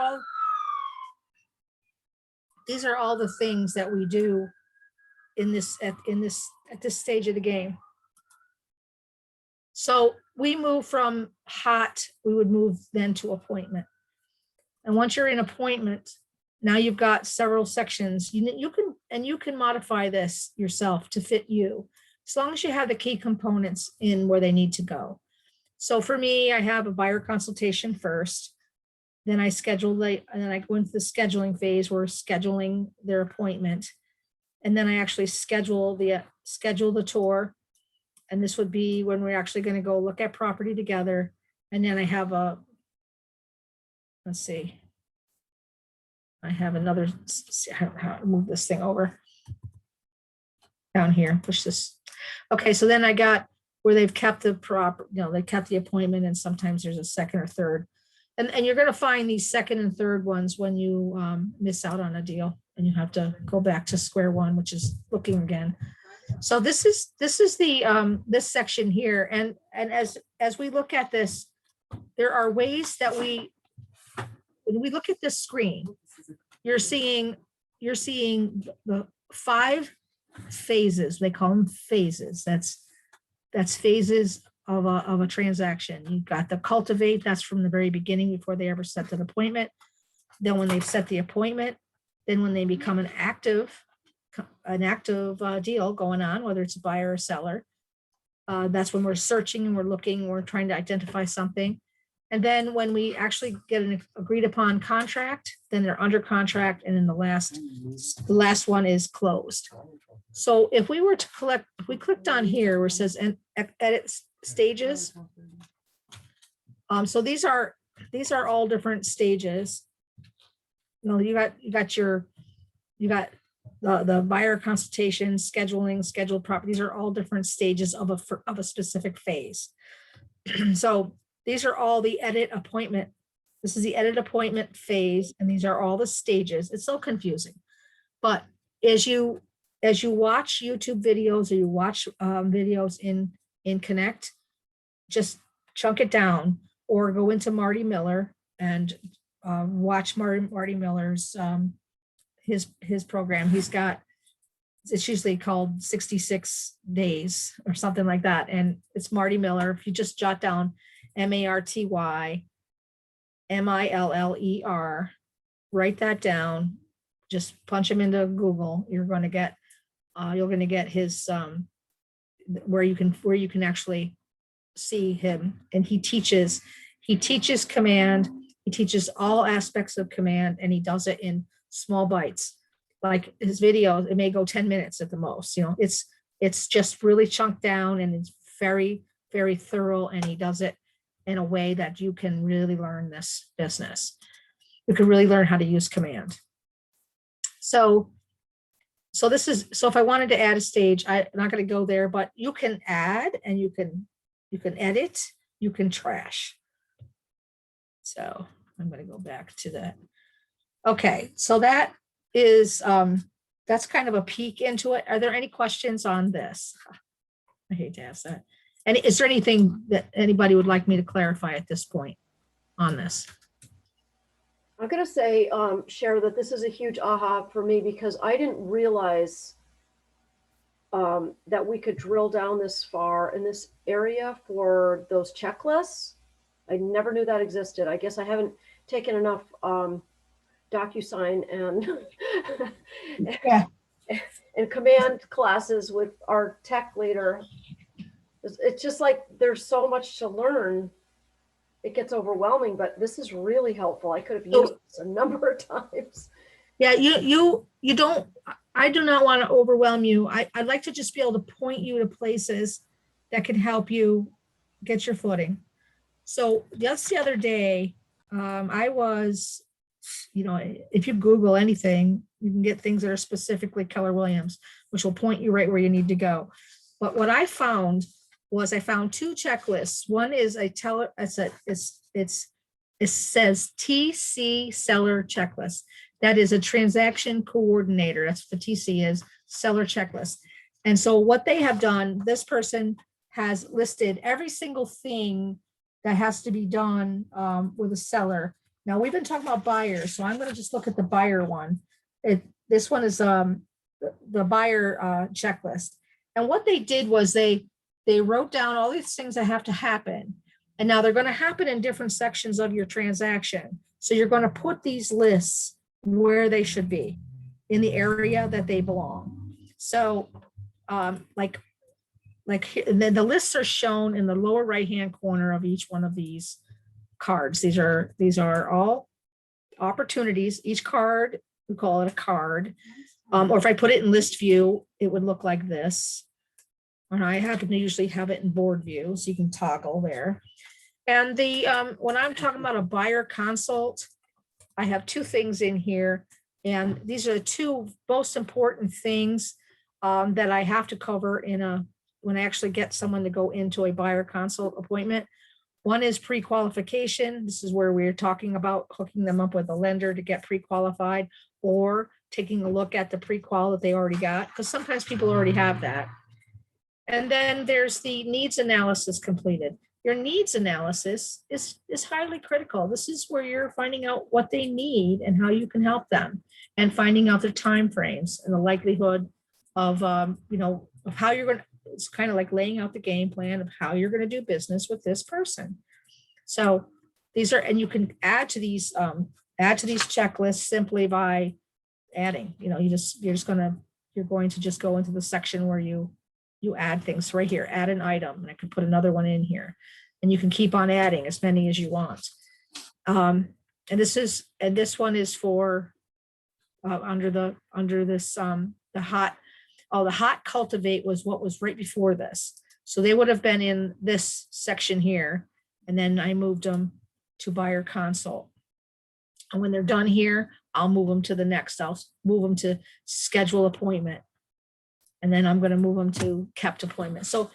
all the things that we do at this stage of the game. So we move from hot, we would move then to appointment. And once you're in appointment, now you've got several sections. You can modify this yourself to fit you, as long as you have the key components in where they need to go. So for me, I have a buyer consultation first. Then I go into the scheduling phase. We're scheduling their appointment. And then I actually schedule the tour. And this would be when we're actually going to go look at property together. And then I have let's see. I have another, how to move this thing over. Down here, push this. Okay, so then I got where they've kept the they kept the appointment, and sometimes there's a second or third. And you're gonna find these second and third ones when you miss out on a deal and you have to go back to square one, which is looking again. So this is the this section here. And as we look at this, there are ways that when we look at this screen, you're seeing the 5 phases. They call them phases. That's phases of a transaction. You've got the cultivate, that's from the very beginning before they ever set an appointment. Then when they've set the appointment, then when they become an active deal going on, whether it's a buyer or seller, that's when we're searching and we're looking, we're trying to identify something. And then when we actually get an agreed upon contract, then they're under contract. And then the last one is closed. So if we were to if we clicked on here where it says edit stages. So these are all different stages. You got the buyer consultation, scheduling, scheduled property. These are all different stages of a specific phase. So these are all the edit appointment. This is the edit appointment phase, and these are all the stages. It's so confusing. But as you watch YouTube videos or you watch videos in Connect, just chunk it down or go into Marty Miller and watch Marty Miller's his program. It's usually called 66 days or something like that. And it's Marty Miller. If you just jot down MARTY MILLER, write that down, just punch him into Google. You're going to get his where you can actually see him. And he teaches command. He teaches all aspects of command, and he does it in small bites. Like his video, it may go 10 minutes at the most. It's just really chunked down, and it's very, very thorough, and he does it in a way that you can really learn this business. You can really learn how to use command. So if I wanted to add a stage, I'm not going to go there, but you can add, and you can edit, you can trash. So I'm going to go back to that. Okay, so that is that's kind of a peek into it. Are there any questions on this? I hate to ask that. And is there anything that anybody would like me to clarify at this point on this? I'm going to say, Cher, that this is a huge aha for me, because I didn't realize that we could drill down this far in this area for those checklists. I never knew that existed. I guess I haven't taken enough DocuSign and command classes with our tech leader. It's just like there's so much to learn. It gets overwhelming, but this is really helpful. I could have used this a number of times. Yeah, you don't, I do not want to overwhelm you. I'd like to just be able to point you to places that can help you get your footing. So just the other day, I was, if you Google anything, you can get things that are specifically Keller Williams, which will point you right where you need to go. But what I found was I found 2 checklists. One is it says TC seller checklist. That is a transaction coordinator. That's what the TC is, seller checklist. And so what they have done, this person has listed every single thing that has to be done with a seller. Now we've been talking about buyers, so I'm going to just look at the buyer one. This one is the buyer checklist. And what they did was they wrote down all these things that have to happen. And now they're going to happen in different sections of your transaction. So you're going to put these lists where they should be in the area that they belong. So like the lists are shown in the lower right-hand corner of each one of these cards. These are all opportunities. Each card, we call it a card. Or if I put it in list view, it would look like this. And I happen to usually have it in board view, so you can toggle there. And the, when I'm talking about a buyer consult, I have two things in here. And these are the two most important things that I have to cover when I actually get someone to go into a buyer consult appointment. One is pre-qualification. This is where we're talking about hooking them up with a lender to get pre-qualified, or taking a look at the pre-qual that they already got, because sometimes people already have that. And then there's the needs analysis completed. Your needs analysis is highly critical. This is where you're finding out what they need and how you can help them, and finding out their timeframes and the likelihood of, of how you're going to, it's kind of like laying out the game plan of how you're going to do business with this person. So these are, and you can add to these checklists simply by adding, you're going to just go into the section where you add things right here, add an item, and I could put another one in here, and you can keep on adding as many as you want. And this one is for the hot cultivate was what was right before this. So they would have been in this section here, and then I moved them to buyer consult. And when they're done here, I'll move them to the next. I'll move them to schedule appointment. And then I'm going to move them to kept appointment. So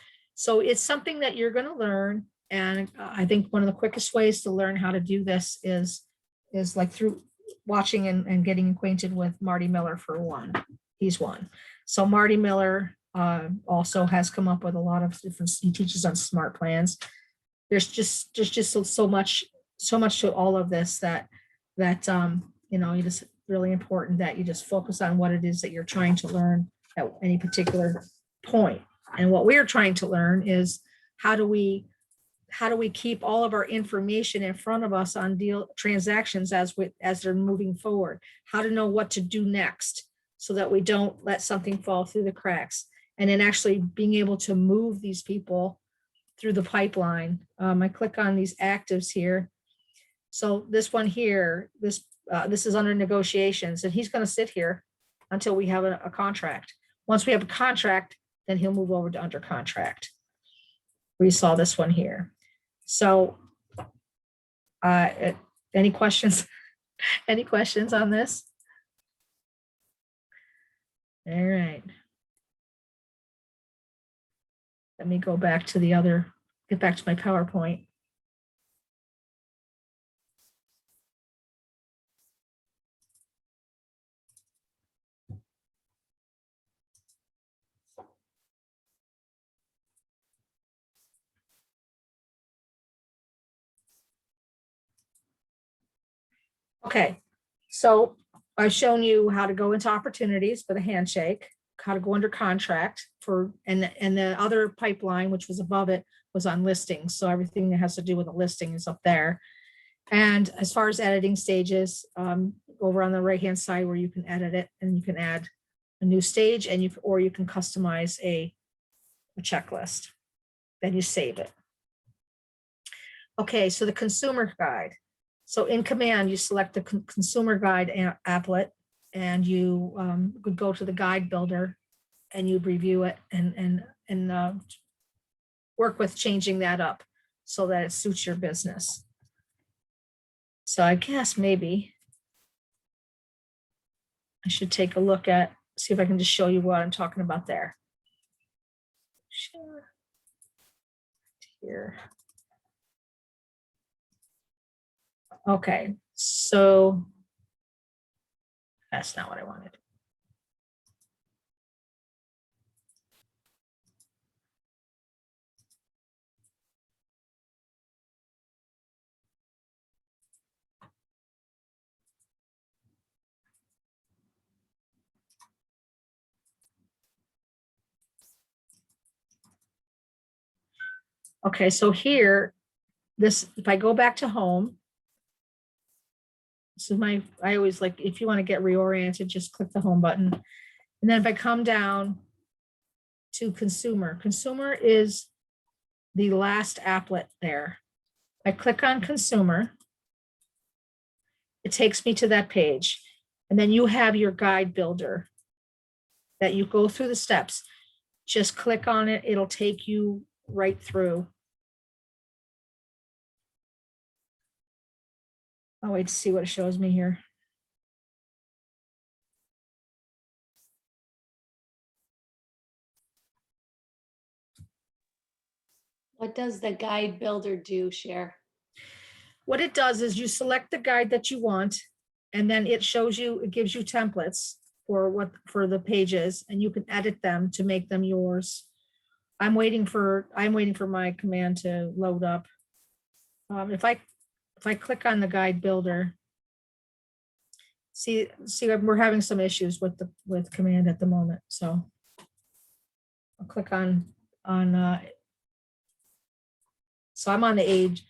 it's something that you're going to learn. And I think one of the quickest ways to learn how to do this is like through watching and getting acquainted with Marty Miller for one. He's one. So Marty Miller also has come up with a lot of different, he teaches on smart plans. There's just so much to all of this that you just really important that you just focus on what it is that you're trying to learn at any particular point. And what we're trying to learn is how do we keep all of our information in front of us on transactions as they're moving forward, how to know what to do next so that we don't let something fall through the cracks, and then actually being able to move these people through the pipeline. I click on these actives here. So this one here, this is under negotiations, and he's going to sit here until we have a contract. Once we have a contract, then he'll move over to under contract. We saw this one here. So any questions? Any questions on this? All right. Let me go back to get back to my PowerPoint. Okay, so I've shown you how to go into opportunities for the handshake, how to go under contract and the other pipeline, which was above it, was on listings. So everything that has to do with a listing is up there. And as far as editing stages, over on the right-hand side where you can edit it, and you can add a new stage, and or you can customize a checklist. Then you save it. Okay, so the consumer guide. So in Command, you select the consumer guide applet, and you would go to the guide builder, and you review it and work with changing that up so that it suits your business. So I guess maybe I should take a look at, see if I can just show you what I'm talking about there. Sure. Here. Okay, so that's not what I wanted. Okay, so here, if I go back to home, so I always like, if you want to get reoriented, just click the home button. And then if I come down to consumer is the last applet there. I click on consumer. It takes me to that page. And then you have your guide builder that you go through the steps. just click on it. It'll take you right through. I'll wait to see what it shows me here. What does the guide builder do, Cher? What it does is you select the guide that you want, and then it shows you, it gives you templates for the pages, and you can edit them to make them yours. I'm waiting for my command to load up. If I click on the guide builder, see we're having some issues with command at the moment. So I'll click on so I'm on the age.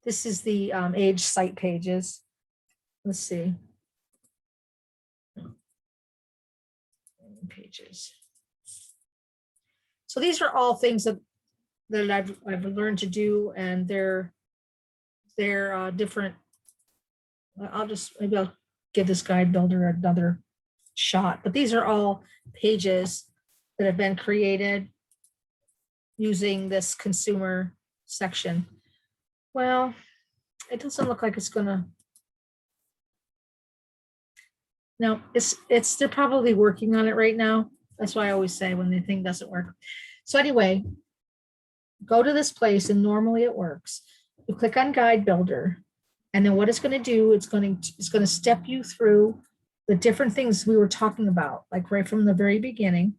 This is the age site pages. Let's see. Pages. So these are all things that I've learned to do, and they're different. Maybe I'll give this guide builder another shot, but these are all pages that have been created using this consumer section. Well, it doesn't look like it's gonna. No, they're probably working on it right now. That's why I always say when the thing doesn't work. So anyway, go to this place, and normally it works. You click on Guide Builder, and then what it's going to do, it's going to step you through the different things we were talking about, like right from the very beginning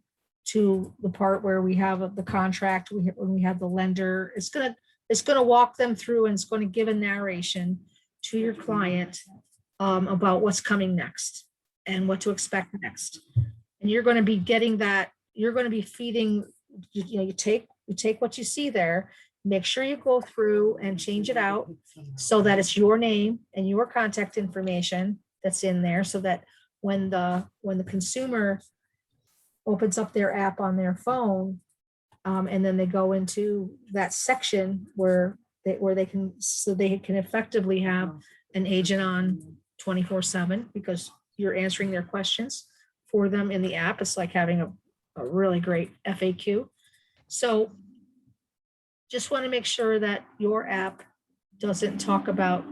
to the part where we have the contract, when we have the lender. It's going to walk them through, and it's going to give a narration to your client about what's coming next and what to expect next. And you're going to be getting that. You're going to be feeding. You take what you see there. Make sure you go through and change it out so that it's your name and your contact information that's in there, so that when the consumer opens up their app on their phone, and then they go into that section where they can effectively have an agent on 24/7, because you're answering their questions for them in the app. It's like having a really great FAQ. So just want to make sure that your app doesn't talk about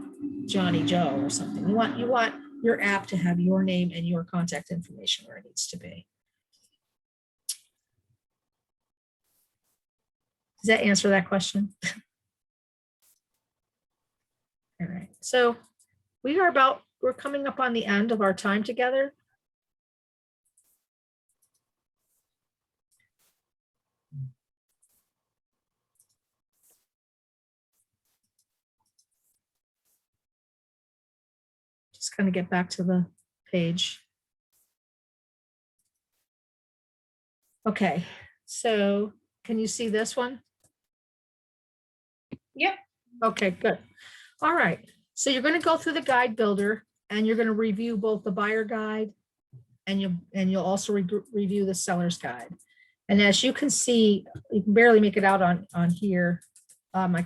Johnny Joe or something. You want your app to have your name and your contact information where it needs to be. Does that answer that question? All right. So we're coming up on the end of our time together. Just kind of get back to the page. Okay, so can you see this one? Yep. Okay, good. All right. So you're going to go through the guide builder, and you're going to review both the buyer guide and you'll also review the seller's guide. And as you can see, you can barely make it out on here. I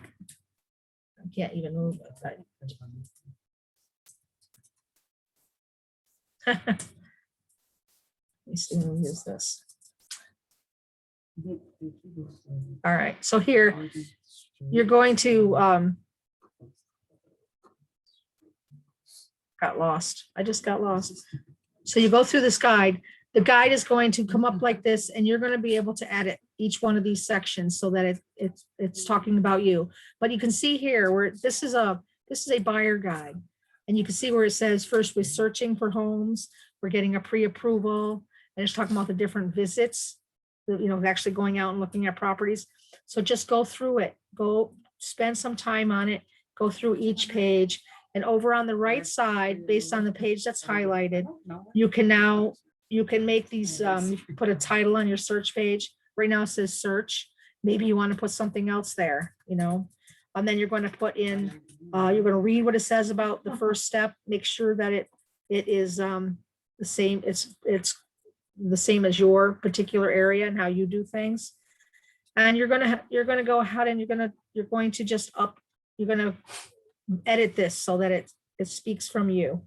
can't even move it. Let me see, let me use this. All right, so here you're going to got lost. I just got lost. So you go through this guide. The guide is going to come up like this, and you're going to be able to edit each one of these sections so that it's talking about you. But you can see here where this is a buyer guide, and you can see where it says first we're searching for homes, we're getting a pre-approval, and it's talking about the different visits, actually going out and looking at properties. So just go through it, go spend some time on it, go through each page. And over on the right side, based on the page that's highlighted, you can make these, you can put a title on your search page. Right now it says search. Maybe you want to put something else there, and then you're going to put in, you're going to read what it says about the first step, make sure that it is the same, it's the same as your particular area and how you do things. And you're going to go ahead and you're going to edit this so that it speaks from you.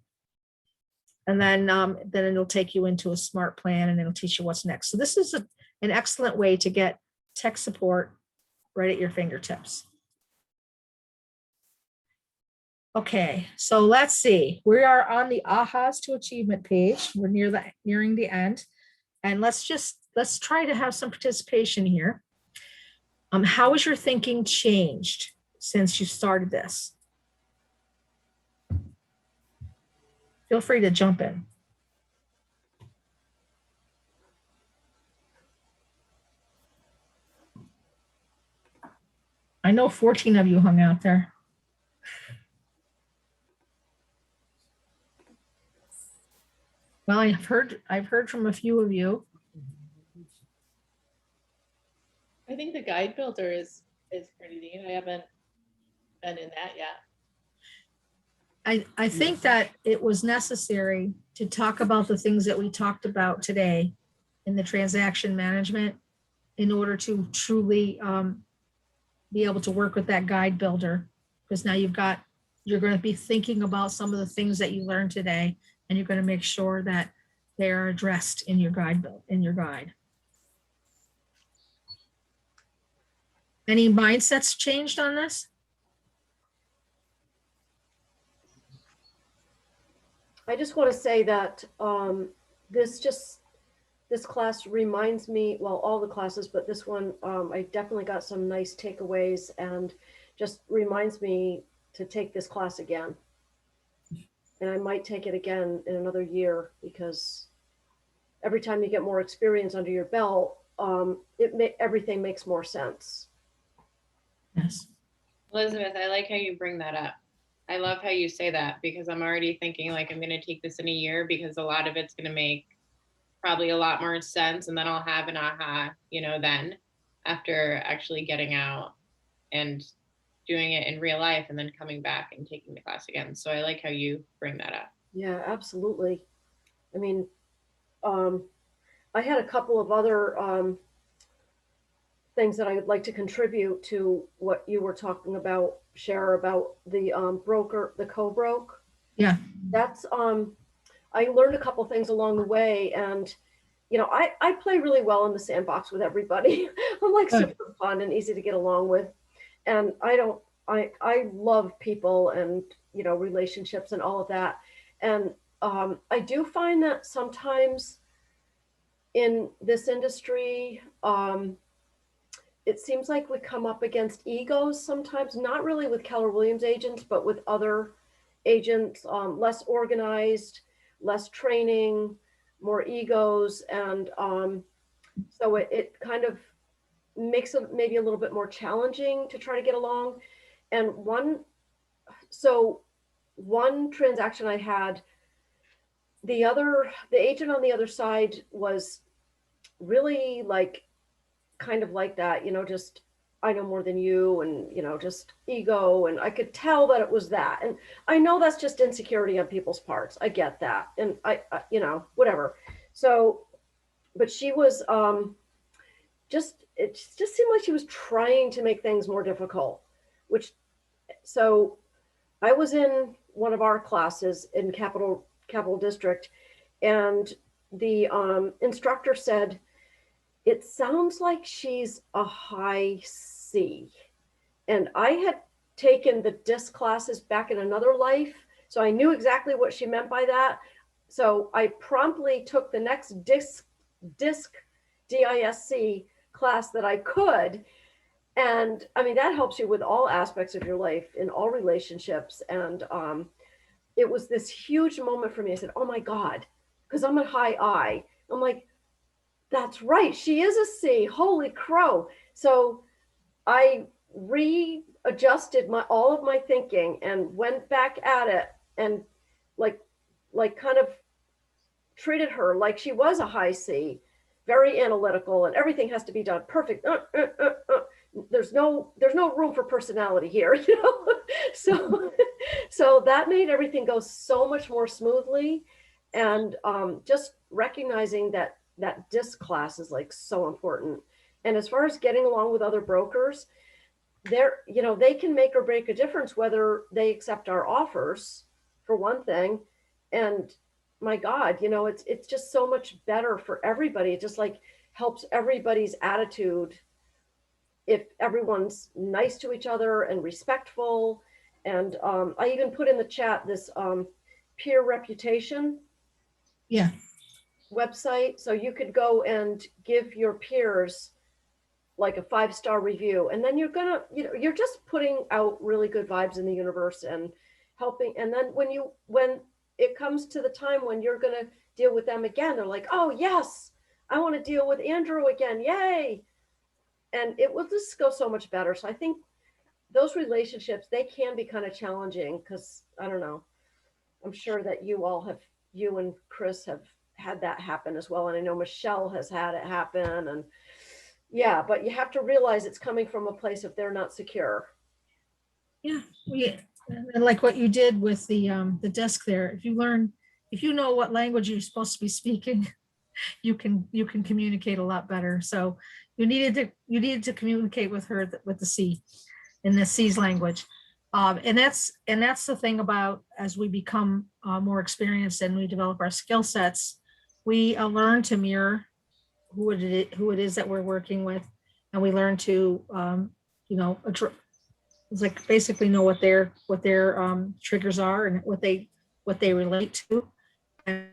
And then it'll take you into a smart plan, and it'll teach you what's next. So this is an excellent way to get tech support right at your fingertips. Okay, so let's see. We are on the AHAs to Achievement page. We're nearing the end. And let's try to have some participation here. How has your thinking changed since you started this? Feel free to jump in. I know 14 of you hung out there. Well, I've heard from a few of you. I think the guide builder is pretty neat. I haven't been in that yet. I think that it was necessary to talk about the things that we talked about today in the transaction management in order to truly be able to work with that guide builder. Because now you're going to be thinking about some of the things that you learned today, and you're going to make sure that they are addressed in your guide. Any mindsets changed on this? I just want to say that this class reminds me, well, all the classes, but this one, I definitely got some nice takeaways and just reminds me to take this class again. And I might take it again in another year, because every time you get more experience under your belt, everything makes more sense. Yes. Elizabeth, I like how you bring that up. I love how you say that, because I'm already thinking like I'm going to take this in a year, because a lot of it's going to make probably a lot more sense. And then I'll have an aha, then after actually getting out and doing it in real life and then coming back and taking the class again. So I like how you bring that up. Yeah, absolutely. I mean, I had a couple of other things that I would like to contribute to what you were talking about, Cher, about the broker, the co-broke. Yeah. That's, I learned a couple things along the way, and, I play really well in the sandbox with everybody. I'm like super fun and easy to get along with. And I love people and, relationships and all of that. And I do find that sometimes in this industry, it seems like we come up against egos sometimes, not really with Keller Williams agents, but with other agents, less organized, less training, more egos. And so it kind of makes it maybe a little bit more challenging to try to get along. And one transaction I had, the agent on the other side was really kind of like that, just I know more than you, and just ego, and I could tell that it was that. And I know that's just insecurity on people's parts. I get that, and I whatever. So, but she was it just seemed like she was trying to make things more difficult. So I was in one of our classes in Capital District, and the instructor said, "It sounds like she's a high C." And I had taken the DISC classes back in another life, so I knew exactly what she meant by that. So I promptly took the next DISC DISC class that I could. And I mean, that helps you with all aspects of your life, in all relationships. And it was this huge moment for me. I said, "Oh my God," because I'm a high I. I'm like, that's right, she is a C. Holy crow. So I readjusted all of my thinking and went back at it, and like kind of treated her like she was a high C, very analytical, and everything has to be done perfect. There's no room for personality here, So that made everything go so much more smoothly. And just recognizing that DISC class is so important. And as far as getting along with other brokers, they can make or break a difference whether they accept our offers, for one thing. And my God, it's just so much better for everybody. It's just like helps everybody's attitude if everyone's nice to each other and respectful. And I even put in the chat this peer reputation Yeah. website. So you could go and give your peers like a 5-star review. And then you're gonna, you're just putting out really good vibes in the universe and helping. And then when it comes to the time when you're gonna deal with them again, they're like, oh yes, I want to deal with Andrew again. Yay. And it will just go so much better. So I think those relationships, they can be kind of challenging because I don't know. I'm sure that you and Chris have had that happen as well. And I know Michelle has had it happen. And yeah, but you have to realize it's coming from a place if they're not secure. Yeah. And like what you did with the desk there, if you know what language you're supposed to be speaking, you can communicate a lot better. So you needed to communicate with her with the C, in the C's language. And that's the thing about, as we become more experienced and we develop our skill sets, we learn to mirror who it is that we're working with, and we learn to it's like basically know what their triggers are and what they relate to, and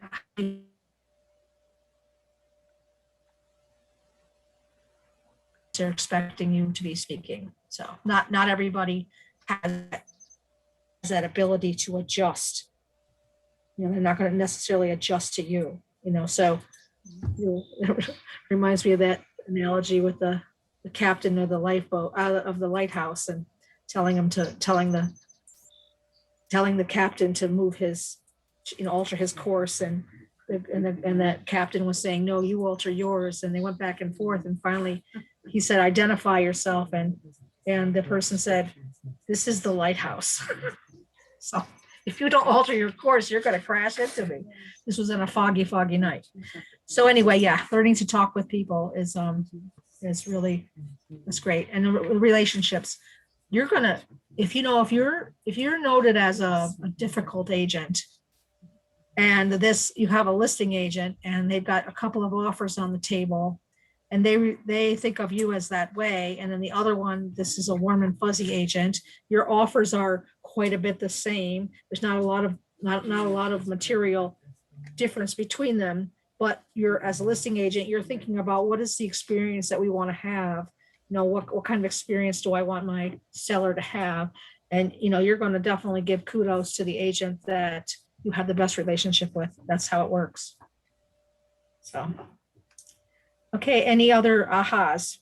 they're expecting you to be speaking. So not everybody has that ability to adjust. They're not going to necessarily adjust to you. So it reminds me of that analogy with the captain of the lifeboat of the lighthouse, and telling the captain to move his, alter his course, and that captain was saying, no, you alter yours, and they went back and forth, and finally he said, identify yourself, and the person said, this is the lighthouse. So if you don't alter your course, you're going to crash into me. This was on a foggy night. So anyway, yeah, learning to talk with people is really, that's great. And the relationships, you're going to, if you're noted as a difficult agent, and you have a listing agent and they've got a couple of offers on the table, and they think of you as that way, and then the other one, this is a warm and fuzzy agent, your offers are quite a bit the same. There's not a lot of material difference between them, but as a listing agent, you're thinking about what is the experience that we want to have. What kind of experience do I want my seller to have? And you're going to definitely give kudos to the agent that you have the best relationship with. That's how it works. So, okay, any other ahas?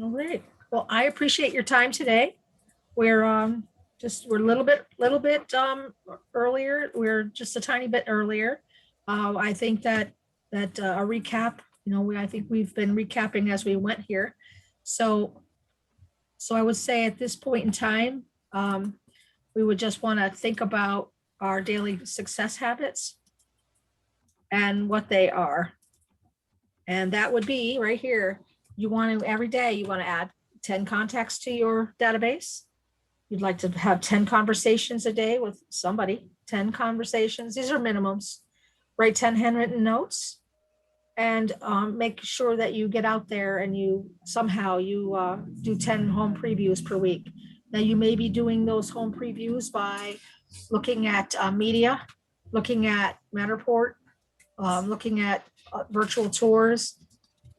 All right. Well, I appreciate your time today. We're a little bit earlier. We're just a tiny bit earlier. I think that a recap, I think we've been recapping as we went here. So I would say at this point in time, we would just want to think about our daily success habits and what they are. And that would be right here. Every day you want to add 10 contacts to your database. You'd like to have 10 conversations a day with somebody, 10 conversations. These are minimums. Write 10 handwritten notes, and make sure that you get out there and you do 10 home previews per week. Now you may be doing those home previews by looking at media, looking at Matterport, looking at virtual tours,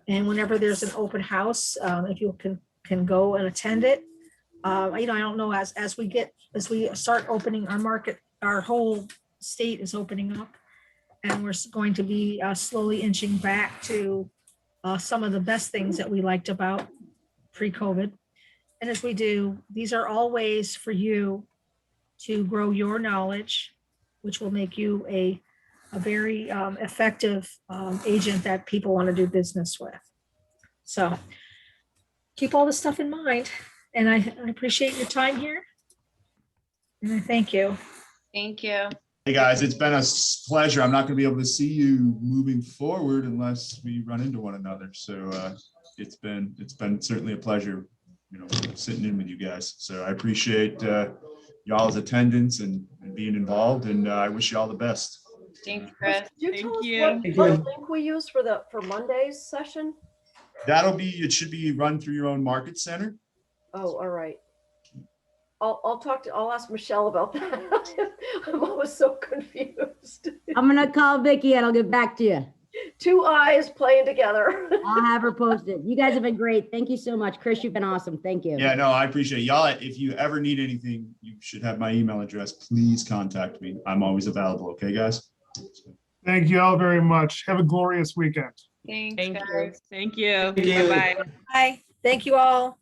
and whenever there's an open house, if you can go and attend it. I don't know, as we start opening our market, our whole state is opening up, and we're going to be slowly inching back to some of the best things that we liked about pre-COVID. And as we do, these are all ways for you to grow your knowledge, which will make you a very effective agent that people want to do business with. So keep all this stuff in mind. And I appreciate your time here. And I thank you. Thank you. Hey guys, it's been a pleasure. I'm not going to be able to see you moving forward unless we run into one another. So it's been certainly a pleasure, sitting in with you guys. So I appreciate y'all's attendance and being involved, and I wish you all the best. Thanks, Chris, Chris. could you Thank tell us you. what link we use for Monday's session? It should be run through your own market center. Oh, all right. I'll ask Michelle about that. I'm always so confused. I'm gonna call Vicky and I'll get back to you. Two eyes playing together. I'll have her post it. You guys have been great. Thank you so much. Chris, you've been awesome. Thank you. Yeah, no, I appreciate it. Y'all. If you ever need anything, you should have my email address. Please contact me. I'm always available. Okay, guys? Thank you all very much. Have a glorious weekend. Thanks, Thank you. guys. Thank you. Thank you. Bye-bye. Bye. Thank you all.